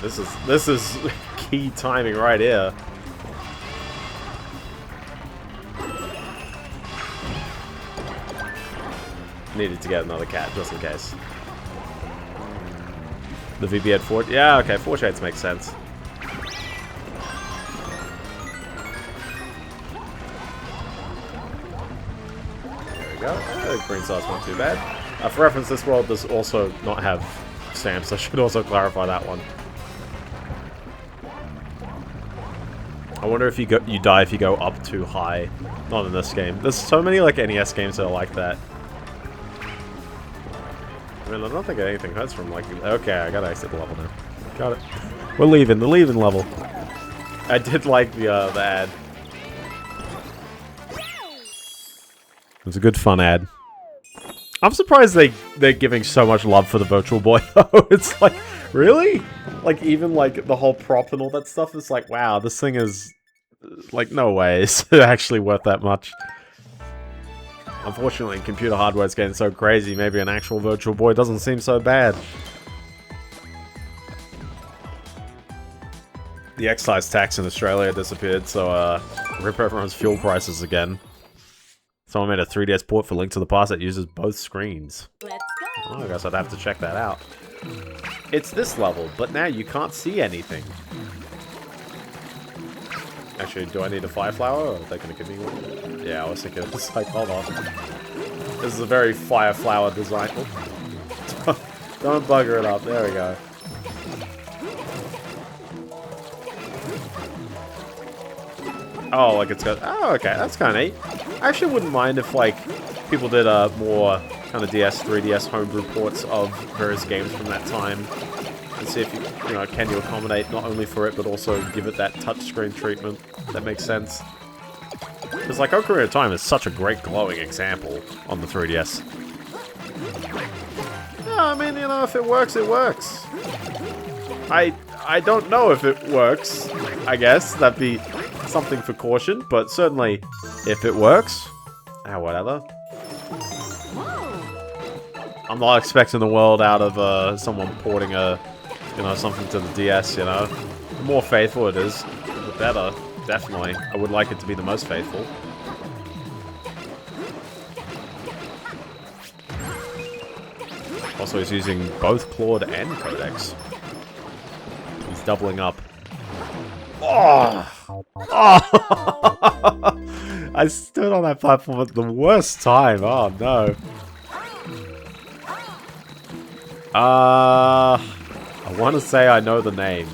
This is key timing right here. Needed to get another cat just in case. The VB had 4. Yeah, okay, 4 shades makes sense. There we go. The green sauce not too bad. For reference, this world does also not have stamps. I should also clarify that one. I wonder if you die if you go up too high. Not in this game. There's so many like NES games that are like that. I mean, I don't think anything hurts from like... Okay, I gotta exit the level now. Got it. We're leaving. The leaving level. I did like the ad. It was a good fun ad. I'm surprised they're giving so much love for the Virtual Boy though. It's like, really? Like even like the whole prop and all that stuff is like, wow, this thing is like no way it's actually worth that much. Unfortunately, computer hardware is getting so crazy, maybe an actual Virtual Boy doesn't seem so bad. The excise tax in Australia disappeared, so rip everyone's fuel prices again. Someone made a 3DS port for Link to the Past that uses both screens. Let's go. Oh, I guess I'd have to check that out. It's this level, but now you can't see anything. Actually, do I need a fire flower, or are they going to give me one? Yeah, I was thinking, it's like, hold on. This is a very fire flower design. Oh, don't bugger it up. There we go. Oh, like it's got... Oh, okay. That's kind of neat. I actually wouldn't mind if, like, people did more kind of DS, 3DS homebrew ports of various games from that time. And see if you know, can you accommodate not only for it, but also give it that touchscreen treatment. That makes sense. Because, like, Ocarina of Time is such a great glowing example on the 3DS. Yeah, I mean, you know, if it works, it works. I don't know if it works, I guess. That'd be something for caution, but certainly, if it works, whatever. I'm not expecting the world out of someone porting something to the DS, you know. The more faithful it is, the better, definitely. I would like it to be the most faithful. Also, he's using both Claude and Codex. He's doubling up. Oh! Oh! I stood on that platform at the worst time. Oh, no. I want to say I know the name.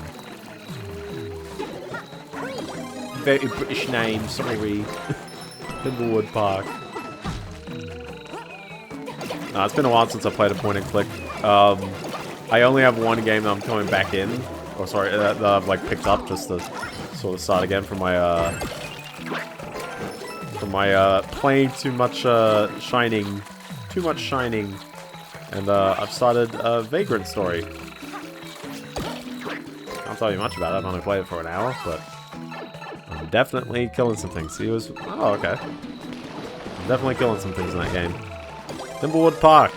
Very British name, sorry. Thimblewood Park. No, it's been a while since I played a point and click. I only have one game that I'm coming back in. Or sorry, that I've like picked up just to sort of start again from my playing too much Shining. Too much Shining. And I've started Vagrant Story. Can't tell you much about it, I've only played it for an hour, but I'm definitely killing some things. He was... Oh, okay. I'm definitely killing some things in that game. Thimblewood Park.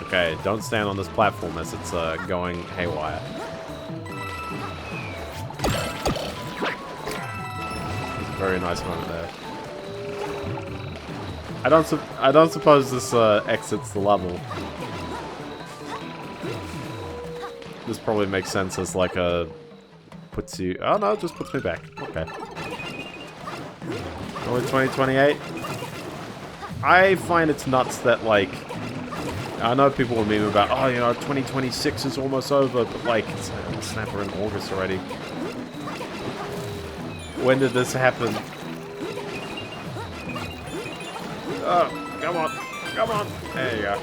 Okay, don't stand on this platform as it's going haywire. Very nice moment there. I don't suppose this exits the level. This probably makes sense as like a puts you. Oh no, it just puts me back. Okay. Only 2028. I find it's nuts that like I know people will meme about, oh, you know, 2026 is almost over, but like it's snap, we're in August already. When did this happen? Oh, come on. Come on. There you go.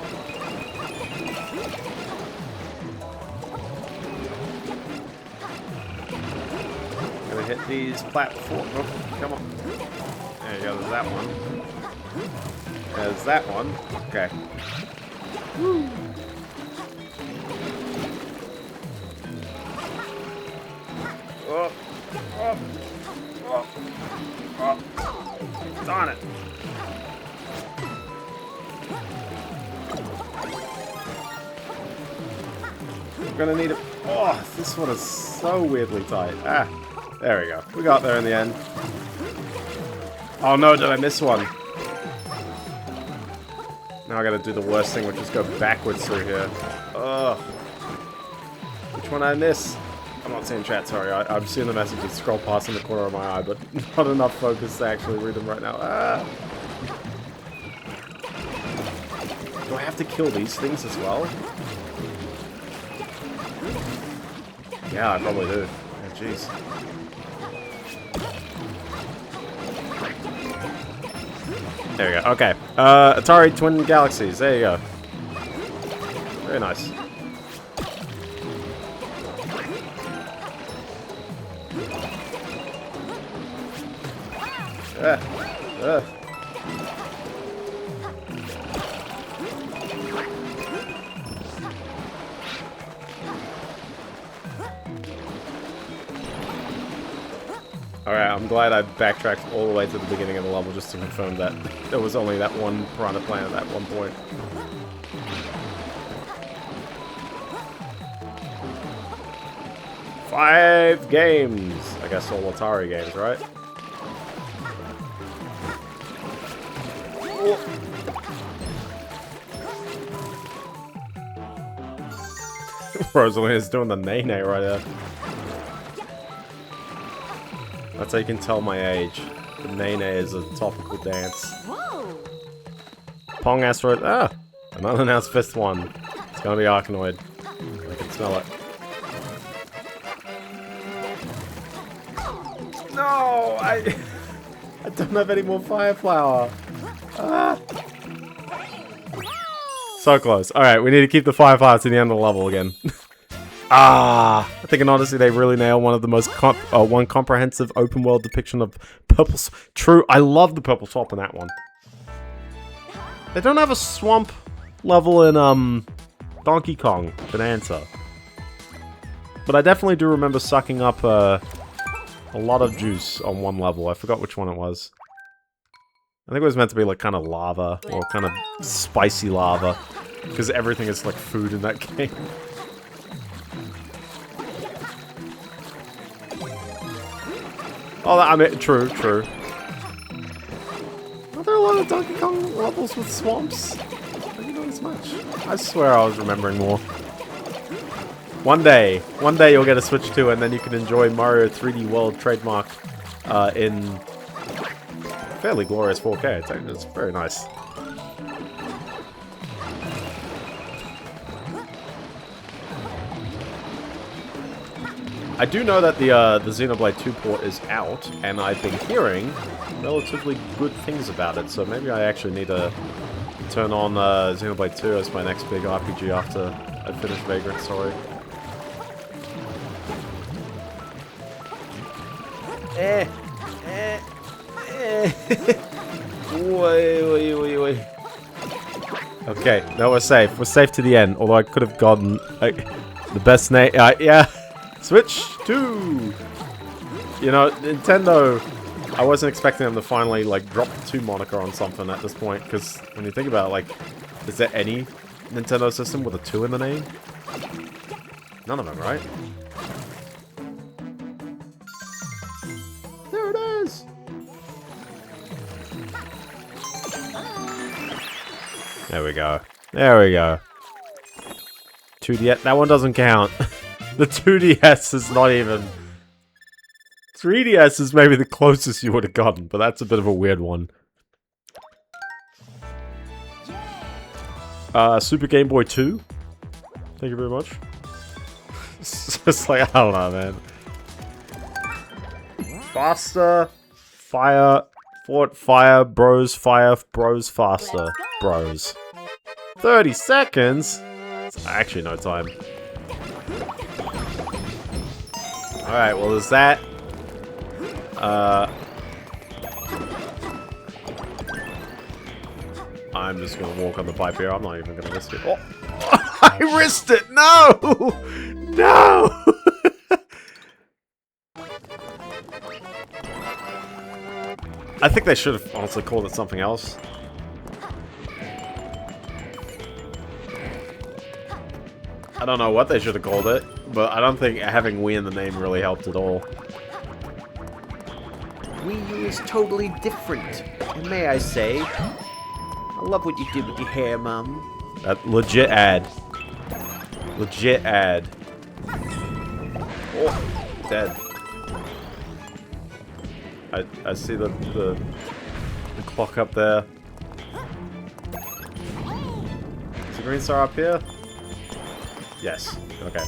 Gonna hit these platforms. Oh, come on. There you go. There's that one. There's that one. Okay. Woo. Oh. Oh. Oh. Oh. Darn it. I'm gonna need it. Oh, this one is so weirdly tight. Ah, there we go. We got there in the end. Oh no, did I miss one? Now I gotta do the worst thing, which is go backwards through here. Ugh. Which one I miss? I'm not seeing chat, sorry. I'm seeing the messages scroll past in the corner of my eye, but not enough focus to actually read them right now. Ah. Do I have to kill these things as well? Yeah, I probably do. Oh, jeez. There we go. Okay. Atari Twin Galaxies. There you go. Very nice. Alright, I'm glad I backtracked all the way to the beginning of the level just to confirm that there was only that one Piranha Plant at one point. Five games! I guess all Atari games, right? Rosalina's doing the nay-nay right there. That's how you can tell my age. The nay-nay is a topical dance. Whoa. Pong asteroid. Ah! An unannounced fifth one. It's gonna be Arkanoid. I can smell it. No! I don't have any more fire flower. Ah! So close. Alright, we need to keep the fire flower to the end of the level again. I think in Odyssey they really nail one of the most one comprehensive open world depiction of purple. True, I love the purple swamp in that one. They don't have a swamp level in Donkey Kong Bonanza, but I definitely do remember sucking up a lot of juice on one level. I forgot which one it was. I think it was meant to be like kind of lava or kind of spicy lava, because everything is like food in that game. Oh, I mean, true. Are there a lot of Donkey Kong levels with swamps? I didn't know as much. I swear I was remembering more. One day you'll get a Switch 2 and then you can enjoy Mario 3D World trademark in fairly glorious 4K. It's very nice. I do know that the Xenoblade 2 port is out, and I've been hearing relatively good things about it, so maybe I actually need to turn on Xenoblade 2 as my next big RPG after I finish Vagrant Story. Wait. Okay, no, we're safe. We're safe to the end, although I could have gotten the best name. Yeah. Switch 2! You know, Nintendo, I wasn't expecting them to finally, like, drop the 2 moniker on something at this point, because when you think about it, like, is there any Nintendo system with a 2 in the name? None of them, right? There it is! There we go. 2DS, that one doesn't count. The 2DS is not even... 3DS is maybe the closest you would have gotten, but that's a bit of a weird one. Super Game Boy 2. Thank you very much. It's just like, I don't know, man. Faster. Fire. Bros, faster. Bros. 30 seconds? It's actually no time. Alright, well there's that. I'm just gonna walk on the pipe here. I'm not even gonna risk it. Oh! I risked it! No! No! I think they should have honestly called it something else. I don't know what they should have called it, but I don't think having Wii in the name really helped at all. Wii U is totally different, and may I say, I love what you did with your hair, Mum. That legit ad. Legit ad. Oh, dead. I see the clock up there. Is the green star up here? Yes. Okay.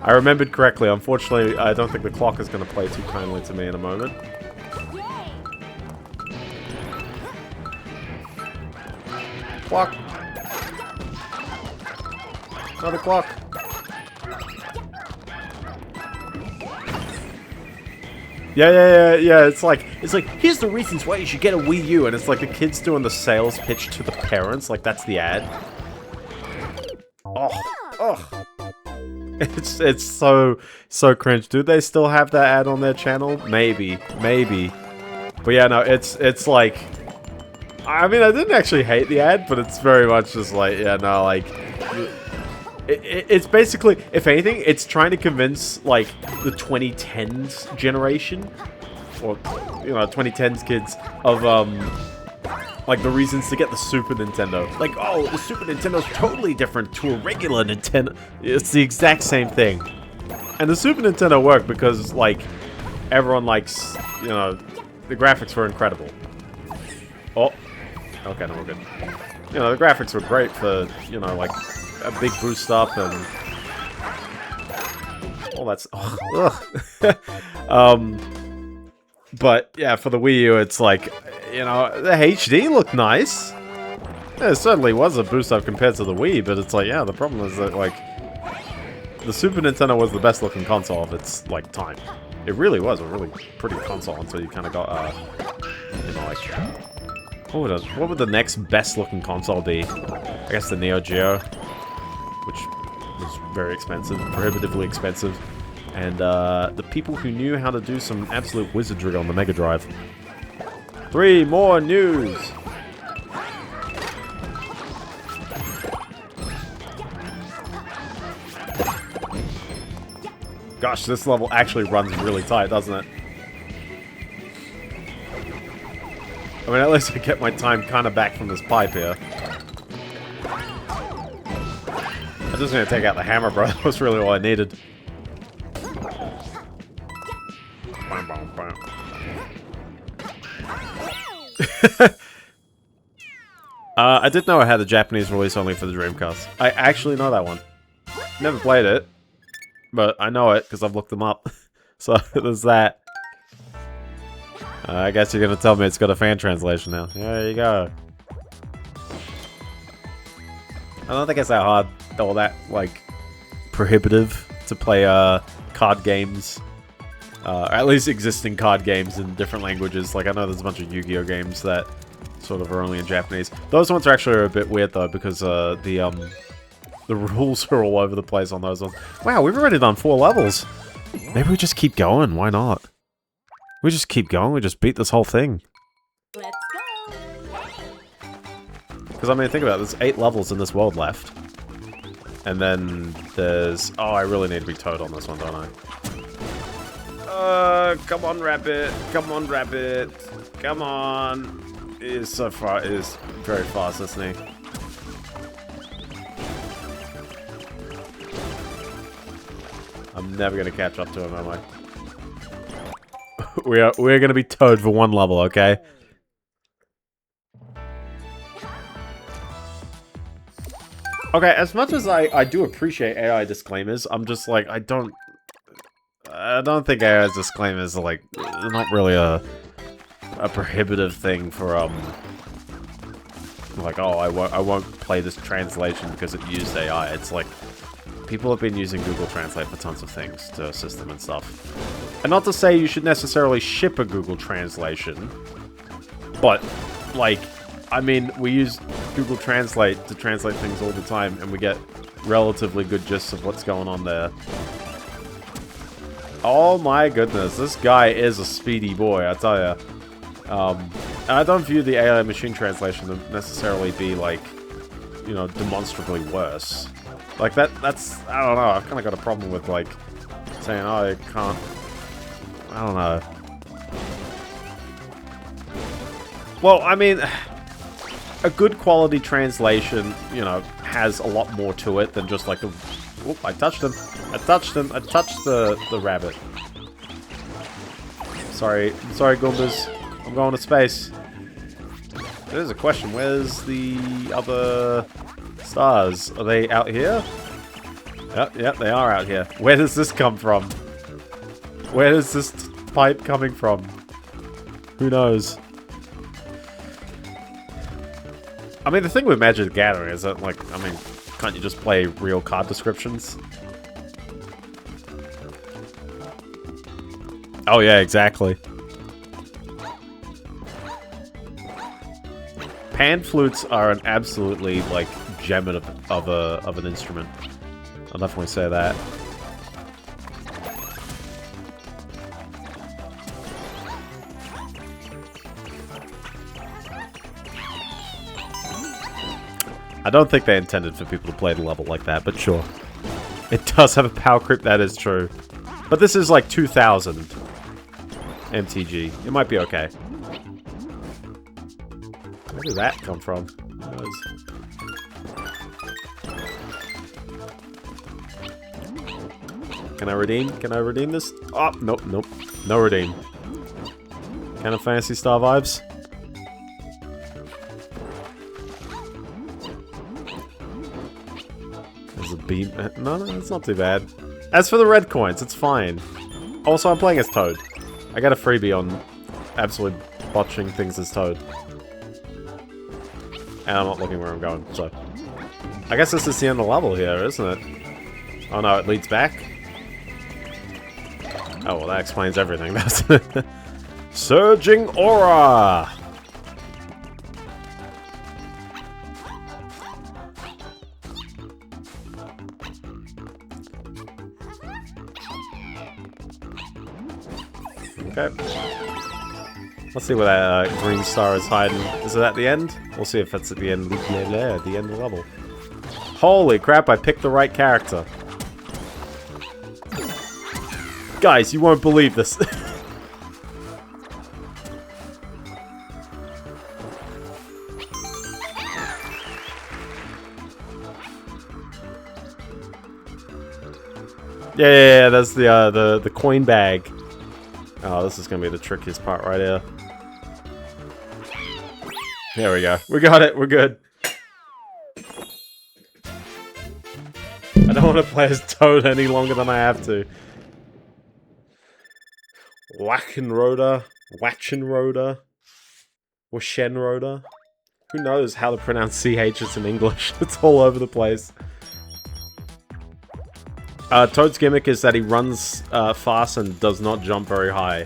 I remembered correctly. Unfortunately, I don't think the clock is going to play too kindly to me in a moment. Clock. Another clock. Yeah. It's like, here's the reasons why you should get a Wii U, and it's like the kids doing the sales pitch to the parents, like that's the ad. Oh. It's so cringe. Do they still have that ad on their channel? Maybe. But yeah, no, it's like, I mean, I didn't actually hate the ad, but it's very much just like, yeah, no, like, it's basically, if anything, it's trying to convince, like, the 2010s generation, or, you know, 2010s kids of, Like, the reasons to get the Super Nintendo. Like, oh, the Super Nintendo's totally different to a regular Nintendo. It's the exact same thing. And the Super Nintendo worked because, like, everyone likes, you know, the graphics were incredible. Oh. Okay, no, we're good. You know, the graphics were great for, you know, like, a big boost up and... Oh, that's... Ugh. But, yeah, for the Wii U, it's like, you know, the HD looked nice. Yeah, it certainly was a boost up compared to the Wii, but it's like, yeah, the problem is that, like, the Super Nintendo was the best looking console of its, like, time. It really was a really pretty console until you kind of got, you know, like... What would the next best looking console be? I guess the Neo Geo, which was very expensive, prohibitively expensive. And the people who knew how to do some absolute wizardry on the Mega Drive. 3 more news! Gosh, this level actually runs really tight, doesn't it? I mean, at least I get my time kind of back from this pipe here. I'm just gonna take out the hammer, bro. That was really all I needed. I did know I had the Japanese release only for the Dreamcast. I actually know that one. Never played it, but I know it because I've looked them up. So there's that. I guess you're gonna tell me it's got a fan translation now. There you go. I don't think it's that hard or that, like, prohibitive to play card games. At least existing card games in different languages. Like, I know there's a bunch of Yu-Gi-Oh games that sort of are only in Japanese. Those ones are actually a bit weird, though, because the rules are all over the place on those ones. Wow, we've already done 4 levels. Maybe we just keep going. Why not? We just keep going. We just beat this whole thing. Let's go. Because, I mean, think about it. There's 8 levels in this world left. And then there's... Oh, I really need to be Toad on this one, don't I? Come on, Rabbit. Come on, Rabbit. Come on. It is so far. It is very fast, isn't he? I'm never going to catch up to him, am I? We're going to be Toad for 1 level, okay? Okay, as much as I do appreciate AI disclaimers, I'm just like, I don't think AI disclaimers are, like, not really a prohibitive thing for, like, oh, I won't play this translation because it used AI. It's like, people have been using Google Translate for tons of things to assist them and stuff. And not to say you should necessarily ship a Google translation, but, like, I mean, we use Google Translate to translate things all the time, and we get relatively good gists of what's going on there. Oh my goodness, this guy is a speedy boy, I tell ya. And I don't view the AI machine translation to necessarily be, like, you know, demonstrably worse. Like, that's, I don't know, I've kind of got a problem with, like, saying, oh, I can't, I don't know. Well, I mean, a good quality translation, you know, has a lot more to it than just, like, the... Oop, I touched him. I touched him. I touched the rabbit. Sorry, Goombas. I'm going to space. There's a question. Where's the other stars? Are they out here? Yep, they are out here. Where does this come from? Where is this pipe coming from? Who knows? I mean, the thing with Magic the Gathering is that, like, I mean, can't you just play real card descriptions? Oh yeah, exactly. Pan flutes are an absolutely, like, gem of an instrument. I'll definitely say that. I don't think they intended for people to play the level like that, but sure. It does have a power creep, that is true. But this is like 2000 MTG. It might be okay. Where did that come from? Who knows? Can I redeem? Can I redeem this? Oh, nope, nope. No redeem. Kind of Fantasy Star vibes. There's a beam. No, no, it's not too bad. As for the red coins, it's fine. Also, I'm playing as Toad. I got a freebie on absolutely botching things as Toad. And I'm not looking where I'm going, so... I guess this is the end of the level here, isn't it? Oh no, it leads back? Oh, well that explains everything, doesn't it? Surging Aura! Okay. Let's see where that green star is hiding. Is it at the end? We'll see if it's at the end. Yeah, at the end of the level. Holy crap, I picked the right character. Guys, you won't believe this. Yeah, that's the coin bag. Oh, this is gonna be the trickiest part right here. There we go. We got it. We're good. I don't want to play as Toad any longer than I have to. Wackenroda, Wachenroda, or Shenroda. Who knows how to pronounce CHs in English? It's all over the place. Toad's gimmick is that he runs fast and does not jump very high,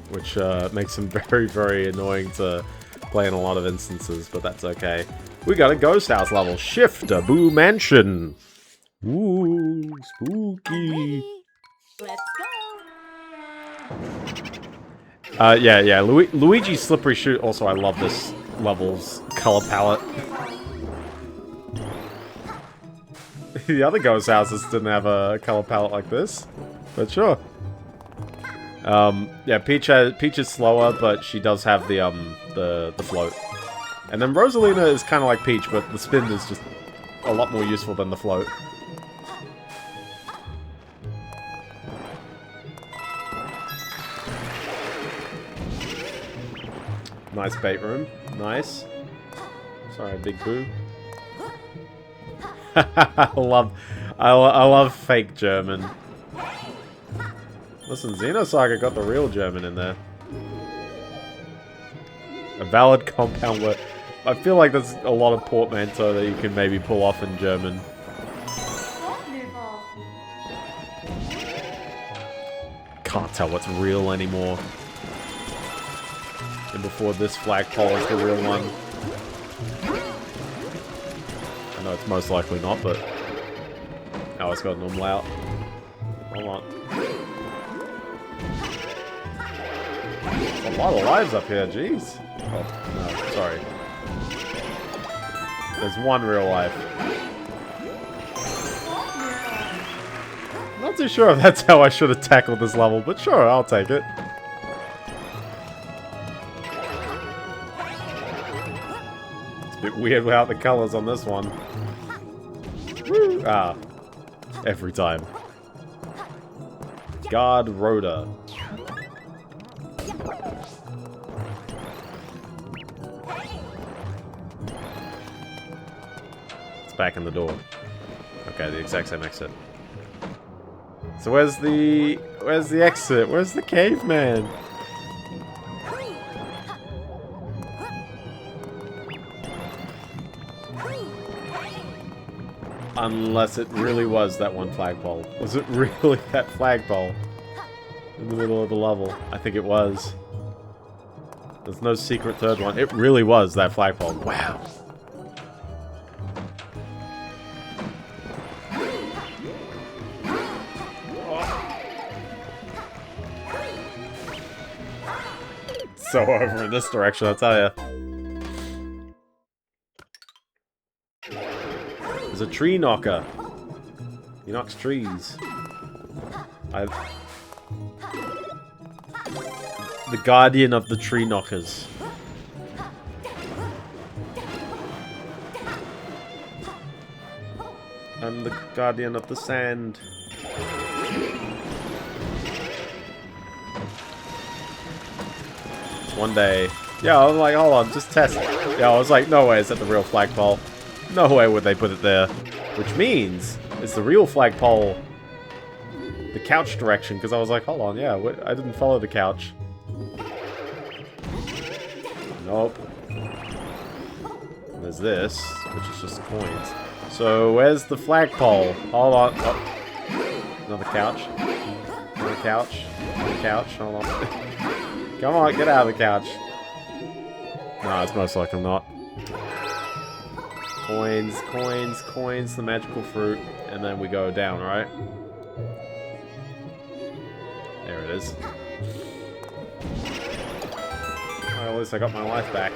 which makes him very, very annoying to play in a lot of instances, but that's okay. We got a Ghost House level. Shift-a-Boo Mansion. Ooh, spooky. Let's go. Yeah. Luigi's Slippery Shoot. Also, I love this level's color palette. The other Ghost Houses didn't have a color palette like this, but sure. Yeah, Peach is slower, but she does have the float. And then Rosalina is kind of like Peach, but the spin is just a lot more useful than the float. Nice bait room. Nice. Sorry, Big Boo. I love fake German. Listen, Xenosaga got the real German in there. A valid compound word. I feel like there's a lot of portmanteau that you can maybe pull off in German. Can't tell what's real anymore. And before this flagpole is the real one. I know it's most likely not, but... Oh, it's got normal out. Hold on. A lot of lives up here, jeez. Oh, no, sorry. There's one real life. Not too sure if that's how I should have tackled this level, but sure, I'll take it. It's a bit weird without the colors on this one. Woo! Ah. Every time. Guard Rhoda. It's back in the door. Okay, the exact same exit. So where's the exit? Where's the caveman? Unless it really was that one flagpole. Was it really that flagpole? In the middle of the level? I think it was. There's no secret third one. It really was that flagpole. Wow. So over in this direction, I'll tell ya. There's a tree knocker. He knocks trees. The guardian of the tree knockers. I'm the guardian of the sand. One day. Yeah, I was like, hold on, just test it. Yeah, I was like, no way is that the real flagpole. No way would they put it there. Which means, it's the real flagpole the couch direction, because I was like, hold on, yeah, I didn't follow the couch. Nope. And there's this, which is just coins. So, where's the flagpole? Hold on. Oh. Another couch. Another couch. Another couch. Hold on. Come on, get out of the couch. No, it's most likely not. Coins, coins, coins, the magical fruit. And then we go down, right? There it is. Well, at least I got my life back.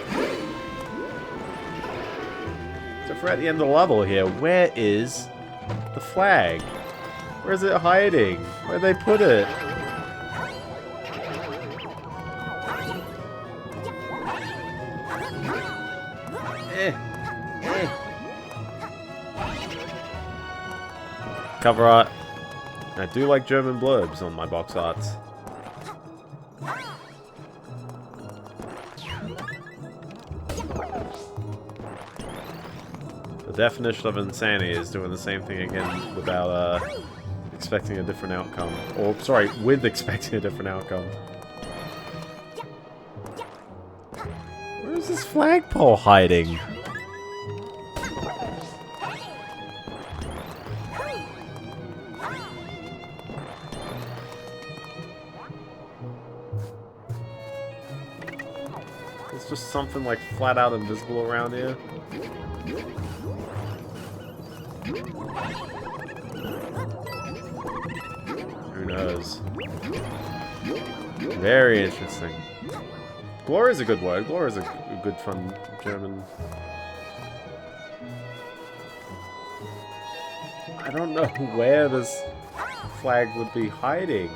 So if we're at the end of the level here, where is the flag? Where is it hiding? Where'd they put it? Cover art. I do like German blurbs on my box arts. The definition of insanity is doing the same thing again without expecting a different outcome. Or, sorry, with expecting a different outcome. Where is this flagpole hiding? It's just something like flat out invisible around here. Who knows? Very interesting. Glory is a good word. Glory is a good, fun German. I don't know where this flag would be hiding.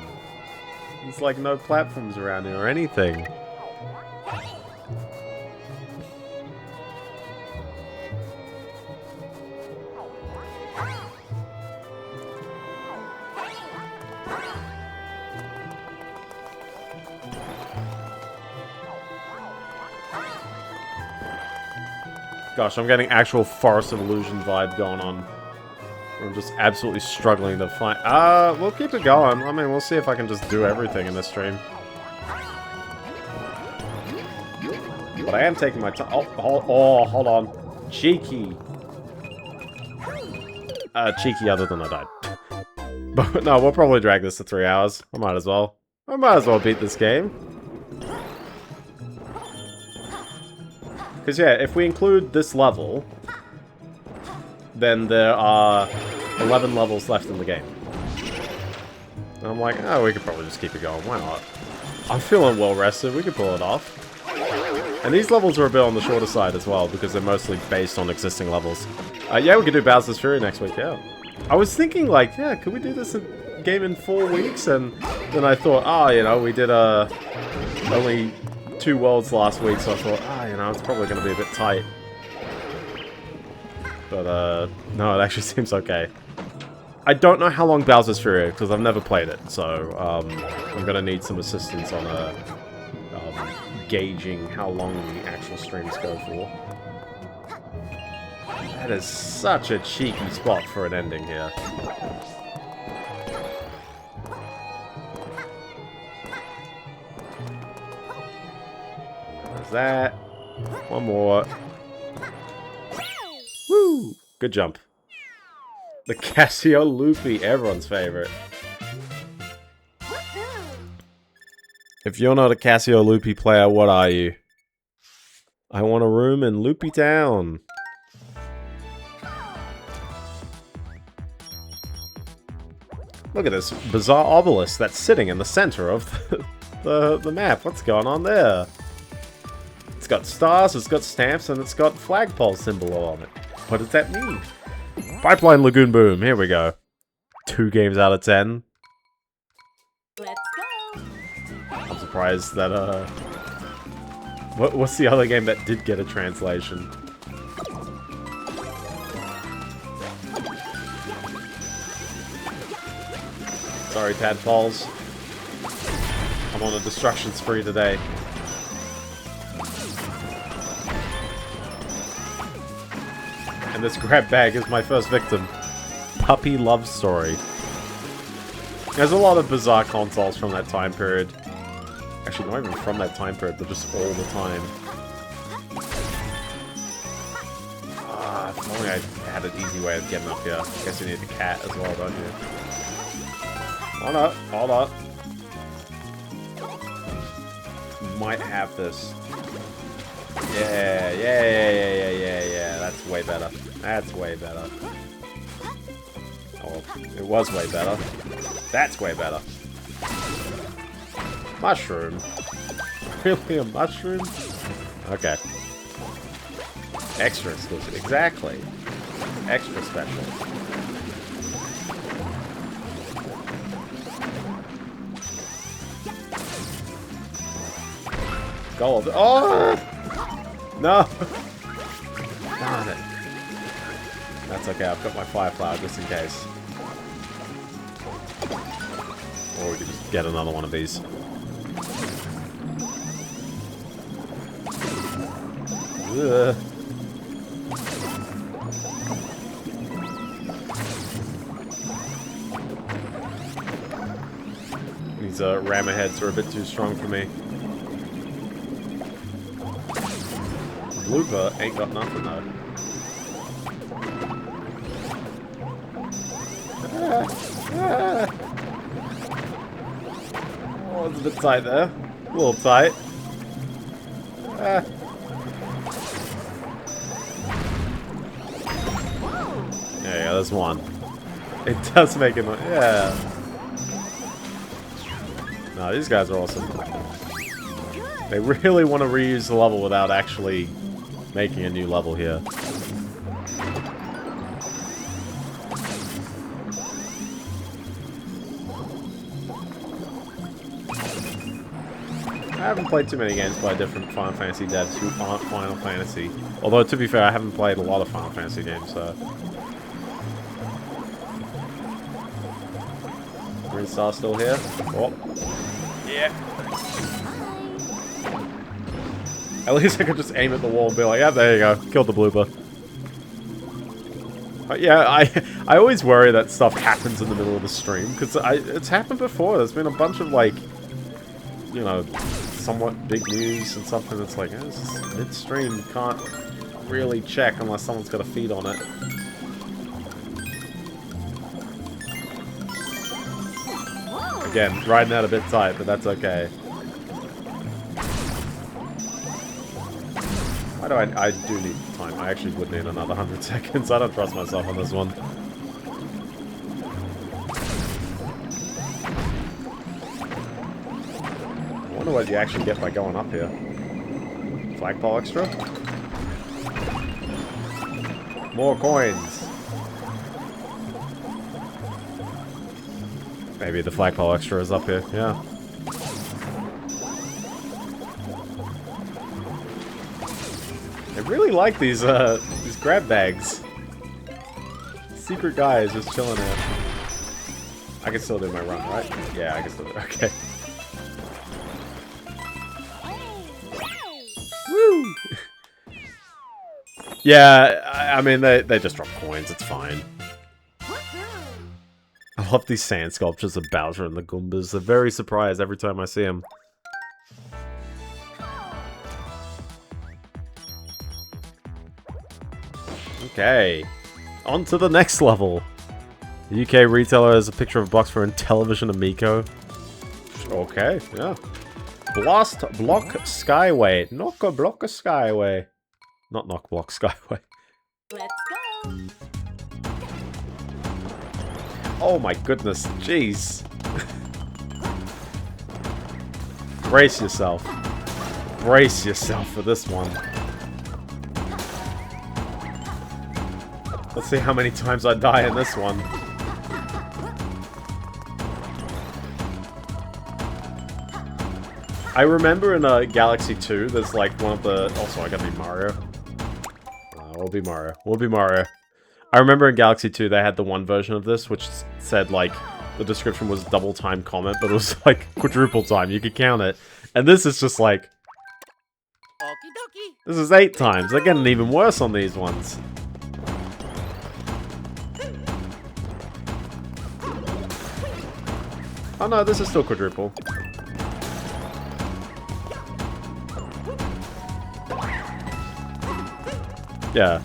There's like no platforms around here or anything. Gosh, I'm getting actual Forest of Illusion vibe going on. I'm just absolutely struggling to find... we'll keep it going. I mean, we'll see if I can just do everything in this stream. But I am taking my time. Oh, hold on. Cheeky. Cheeky other than I died. But no, we'll probably drag this to 3 hours. I might as well. I might as well beat this game. Because, yeah, if we include this level, then there are 11 levels left in the game. And I'm like, oh, we could probably just keep it going. Why not? I'm feeling well rested. We could pull it off. And these levels are a bit on the shorter side as well, because they're mostly based on existing levels. Yeah, we could do Bowser's Fury next week, yeah. I was thinking, like, yeah, could we do this game in 4 weeks? And then I thought, oh, you know, we did only 2 worlds last week, so I thought, you know, it's probably going to be a bit tight. But, no, it actually seems okay. I don't know how long Bowser's Fury is, because I've never played it, so, I'm going to need some assistance on, gauging how long the actual streams go for. That is such a cheeky spot for an ending here. There's that. One more. Woo! Good jump. The Casio Loopy, everyone's favorite. If you're not a Casio Loopy player, what are you? I want a room in Loopy Town. Look at this bizarre obelisk that's sitting in the center of the map. What's going on there? It's got stars, it's got stamps, and it's got flagpole symbol on it. What does that mean? Pipeline Lagoon Boom. Here we go. 2 games out of 10. Let's go. I'm surprised that, what's the other game that did get a translation? Sorry, tadpoles. I'm on a destruction spree today. And this grab bag is my first victim. Puppy love story. There's a lot of bizarre consoles from that time period. Actually, not even from that time period, but just all the time. If only I had an easy way of getting up here. I guess you need the cat as well, don't you? Hold up, hold up. Might have this. Yeah. That's way better. That's way better. Oh, it was way better. That's way better. Mushroom. Really a mushroom? Okay. Extra exclusive. Exactly. Extra special. Gold. Oh! No! Darn it. That's okay, I've got my fire flower just in case. Or we could just get another one of these. Ugh. These rammer heads are a bit too strong for me. Blooper ain't got nothing though. Oh, it's a bit tight there. A little tight. There you go, there's one. It does make it... Yeah. No, these guys are awesome. They really want to reuse the level without actually making a new level here. I haven't played too many games by different Final Fantasy devs who aren't Final Fantasy. Although, to be fair, I haven't played a lot of Final Fantasy games, so... Green Star still here? Oh. Yeah. At least I could just aim at the wall and be like, yeah, there you go. Killed the blooper. Yeah, I always worry that stuff happens in the middle of the stream, because it's happened before. There's been a bunch of, like, you know, somewhat big news and something that's like, this is mid-stream, you can't really check unless someone's got a feed on it. Again, riding out a bit tight, but that's okay. Why do I do need time. I actually would need another 100 seconds. I don't trust myself on this one. I wonder what you actually get by going up here. Flagpole extra? More coins! Maybe the flagpole extra is up here, yeah. I really like these grab bags. Secret guy is just chilling there. I can still do my run, right? Yeah, I can still do it. Okay. Woo! Yeah, I mean, they just drop coins, it's fine. I love these sand sculptures of Bowser and the Goombas. They're very surprised every time I see them. Okay, on to the next level. The UK retailer has a picture of a box for Intellivision Amico. Okay, yeah. Blast Block Skyway. Knock a block a Skyway. Not Knock Block Skyway. Let's go. Oh my goodness, jeez. Brace yourself. Brace yourself for this one. Let's see how many times I die in this one. I remember in Galaxy 2, there's like one of the... Also, I gotta be Mario. We'll be Mario. We'll be Mario. I remember in Galaxy 2 they had the one version of this which said like the description was double time comment, but it was like quadruple time. You could count it. And this is just like... This is 8 times. They're getting even worse on these ones. Oh no, this is still quadruple. Yeah.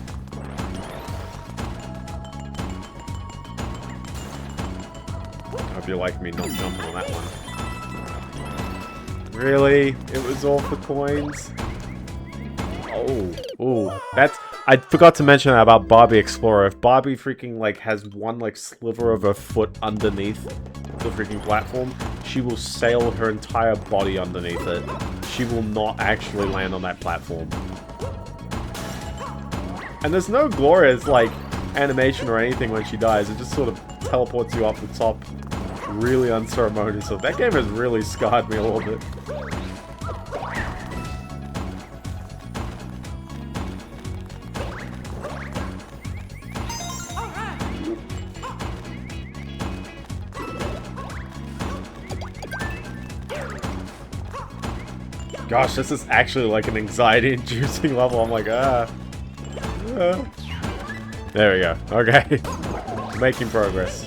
Hope you like me not jumping on that one. Really? It was all for coins? Oh, that's... I forgot to mention that about Barbie Explorer. If Barbie freaking, like, has one, like, sliver of her foot underneath the freaking platform, she will sail her entire body underneath it. She will not actually land on that platform. And there's no glorious, like, animation or anything when she dies. It just sort of teleports you off the top really unceremoniously. So that game has really scarred me a little bit. Gosh, this is actually like an anxiety-inducing level. I'm like, There we go. Okay. Making progress.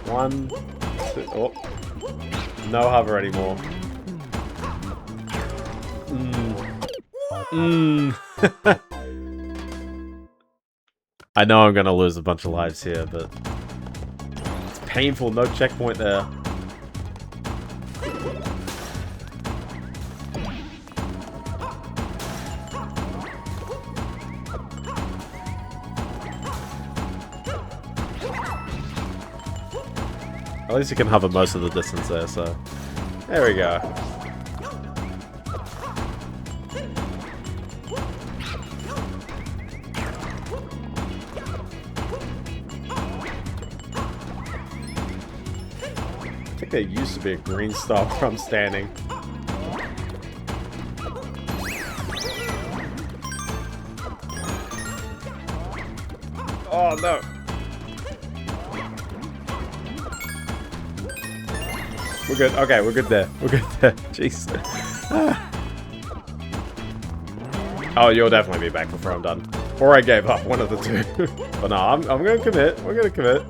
One, two, oh. No hover anymore. I know I'm gonna lose a bunch of lives here, but... painful, no checkpoint there. At least you can hover most of the distance there, so... There we go. I think there used to be a green star where I'm standing. Oh no! We're good. Okay, we're good there. We're good there. Jeez. Oh, you'll definitely be back before I'm done. Or I gave up. One of the two. But no, I'm gonna commit. We're gonna commit.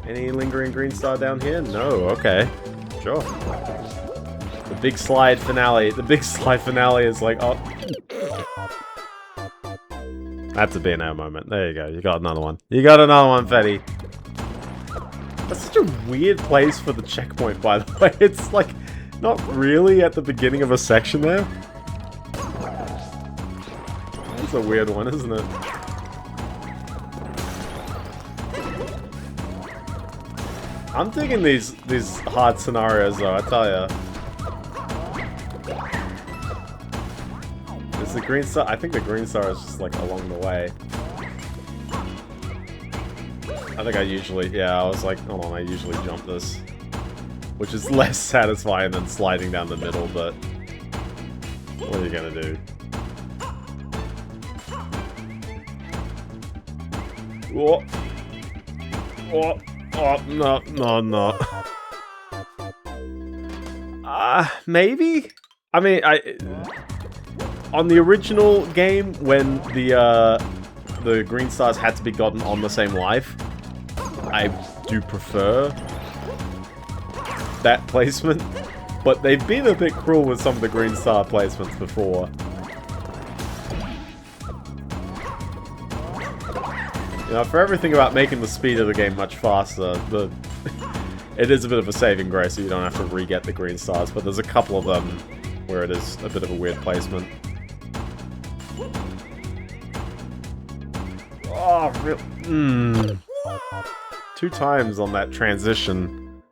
Any lingering green star down here? No. Okay. Sure. The big slide finale. The big slide finale is like, oh. That's a Biendeo moment. There you go. You got another one. You got another one, Fetty. That's such a weird place for the checkpoint, by the way. It's like, not really at the beginning of a section there. That's a weird one, isn't it? I'm digging these hard scenarios, though, I tell ya. Is the green star? I think the green star is just like along the way. I think I usually, yeah, I was like, hold on, I usually jump this. Which is less satisfying than sliding down the middle, but... what are you gonna do? Oh, oh, oh, no. Maybe? I mean, on the original game, when the green stars had to be gotten on the same life, I do prefer that placement, but they've been a bit cruel with some of the green star placements before. You know, for everything about making the speed of the game much faster, it is a bit of a saving grace so you don't have to re-get the green stars, but there's a couple of them where it is a bit of a weird placement. Oh, really? 2 times on that transition.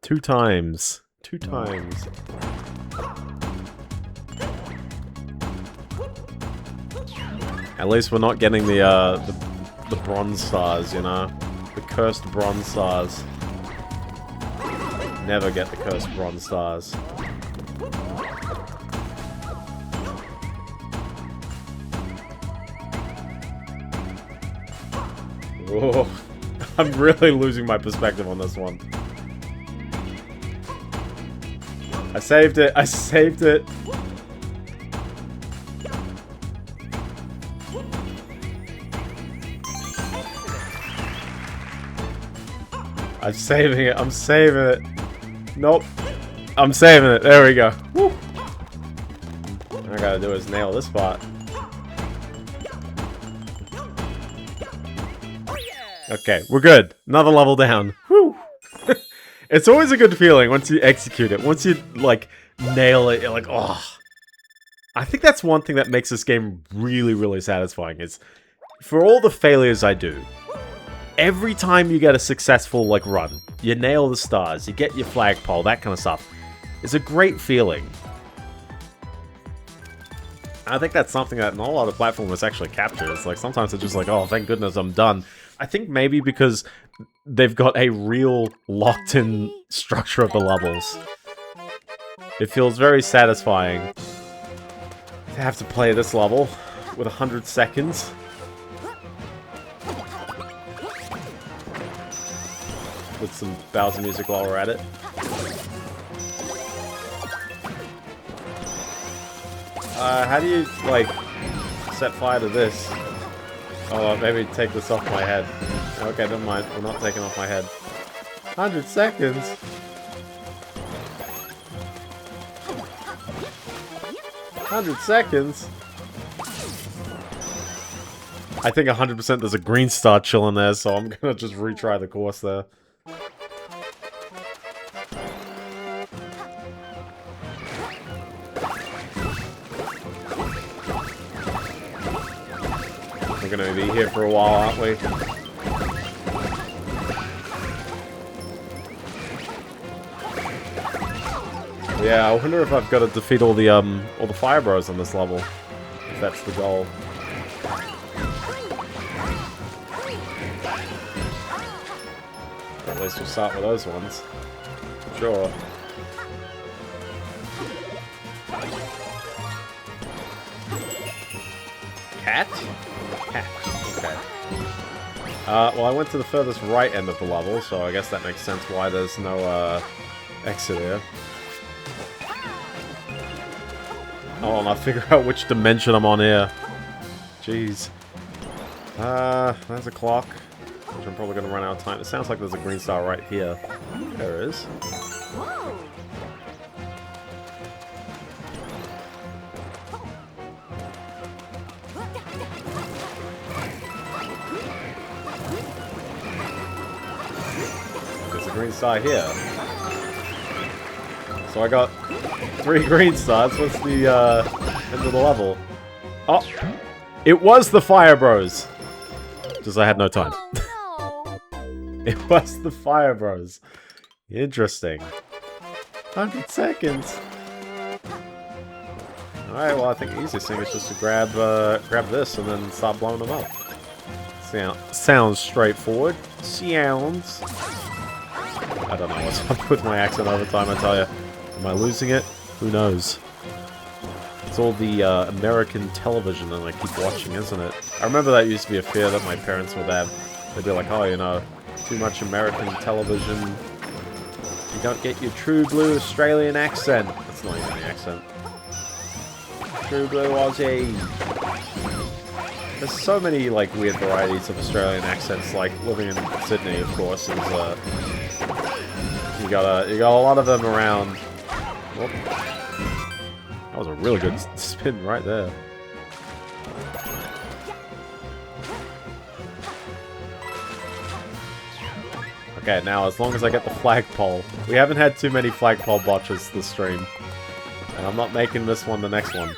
2 times. 2 times. At least we're not getting the bronze stars, you know? The cursed bronze stars. Never get the cursed bronze stars. Oh, I'm really losing my perspective on this one. I saved it. I saved it. I'm saving it. I'm saving it. Nope. I'm saving it. There we go. Woo. All I gotta do is nail this spot. Okay, we're good. Another level down. Woo. It's always a good feeling once you execute it. Once you, like, nail it, you're like, oh. I think that's one thing that makes this game really, really satisfying is, for all the failures I do, every time you get a successful, like, run, you nail the stars, you get your flagpole, that kind of stuff, it's a great feeling. I think that's something that not a lot of platformers actually capture. It's like, sometimes it's just like, oh, thank goodness I'm done. I think maybe because they've got a real locked-in structure of the levels. It feels very satisfying to have to play this level with 100 seconds. With some Bowser music while we're at it. How do you, like, set fire to this? Oh, maybe take this off my head. Okay, never mind. We're not taking off my head. 100 seconds? 100 seconds? I think 100% there's a green star chilling there, so I'm gonna just retry the course there. We're gonna be here for a while, aren't we? Yeah, I wonder if I've got to defeat all the Fire Bros on this level. If that's the goal. At least we'll start with those ones. Sure. Cat? Cat. Okay. Well, I went to the furthest right end of the level, so I guess that makes sense why there's no, exit here. Hold on, I'll figure out which dimension I'm on here. Jeez. There's a clock, which I'm probably going to run out of time. It sounds like there's a green star right here. There is. There's a green star here. So I got 3 green stars. What's the end of the level? Oh! It was the Fire Bros! Just I had no time. Oh, no. It was the Fire Bros. Interesting. 100 seconds. Alright, well I think the easiest thing is just to grab this and then start blowing them up. Sounds straightforward. Sounds. I don't know what's up with my accent over time, I tell you. Am I losing it? Who knows? It's all the American television that I keep watching, isn't it? I remember that used to be a fear that my parents would have. They'd be like, oh, you know, too much American television. You don't get your true blue Australian accent. That's not even the accent. True blue Aussie. There's so many, like, weird varieties of Australian accents, like, living in Sydney, of course, is, you got a lot of them around. Whoop. That was a really good spin right there. Okay, now as long as I get the flagpole. We haven't had too many flagpole botches this stream. And I'm not making this one the next one.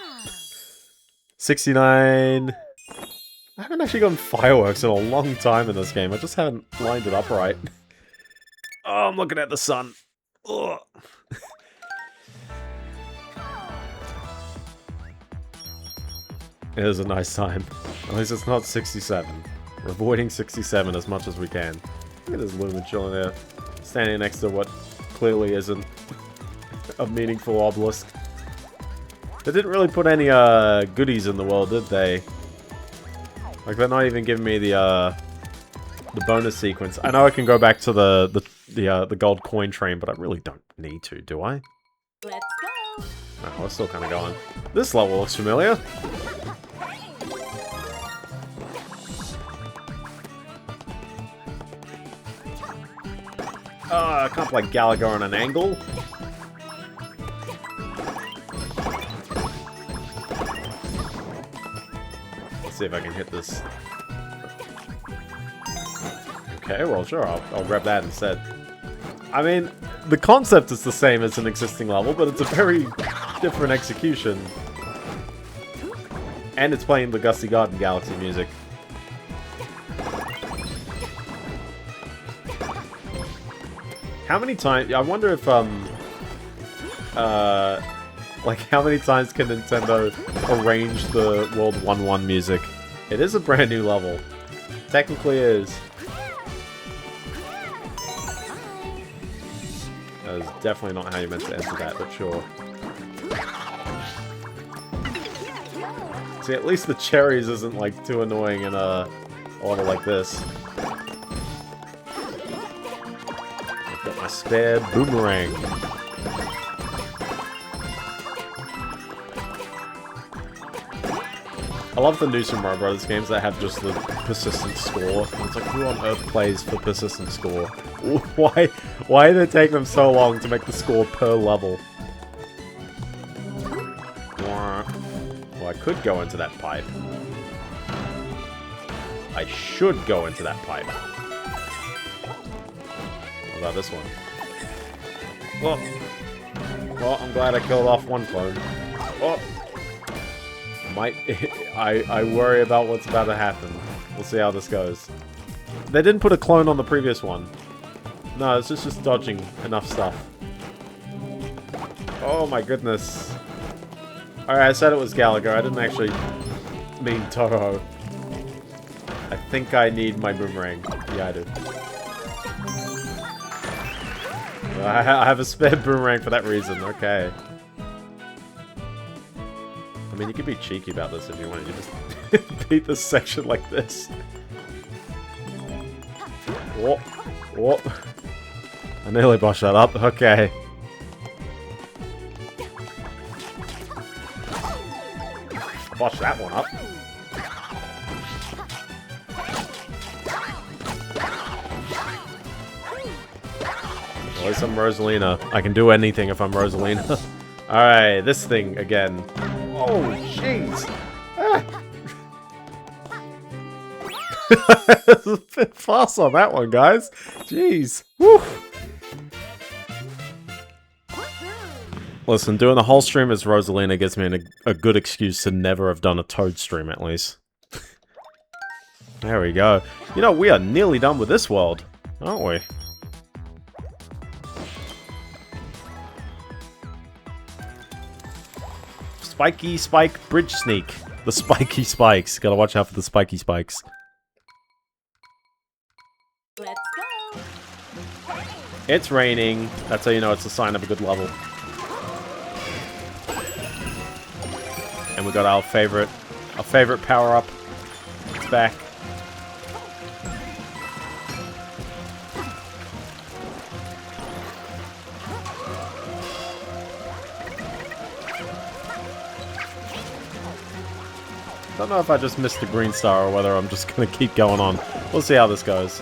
69. I haven't actually gotten fireworks in a long time in this game. I just haven't lined it up right. Oh, I'm looking at the sun. Ugh. It is a nice time. At least it's not 67. We're avoiding 67 as much as we can. Look at this Luma chilling there. Standing next to what clearly isn't a meaningful obelisk. They didn't really put any goodies in the world, did they? Like, they're not even giving me the the bonus sequence. I know I can go back to the gold coin train, but I really don't need to, do I? Let's go. No, we're still kind of going. This level looks familiar. I can't play Gallagher on an angle. Let's see if I can hit this. Okay, well, sure, I'll grab that instead. I mean, the concept is the same as an existing level, but it's a very different execution. And it's playing the Gusty Garden Galaxy music. How many times... I wonder if, like, how many times can Nintendo arrange the World 1-1 music? It is a brand new level. Technically is. That is definitely not how you meant to enter that, but sure. See, at least the cherries isn't, like, too annoying in a level like this. I've got my spare boomerang. I love the new Super Mario Brothers games that have just the persistent score. And it's like, who on earth plays for persistent score? Why did it take them so long to make the score per level? Well, I could go into that pipe. I should go into that pipe. What about this one? Well, I'm glad I killed off one clone. Oh! I worry about what's about to happen. We'll see how this goes. They didn't put a clone on the previous one. No, it's just dodging enough stuff. Oh my goodness. Alright, I said it was Gallagher. I didn't actually mean Toho. I think I need my boomerang. Yeah, I do. I have a spare boomerang for that reason. Okay. I mean, you could be cheeky about this if you wanted. You just beat this section like this. Whoop. Whoop. I nearly botched that up. Okay. Botched that one up. At least I'm Rosalina. I can do anything if I'm Rosalina. Alright, this thing again. Oh, jeez. A bit fast on that one, guys. Jeez. Woo. Listen, doing the whole stream as Rosalina gives me a good excuse to never have done a Toad stream, at least. There we go. You know, we are nearly done with this world, aren't we? Spiky Spike Bridge Sneak. The spiky spikes. Gotta watch out for the spiky spikes. Let's go. It's raining. That's how you know it's a sign of a good level. And we got our favorite power-up. It's back. Don't know if I just missed the green star or whether I'm just gonna keep going on. We'll see how this goes.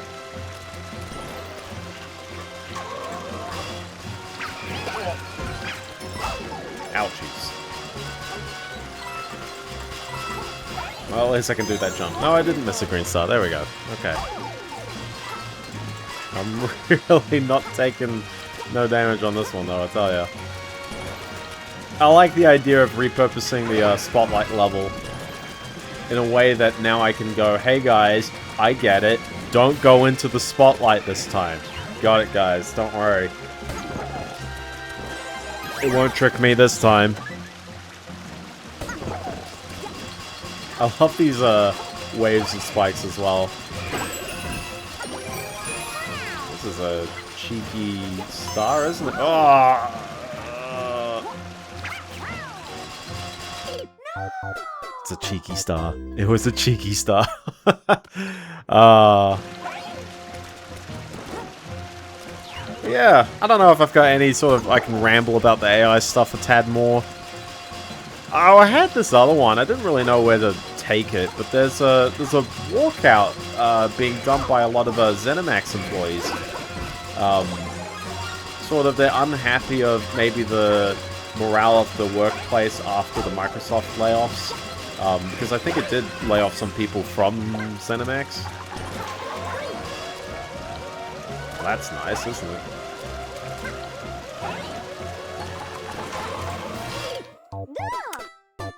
Ouchies. Well, at least I can do that jump. No, I didn't miss a green star. There we go. Okay. I'm really not taking no damage on this one, though, I tell ya. I like the idea of repurposing the spotlight level in a way that now I can go, hey guys, I get it. Don't go into the spotlight this time. Got it, guys. Don't worry. It won't trick me this time. I love these waves and spikes as well. This is a cheeky star, isn't it? Oh! It's a cheeky star. It was a cheeky star. Yeah, I don't know if I've got any sort of... I can ramble about the AI stuff a tad more. Oh, I had this other one. I didn't really know where to take it, but there's a walkout being done by a lot of ZeniMax employees. Sort of, they're unhappy of maybe the morale of the workplace after the Microsoft layoffs, because I think it did lay off some people from ZeniMax. Well, that's nice, isn't it?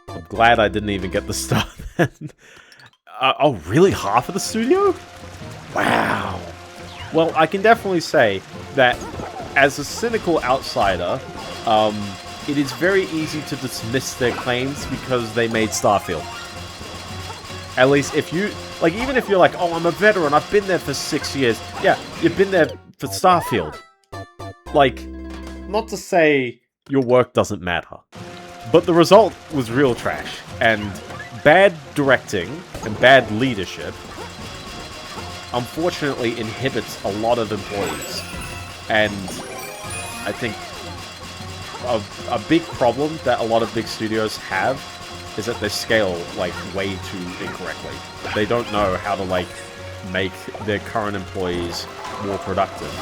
I'm glad I didn't even get the start then. Oh, really? Half of the studio? Wow. Well, I can definitely say that as a cynical outsider, it is very easy to dismiss their claims because they made Starfield. At least if you... Like, even if you're like, oh, I'm a veteran, I've been there for 6 years. Yeah, you've been there for Starfield. Like, not to say your work doesn't matter, but the result was real trash. And bad directing and bad leadership, unfortunately, inhibits a lot of employees. And I think a big problem that a lot of big studios have is that they scale, like, way too incorrectly. They don't know how to, like, make their current employees more productive.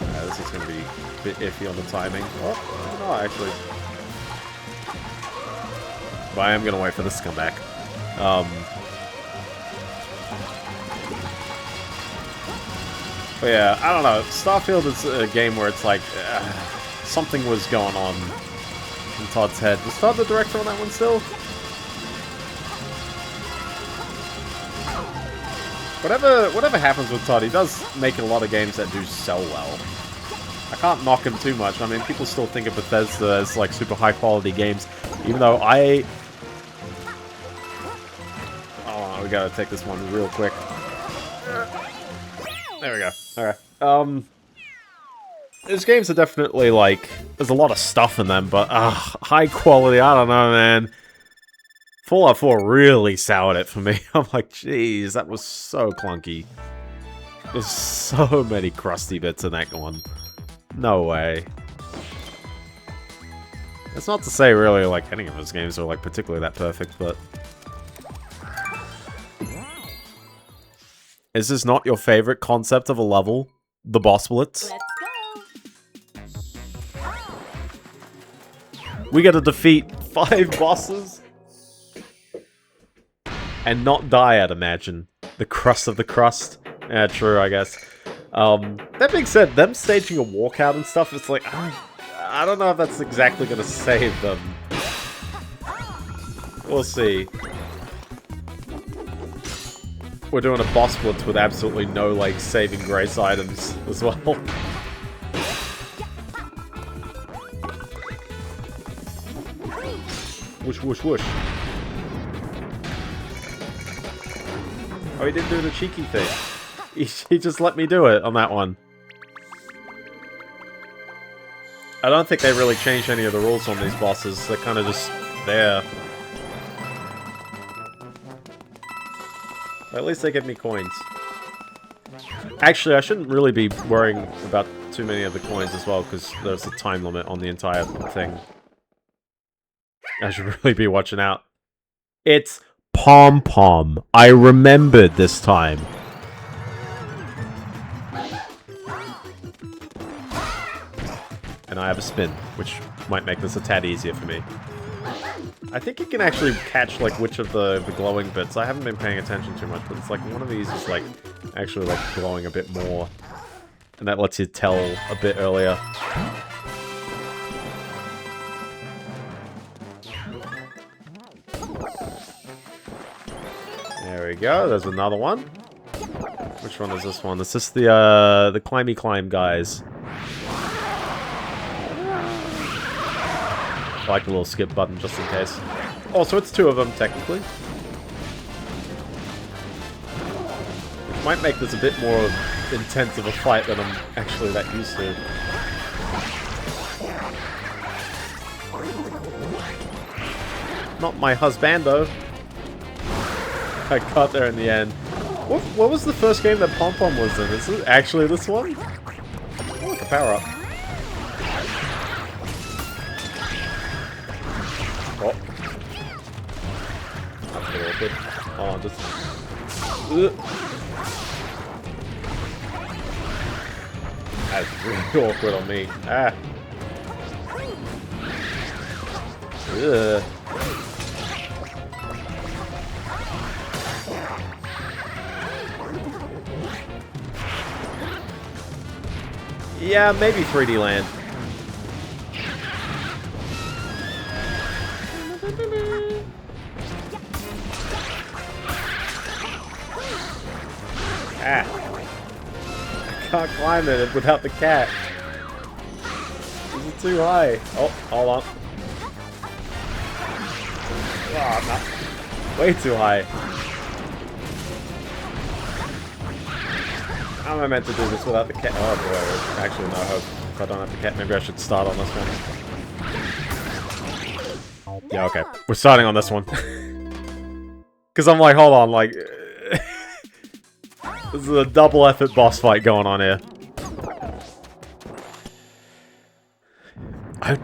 Yeah, this is going to be a bit iffy on the timing. Oh, no, actually. But I am going to wait for this to come back. But yeah, I don't know. Starfield is a game where it's like, something was going on in Todd's head. Was Todd the director on that one still? Whatever happens with Todd, he does make a lot of games that do sell well. I can't knock him too much. I mean, people still think of Bethesda as like super high quality games, even though we gotta take this one real quick. There we go. Alright. These games are definitely, like, there's a lot of stuff in them, but, high quality, I don't know, man. Fallout 4 really soured it for me. I'm like, jeez, that was so clunky. There's so many crusty bits in that one. No way. It's not to say, really, like, any of those games are, like, particularly that perfect, but... Is this not your favorite concept of a level? The boss blitz? Let's go. We gotta defeat 5 bosses? And not die, I'd imagine. The crust of the crust? Yeah, true, I guess. That being said, them staging a walkout and stuff, it's like, I don't know if that's exactly gonna save them. We'll see. We're doing a boss blitz with absolutely no, like, saving grace items as well. Whoosh, whoosh, whoosh. Oh, he didn't do the cheeky thing. He just let me do it on that one. I don't think they really changed any of the rules on these bosses. They're kind of just there. At least they give me coins. Actually, I shouldn't really be worrying about too many of the coins as well, because there's a time limit on the entire thing. I should really be watching out. It's Pom Pom. I remembered this time. And I have a spin, which might make this a tad easier for me. I think you can actually catch, like, which of the glowing bits. I haven't been paying attention too much, but it's like one of these is, like, actually, like, glowing a bit more. And that lets you tell a bit earlier. There we go, there's another one. Which one is this one? Is this the climby climb guys? I like the little skip button just in case. Oh, so it's 2 of them, technically. Which might make this a bit more intense of a fight than I'm actually that used to. Not my husbando. I got there in the end. What was the first game that Pom Pom was in? Is it actually this one? Oh, like a power up. Oh. That's a bit awkward. Oh, just... That's really awkward on me. Ah. Ugh. Yeah, maybe 3D Land. Ah. I can't climb it without the cat. Is it too high? Oh, hold on. Oh, no. Way too high. How am I meant to do this without the cat? Oh boy, there's actually no hope. If I don't have the cat, maybe I should start on this one. Yeah, okay. We're starting on this one. Because I'm like, hold on, like... this is a double effort boss fight going on here. I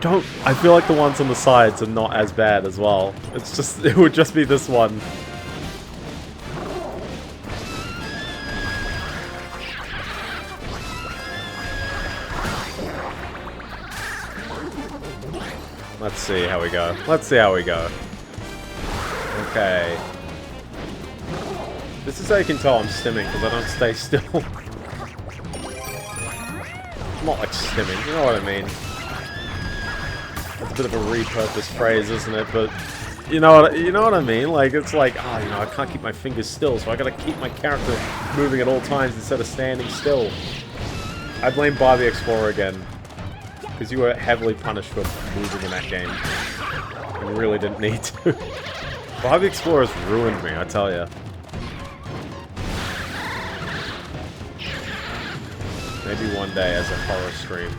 feel like the ones on the sides are not as bad as well. It's just, it would just be this one. Let's see how we go. Let's see how we go. Okay. This is how you can tell I'm stimming, because I don't stay still. Not like stimming, you know what I mean. That's a bit of a repurposed phrase, isn't it? But you know what I mean? Like, it's like, oh, you know, I can't keep my fingers still, so I gotta keep my character moving at all times instead of standing still. I blame Barbie Explorer again. Because you were heavily punished for moving in that game. And you really didn't need to. Barbie Explorer's ruined me, I tell ya. Maybe one day as a horror stream.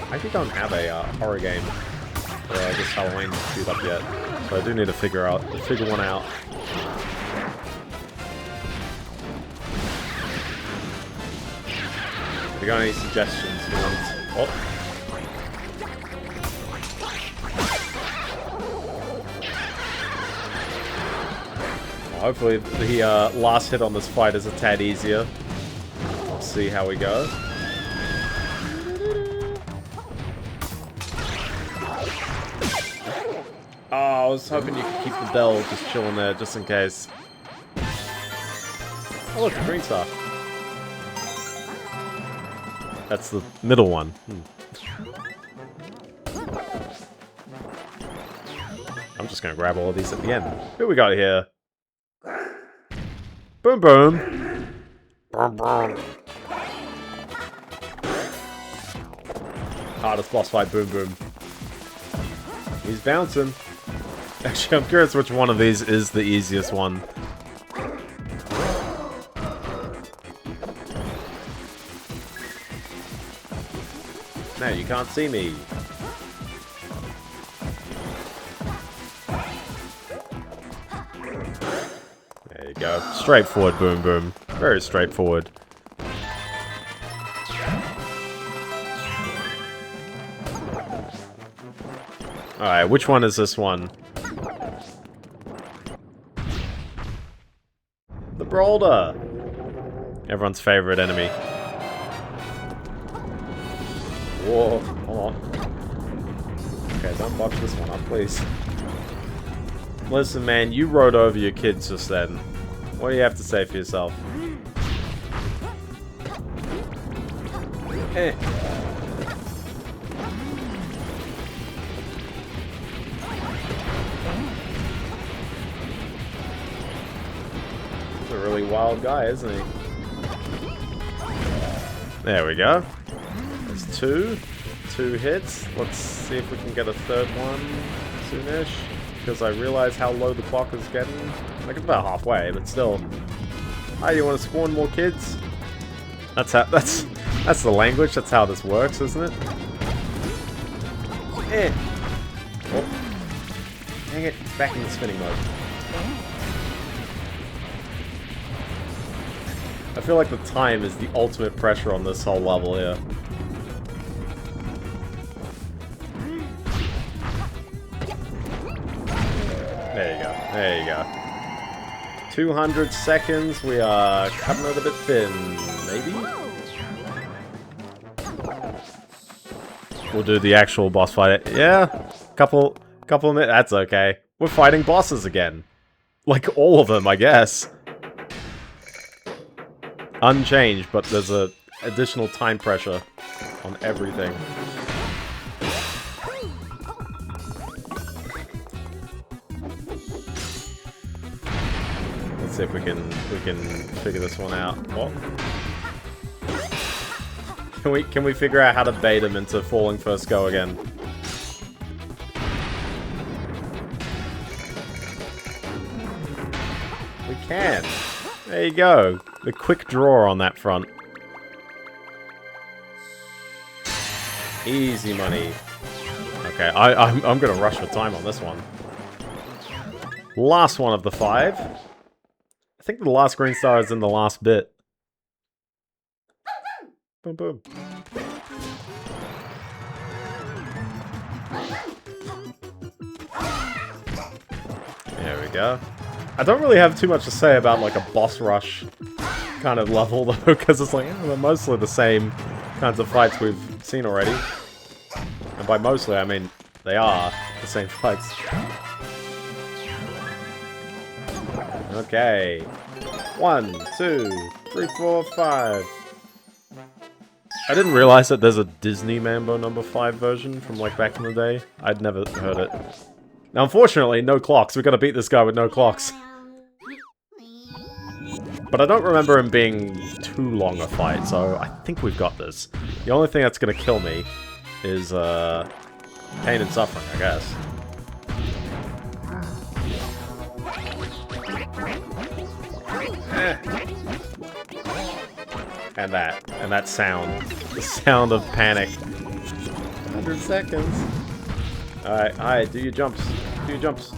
I actually don't have a horror game for this Halloween queued up yet. So I do need to figure one out. If you got any suggestions for ones? Oh. Hopefully the last hit on this fight is a tad easier. We'll see how we go. Oh, I was hoping you could keep the bell just chilling there, just in case. Oh look, a green star. That's the middle one. I'm just gonna grab all of these at the end. Who we got here? Boom boom. Boom boom. Hardest boss fight, boom boom. He's bouncing. Actually, I'm curious which one of these is the easiest one. No, you can't see me. There you go. Straightforward, boom boom. Very straightforward. Alright, which one is this one? The Brawler! Everyone's favorite enemy. Whoa, hold on. Okay, don't botch this one up, please. Listen, man, you rode over your kids just then. What do you have to say for yourself? Eh. He's a really wild guy, isn't he? There we go. There's two hits. Let's see if we can get a third one soonish. Because I realize how low the clock is getting. Like, it's about halfway, but still. Hi, you want to spawn more kids? That's the language. That's how this works, isn't it? Eh. Oh. Dang it! It's back in the spinning mode. I feel like the time is the ultimate pressure on this whole level here. There you go. There you go. 200 seconds. We are cutting it a bit thin. Maybe? We'll do the actual boss fight. Yeah. Couple of minutes. That's okay. We're fighting bosses again. Like all of them, I guess. Unchanged, but there's a additional time pressure on everything. Let's see if we can figure this one out. What? Can we figure out how to bait him into falling first go again? We can. There you go. The quick draw on that front. Easy money. Okay, I'm gonna rush for time on this one. Last one of the 5. I think the last green star is in the last bit. Boom, boom. There we go. I don't really have too much to say about like a boss rush kind of level though, because it's like, they're mostly the same kinds of fights we've seen already. And by mostly, I mean, they are the same fights. Okay. 1, 2, 3, 4, 5. I didn't realize that there's a Disney Mambo number 5 version from like back in the day. I'd never heard it. Now, unfortunately, no clocks. We've got to beat this guy with no clocks. But I don't remember him being too long a fight, so I think we've got this. The only thing that's going to kill me is pain and suffering, I guess. And that sound. The sound of panic. 100 seconds. Alright, do your jumps. Do your jumps.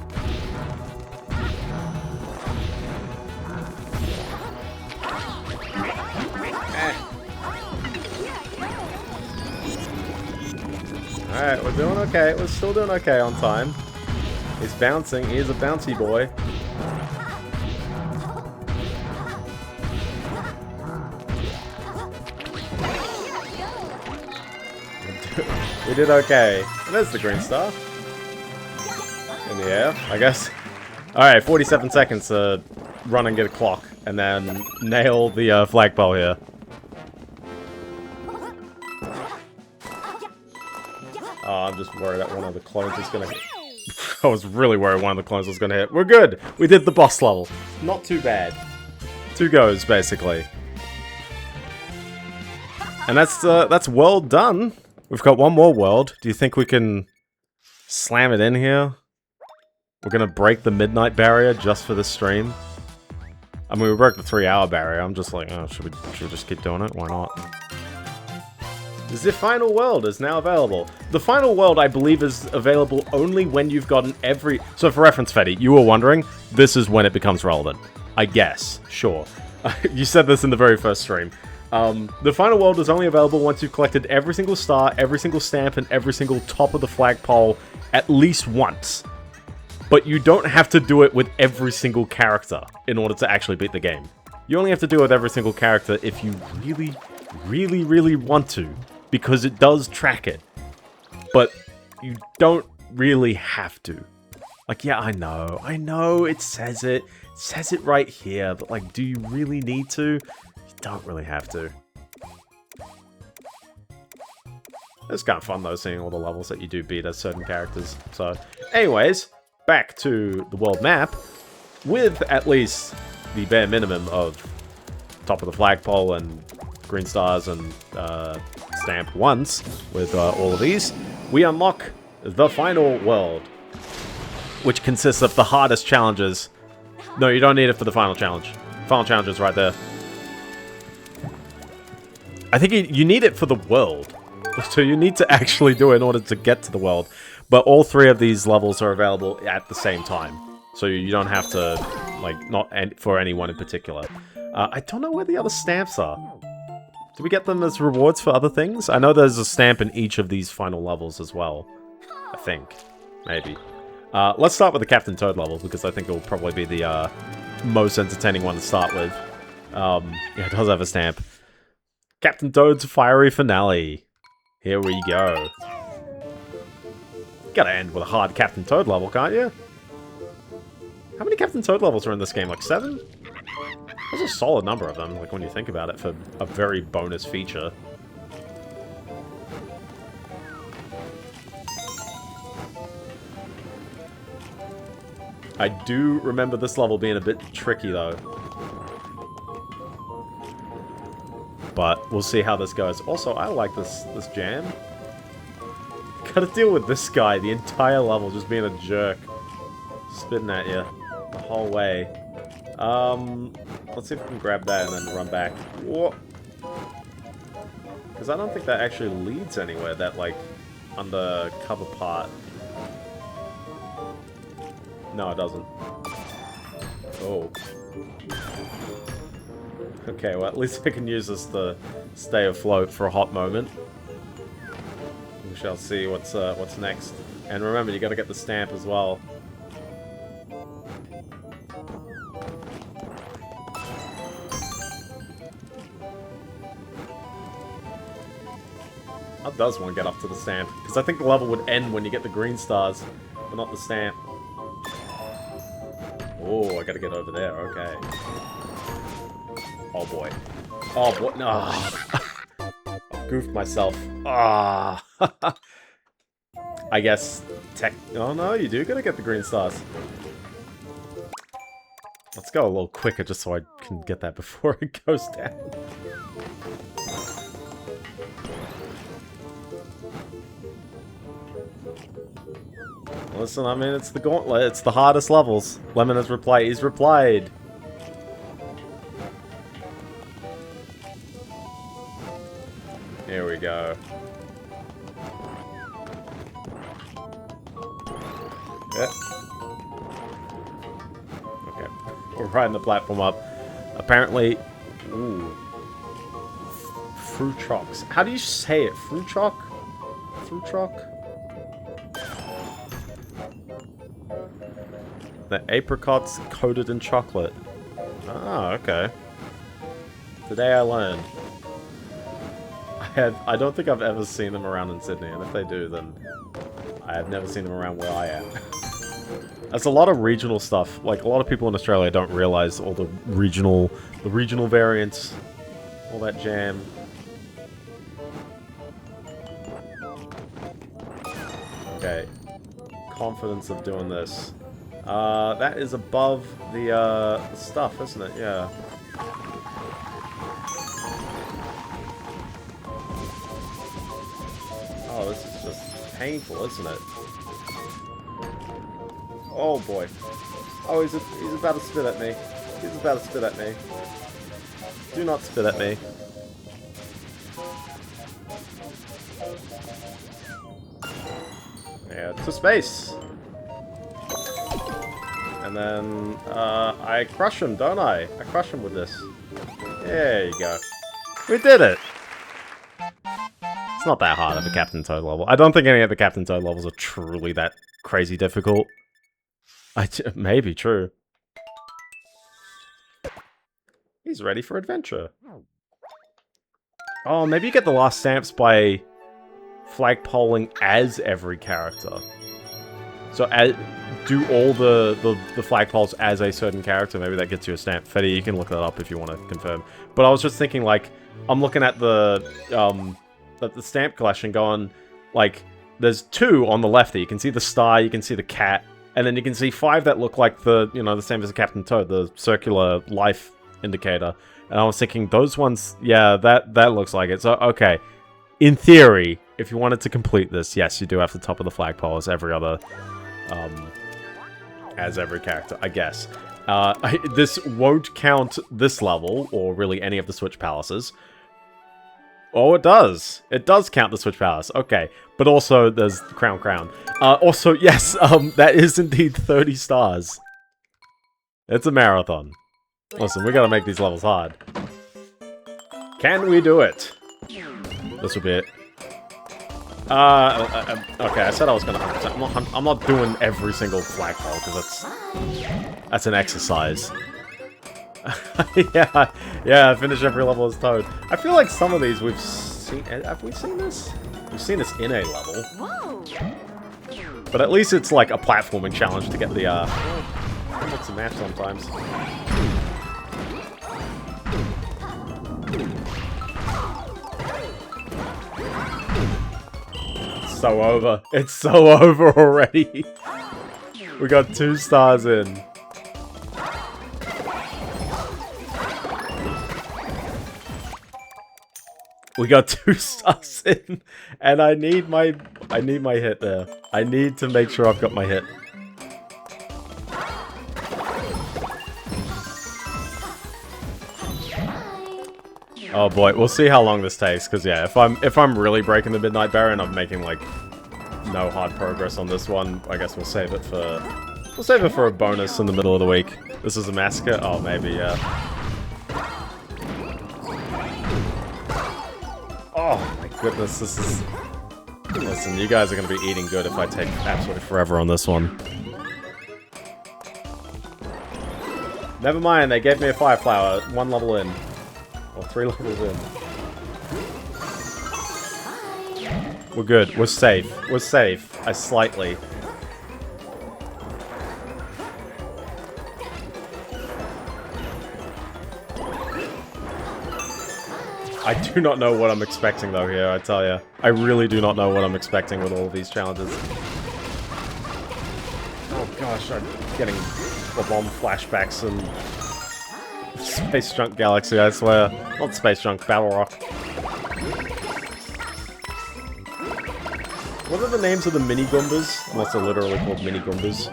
Alright, we're doing okay. We're still doing okay on time. He's bouncing. He is a bouncy boy. We did okay. And there's the green star. In the air, I guess. Alright, 47 seconds to run and get a clock. And then nail the flagpole here. Oh, I'm just worried that one of the clones is gonna hit. I was really worried one of the clones was gonna hit. We're good! We did the boss level. Not too bad. 2 goes, basically. And that's well done. We've got one more world. Do you think we can slam it in here? We're gonna break the midnight barrier just for this stream. I mean, we broke the 3-hour barrier. I'm just like, oh, should we just keep doing it? Why not? The final world is now available. The final world, I believe, is available only when you've gotten every... So for reference, Fetty, you were wondering, this is when it becomes relevant. I guess. Sure. You said this in the very first stream. The final world is only available once you've collected every single star, every single stamp, and every single top of the flagpole at least once. But you don't have to do it with every single character in order to actually beat the game. You only have to do it with every single character if you really, really, really want to. Because it does track it. But you don't really have to. Like, yeah, I know, it says it. It says it right here, but like, do you really need to? You don't really have to. It's kind of fun though, seeing all the levels that you do beat as certain characters. So, anyways, back to the world map. With at least the bare minimum of top of the flagpole and green stars and stamp once with all of these, we unlock the final world, which consists of the hardest challenges. No, you don't need it for the final challenge. Final challenge is right there. I think you need it for the world. So you need to actually do it in order to get to the world. But all 3 of these levels are available at the same time. So you don't have to, like, not for anyone in particular. I don't know where the other stamps are. Do we get them as rewards for other things? I know there's a stamp in each of these final levels as well. I think. Maybe. Let's start with the Captain Toad level, because I think it will probably be the most entertaining one to start with. Yeah, it does have a stamp. Captain Toad's Fiery Finale. Here we go. Gotta end with a hard Captain Toad level, can't you? How many Captain Toad levels are in this game? Like 7? That's a solid number of them, like when you think about it, for a very bonus feature. I do remember this level being a bit tricky, though. But we'll see how this goes. Also, I like this jam. Gotta deal with this guy the entire level, just being a jerk. Spitting at you the whole way. Let's see if we can grab that and then run back. Whoa! Because I don't think that actually leads anywhere, that, like, undercover part. No, it doesn't. Oh. Okay, well, at least I can use this to stay afloat for a hot moment. We shall see what's next. And remember, you gotta get the stamp as well. How does one get up to the stamp? Because I think the level would end when you get the green stars, but not the stamp. Oh, I gotta get over there, okay. Oh boy. Oh boy, no. I goofed myself. Ah. I guess oh no, you do gotta get the green stars. Let's go a little quicker just so I can get that before it goes down. Listen, I mean, it's the gauntlet. It's the hardest levels. Lemon has replied. He's replied. Here we go. Yeah. Okay. We're riding the platform up. Apparently... Ooh. Fruitrox. How do you say it? Fruitroc? Fruitroc? The apricots coated in chocolate. Ah, okay. Today I learned. I don't think I've ever seen them around in Sydney, and if they do, then I have never seen them around where I am. There's a lot of regional stuff. Like, a lot of people in Australia don't realize all the regional variants, all that jam. Okay. Confidence of doing this. That is above the stuff, isn't it? Yeah. Oh, this is just painful, isn't it? Oh boy. Oh, he's about to spit at me. He's about to spit at me. Do not spit at me. Yeah, to space. And then, I crush him, don't I? I crush him with this. There you go. We did it! It's not that hard of a Captain Toad level. I don't think any of the Captain Toad levels are truly that crazy difficult. Maybe, true. He's ready for adventure. Oh, maybe you get the last stamps by flagpoling as every character. So, do all the flagpoles as a certain character. Maybe that gets you a stamp. Fetty, you can look that up if you want to confirm. But I was just thinking, like, I'm looking at the stamp collection going, like, there's 2 on the left there. You can see the star, you can see the cat, and then you can see 5 that look like the same as the Captain Toad, the circular life indicator. And I was thinking, those ones, yeah, that looks like it. So, okay. In theory, if you wanted to complete this, yes, you do have the top of the flagpole as every other... as every character, I guess. This won't count this level, or really any of the Switch Palaces. Oh, it does. It does count the Switch Palace. Okay. But also, there's the Crown. Also, yes, that is indeed 30 stars. It's a marathon. Listen, we gotta make these levels hard. Can we do it? This will be it. Okay, I said I was gonna 100%. I'm not doing every single flagpole, because that's an exercise. yeah, finish every level as Toad. I feel like some of these we've seen. Have we seen this? We've seen this in a level. Whoa. But at least it's like a platforming challenge to get the, mix and match sometimes. It's so over. It's so over already. We got 2 stars in. We got 2 stars in, and I need my hit there. I need to make sure I've got my hit. Oh boy, we'll see how long this takes. Cause yeah, if I'm really breaking the Midnight Barrier and I'm making like no hard progress on this one, I guess we'll save it for a bonus in the middle of the week. This is a massacre. Oh, maybe yeah. Oh my goodness, this is... Listen, you guys are going to be eating good if I take absolutely forever on this one. Never mind, they gave me a fire flower 1 level in. Or 3 levels in. We're good, we're safe. We're safe. Slightly. I do not know what I'm expecting though here, I tell ya. I really do not know what I'm expecting with all of these challenges. Oh gosh, I'm getting the bomb flashbacks and Space Junk Galaxy, I swear. Not Space Junk, Battle Rock. What are the names of the mini Goombas? Unless they're literally called mini Goombas.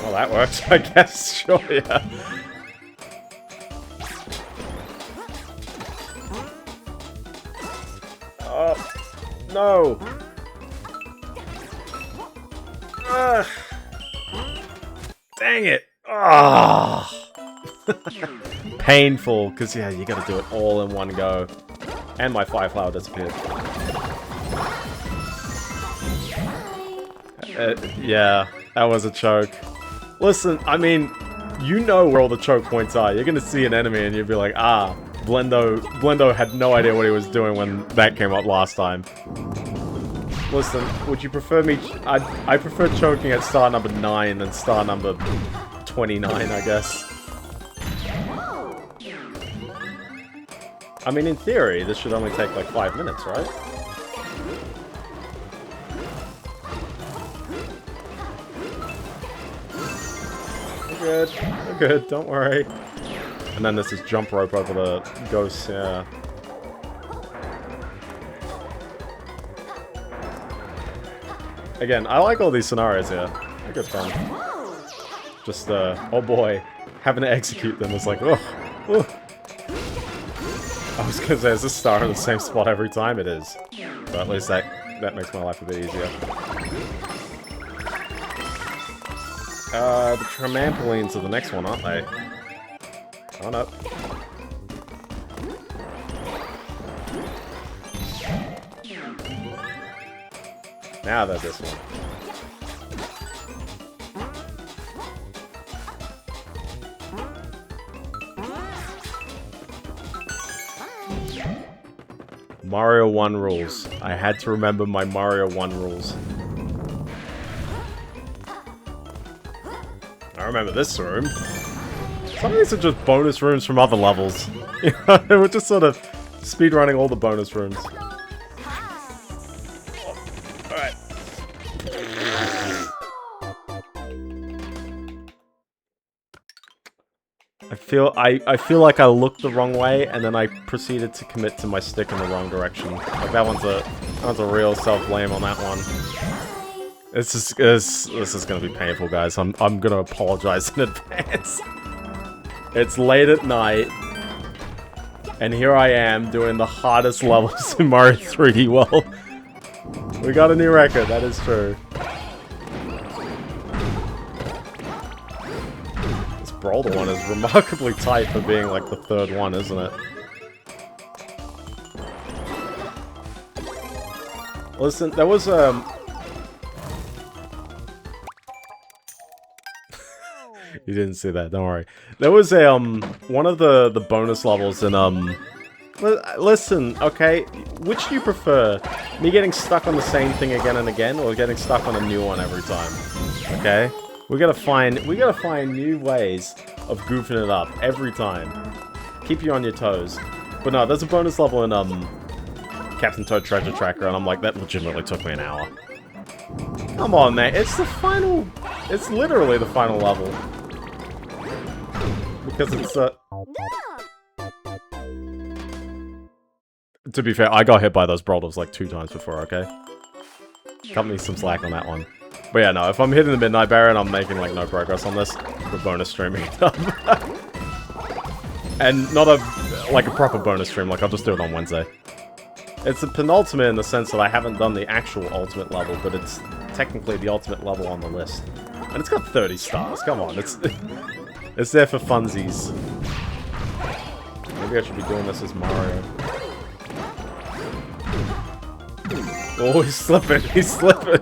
Well, that worked, I guess. Sure, yeah. No! Ugh. Dang it! Ah! Painful, because yeah, you gotta do it all in one go. And my fire flower disappeared. Yeah, that was a choke. Listen, I mean, you know where all the choke points are. You're gonna see an enemy and you'll be like, ah, Biendeo had no idea what he was doing when that came up last time. Listen, would you prefer me... I prefer choking at star number 9 than star number 29, I guess. I mean, in theory, this should only take like 5 minutes, right? We're good. We're good, don't worry. And then there's this jump rope over the ghosts, yeah. Again, I like all these scenarios here. They're good fun. Just, oh boy, having to execute them is like, oh. I was gonna say, is this star in the same spot every time? It is. But at least that makes my life a bit easier. The trampolines are the next one, aren't they? On up. Now they're this one. Mario 1 rules. I had to remember my Mario 1 rules. I remember this room. Some of these are just bonus rooms from other levels. You know, we're just sort of speedrunning all the bonus rooms. Alright. I feel like I looked the wrong way and then I proceeded to commit to my stick in the wrong direction. Like that one's a real self-blame on that one. This is gonna be painful, guys. I'm gonna apologize in advance. It's late at night, and here I am doing the hardest levels in Mario 3D World. We got a new record, that is true. Boulder one is remarkably tight for being like the third one, isn't it? Listen, there was You didn't see that, don't worry. There was a one of the bonus levels in listen, okay, which do you prefer? Me getting stuck on the same thing again and again, or getting stuck on a new one every time? Okay? We gotta find new ways of goofing it up every time. Keep you on your toes. But no, there's a bonus level in Captain Toad Treasure Tracker, and I'm like, that legitimately took me an hour. Come on, man, it's the final... It's literally the final level. Because it's, to be fair, I got hit by those boulders like 2 times before, okay? Cut me some slack on that one. But yeah, no, if I'm hitting the Midnight Barrier and I'm making, like, no progress on this, we're bonus streaming it up. And not a proper bonus stream, like, I'll just do it on Wednesday. It's a penultimate in the sense that I haven't done the actual ultimate level, but it's technically the ultimate level on the list. And it's got 30 stars, come on, it's there for funsies. Maybe I should be doing this as Mario. Oh, he's slipping, he's slipping!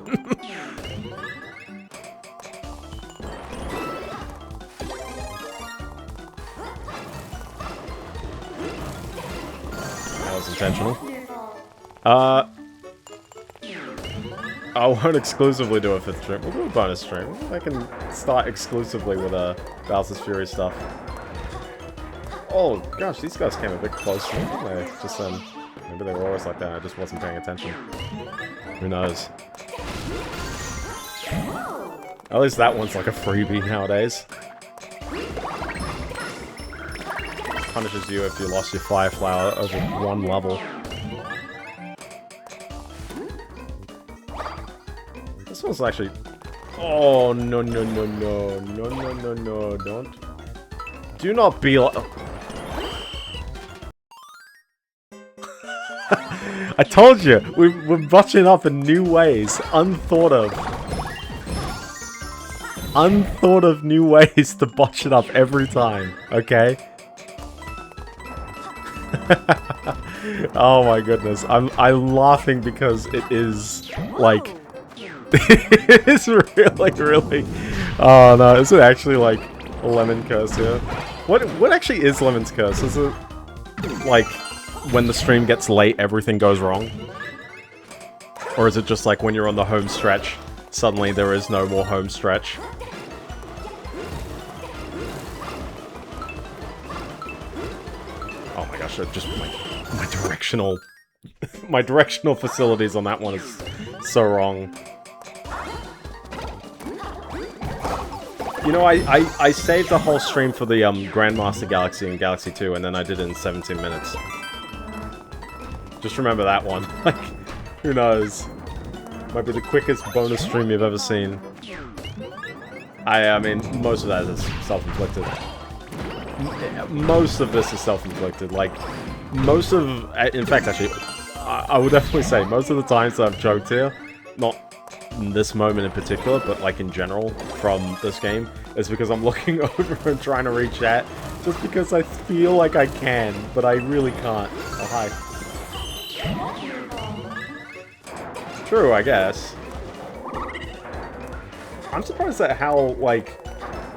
That was intentional. I won't exclusively do a 5th stream. We'll do a bonus stream. I can start exclusively with Bowser's Fury stuff. Oh gosh, these guys came a bit close to me, didn't they? Just then. Maybe they were always like that, I just wasn't paying attention. Who knows? At least that one's like a freebie nowadays. Punishes you if you lost your Fire Flower over 1 level. This one's actually... Oh, no, no, no, no. No, no, no, no, don't. Do not be like... I told you! We're botching up in new ways. Unthought of. Unthought of new ways to botch it up every time, okay? Oh my goodness. I'm laughing because it is, like... it is really... Oh no, is it actually, like, a Lemon Curse here? What actually is Lemon's Curse? Is it, like... when the stream gets late, everything goes wrong? Or is it just like when you're on the home stretch, suddenly there is no more home stretch? Oh my gosh, just my directional... my directional facilities on that one is so wrong. You know, I saved the whole stream for the Grandmaster Galaxy and Galaxy 2, and then I did it in 17 minutes. Just remember that one. Like, who knows? Might be the quickest bonus stream you've ever seen. I mean, most of that is self-inflicted. Most of this is self-inflicted. Like, most of... In fact, actually, I would definitely say most of the times that I've choked here, not in this moment in particular, but like in general from this game, is because I'm looking over and trying to read chat, just because I feel like I can, but I really can't. Oh, hi. True, I guess. I'm surprised at how, like,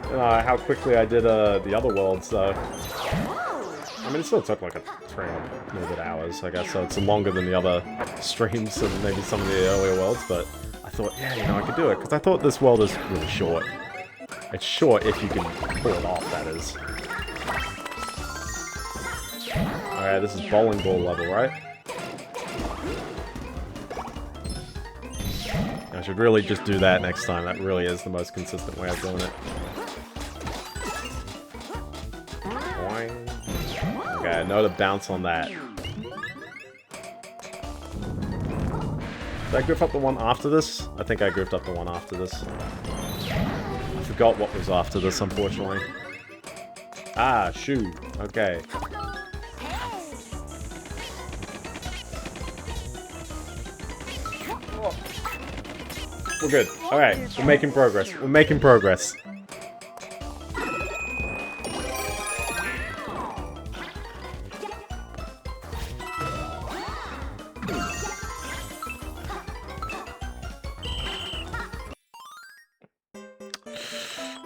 how quickly I did the other worlds, though. I mean, it still took like a little bit of hours, I guess, so it's longer than the other streams and maybe some of the earlier worlds, but I thought, yeah, you know, I could do it, because I thought this world is really short. It's short if you can pull it off, that is. Alright, this is bowling ball level, right? I should really just do that next time. That really is the most consistent way of doing it. Boing. Okay, I know to bounce on that. Did I goof up the one after this? I think I goofed up the one after this. I forgot what was after this, unfortunately. Ah, shoe. Okay. We're good. Alright, we're making progress. We're making progress.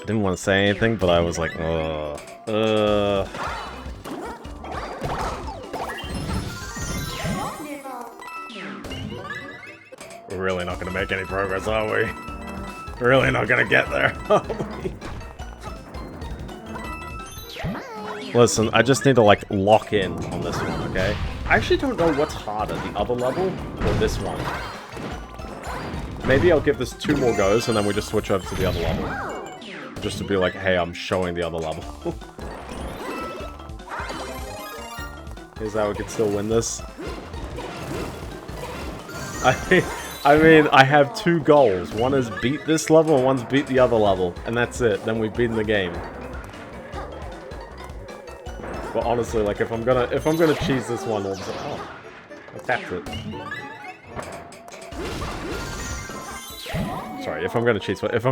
I didn't want to say anything, but I was like, We're really not going to make any progress, are we? We're really not going to get there, are we? Listen, I just need to, like, lock in on this one, okay? I actually don't know what's harder, the other level or this one. Maybe I'll give this 2 more goes and then we just switch over to the other level. Just to be like, hey, I'm showing the other level. Is how we can still win this? I mean, I have 2 goals. One is beat this level and one's beat the other level. And that's it. Then we've beaten the game. But honestly, like, if I'm gonna cheese this one, I'll just, oh, I tapped it. Sorry, if I'm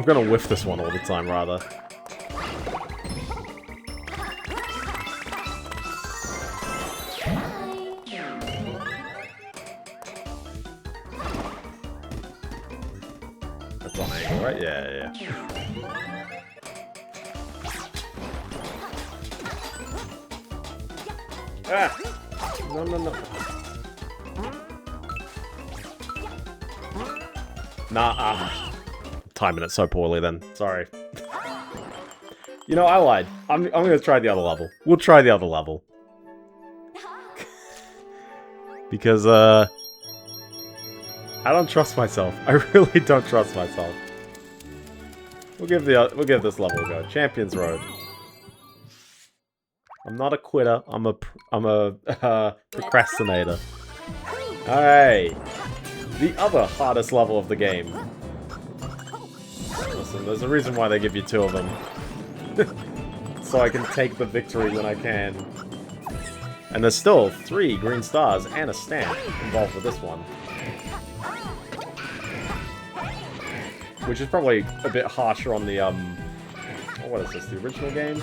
gonna whiff this one all the time, rather. That's on angle, right? Yeah. Ah! No. Nah, timing it so poorly then. Sorry. You know, I lied. I'm gonna try the other level. We'll try the other level. Because, I don't trust myself. I really don't trust myself. We'll give this level a go. Champions Road. I'm not a quitter. I'm a procrastinator. Alright. The other hardest level of the game. Listen, there's a reason why they give you 2 of them. So I can take the victory when I can. And there's still 3 green stars and a stamp involved with this one. Which is probably a bit harsher on the, what is this, the original game?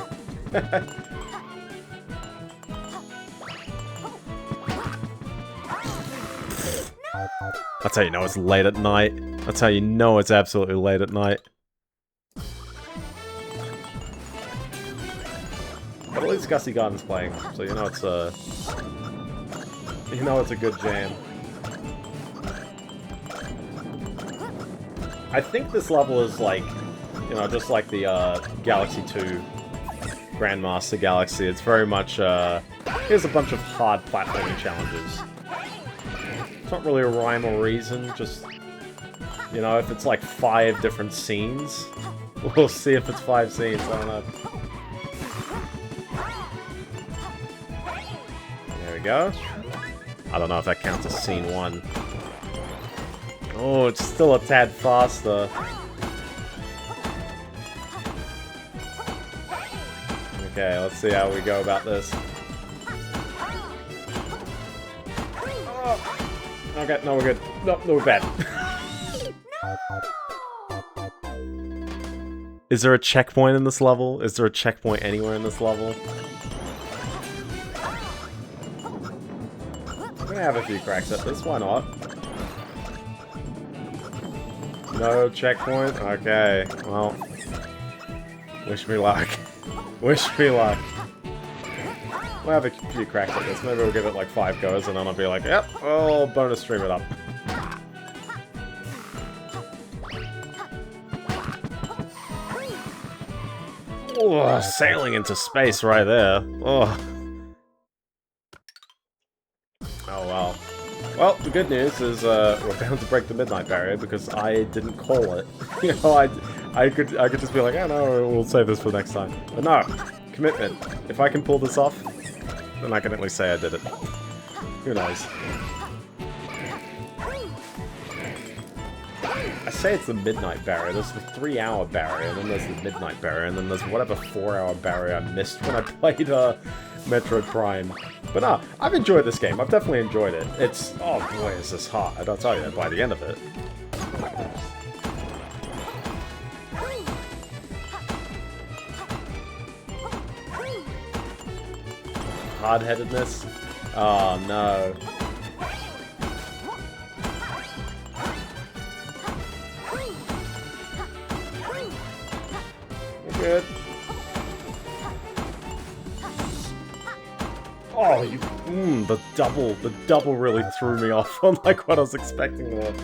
That's how you know it's late at night. That's how you know it's absolutely late at night. But at least Gussie Garden's playing, so you know it's a good jam. I think this level is like, you know, just like the Galaxy 2 Grandmaster Galaxy. It's very much here's a bunch of hard platforming challenges. It's not really a rhyme or reason, just, you know, if it's like 5 different scenes, we'll see if it's 5 scenes, I don't know. There we go. I don't know if that counts as scene 1. Oh, it's still a tad faster. Okay, let's see how we go about this. Okay, no, we're good. No, we're bad. Is there a checkpoint in this level? Is there a checkpoint anywhere in this level? I'm gonna have a few cracks at this, why not? No checkpoint? Okay, well. Wish me luck. Wish me luck. We'll have a few cracks at this. Maybe we'll give it like 5 goes and then I'll be like, yep, I'll bonus stream it up. Oh, sailing into space right there. Oh. Oh well. Well, the good news is we're bound to break the midnight barrier because I didn't call it. You know, I could just be like, oh no, we'll save this for next time. But no, commitment. If I can pull this off, then I can at least say I did it. Who knows? I say it's the midnight barrier. There's the 3-hour barrier, and then there's the midnight barrier, and then there's whatever 4-hour barrier I missed when I played Metroid Prime. But no, I've enjoyed this game. I've definitely enjoyed it. It's... oh boy, is this hard. I'll tell you, by the end of it. Hard-headedness? Oh no. Good. Oh, the double really threw me off on like what I was expecting there.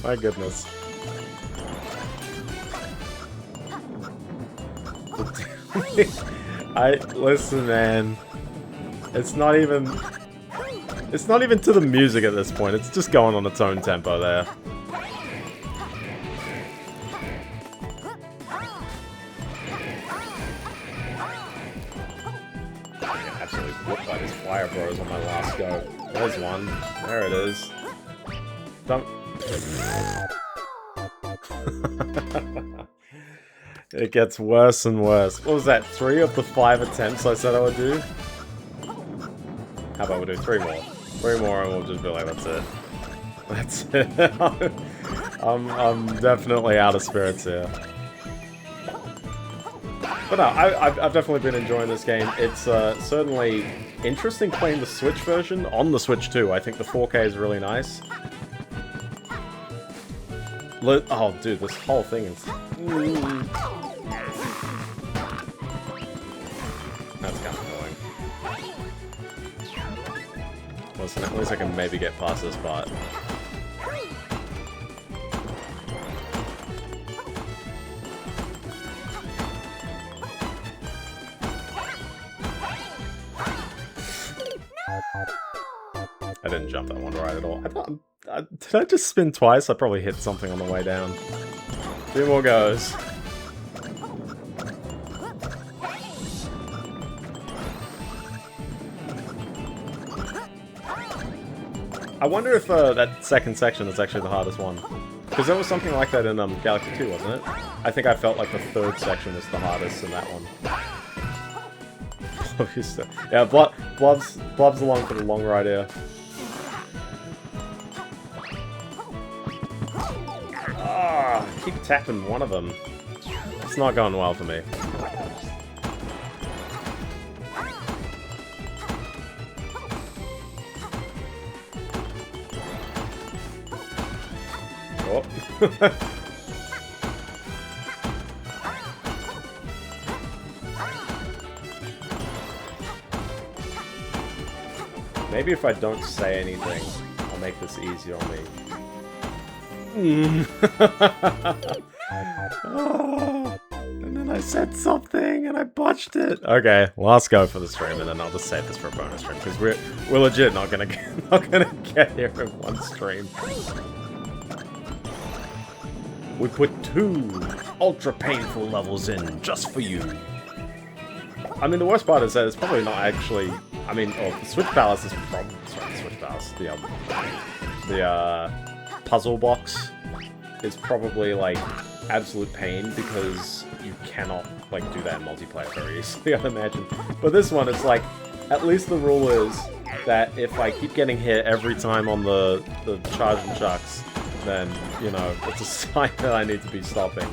My goodness. Listen, man. It's not even to the music at this point. It's just going on its own tempo there. Absolutely whooped by these fire bros on my last go. There's one. There it is. Don't. It gets worse and worse. What was that? 3 of the 5 attempts I said I would do? How about we do 3 more? 3 more and we'll just be like, that's it. That's it. I'm definitely out of spirits here. But no, I've definitely been enjoying this game. It's certainly interesting playing the Switch version on the Switch too. I think the 4K is really nice. Oh, dude, this whole thing is... That's kind of annoying. Listen, at least I can maybe get past this part. I didn't jump that one right at all. Did I just spin twice? I probably hit something on the way down. 2 more goes. I wonder if that second section is actually the hardest one. Because there was something like that in Galaxy 2, wasn't it? I think I felt like the 3rd section was the hardest in that one. Yeah, Blob's along for the long ride here. Ah, I keep tapping one of them. It's not going well for me. Oh. Maybe if I don't say anything, I'll make this easier on me. Oh, and then I said something and I botched it. Okay, last go for the stream, and then I'll just save this for a bonus stream because we're legit not gonna get here in one stream. We put 2 ultra painful levels in just for you. I mean, the worst part is that it's probably not actually. I mean, the Switch Palace is probably... Sorry, the Switch Palace. The puzzle box is probably, like, absolute pain because you cannot, like, do that in multiplayer very easily, I'd imagine. But this one, it's like, at least the rule is that if I keep getting hit every time on the charge and chucks, then, you know, it's a sign that I need to be stopping,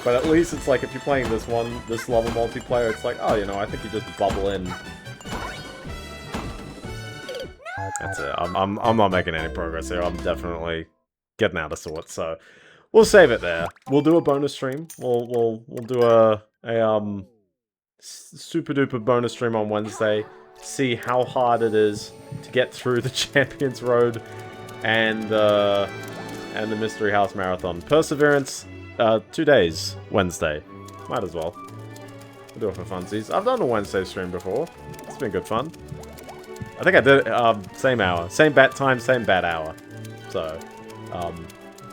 but at least it's like if you're playing this level multiplayer, it's like, oh, you know, I think you just bubble in. That's it. I'm not making any progress here. I'm definitely getting out of sorts. So we'll save it there. We'll do a bonus stream. We'll do a super duper bonus stream on Wednesday. See how hard it is to get through the Champions Road and the Mystery House Marathon. Perseverance. 2 days, Wednesday. Might as well. We'll do it for funsies. I've done a Wednesday stream before. It's been good fun. I think I did it, same hour. Same bat time, same bat hour. So,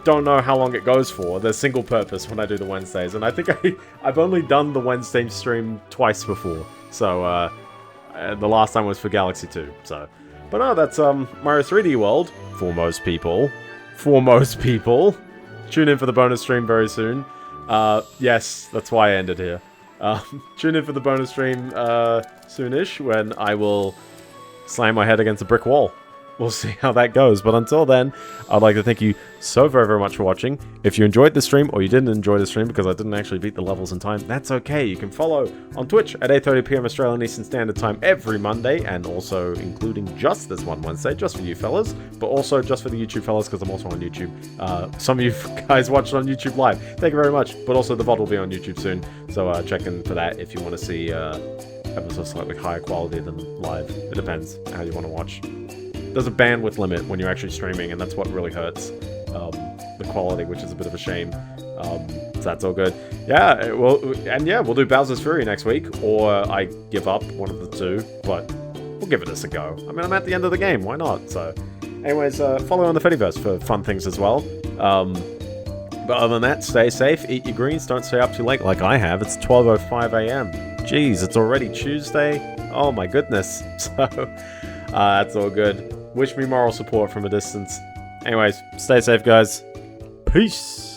don't know how long it goes for. There's single purpose when I do the Wednesdays. And I think I've only done the Wednesday stream twice before. So, the last time was for Galaxy 2. So, but no, that's Mario 3D World. For most people. For most people. Tune in for the bonus stream very soon. Yes, that's why I ended here. Tune in for the bonus stream soonish when I will slam my head against a brick wall. we'll see how that goes. But until then, I'd like to thank you so very, very much for watching. If you enjoyed the stream or you didn't enjoy the stream because I didn't actually beat the levels in time, that's okay. You can follow on Twitch at 8:30 p.m. Australian Eastern Standard Time every Monday, and also including just this one Wednesday, just for you fellas, but also just for the YouTube fellas because I'm also on YouTube. Some of you guys watch it on YouTube Live. Thank you very much. But also the VOD will be on YouTube soon, so check in for that if you want to see episodes slightly higher quality than live. It depends how you want to watch. There's a bandwidth limit when you're actually streaming, and that's what really hurts the quality, which is a bit of a shame. So that's all good. Yeah, we'll do Bowser's Fury next week, or I give up, one of the two, but we'll give it a go. I mean, I'm at the end of the game, why not? So, anyways, follow on the Fediverse for fun things as well. But other than that, stay safe, eat your greens, don't stay up too late like I have. It's 12:05 a.m. Jeez, it's already Tuesday? Oh my goodness. So, that's all good. Wish me moral support from a distance. Anyways, stay safe, guys. Peace.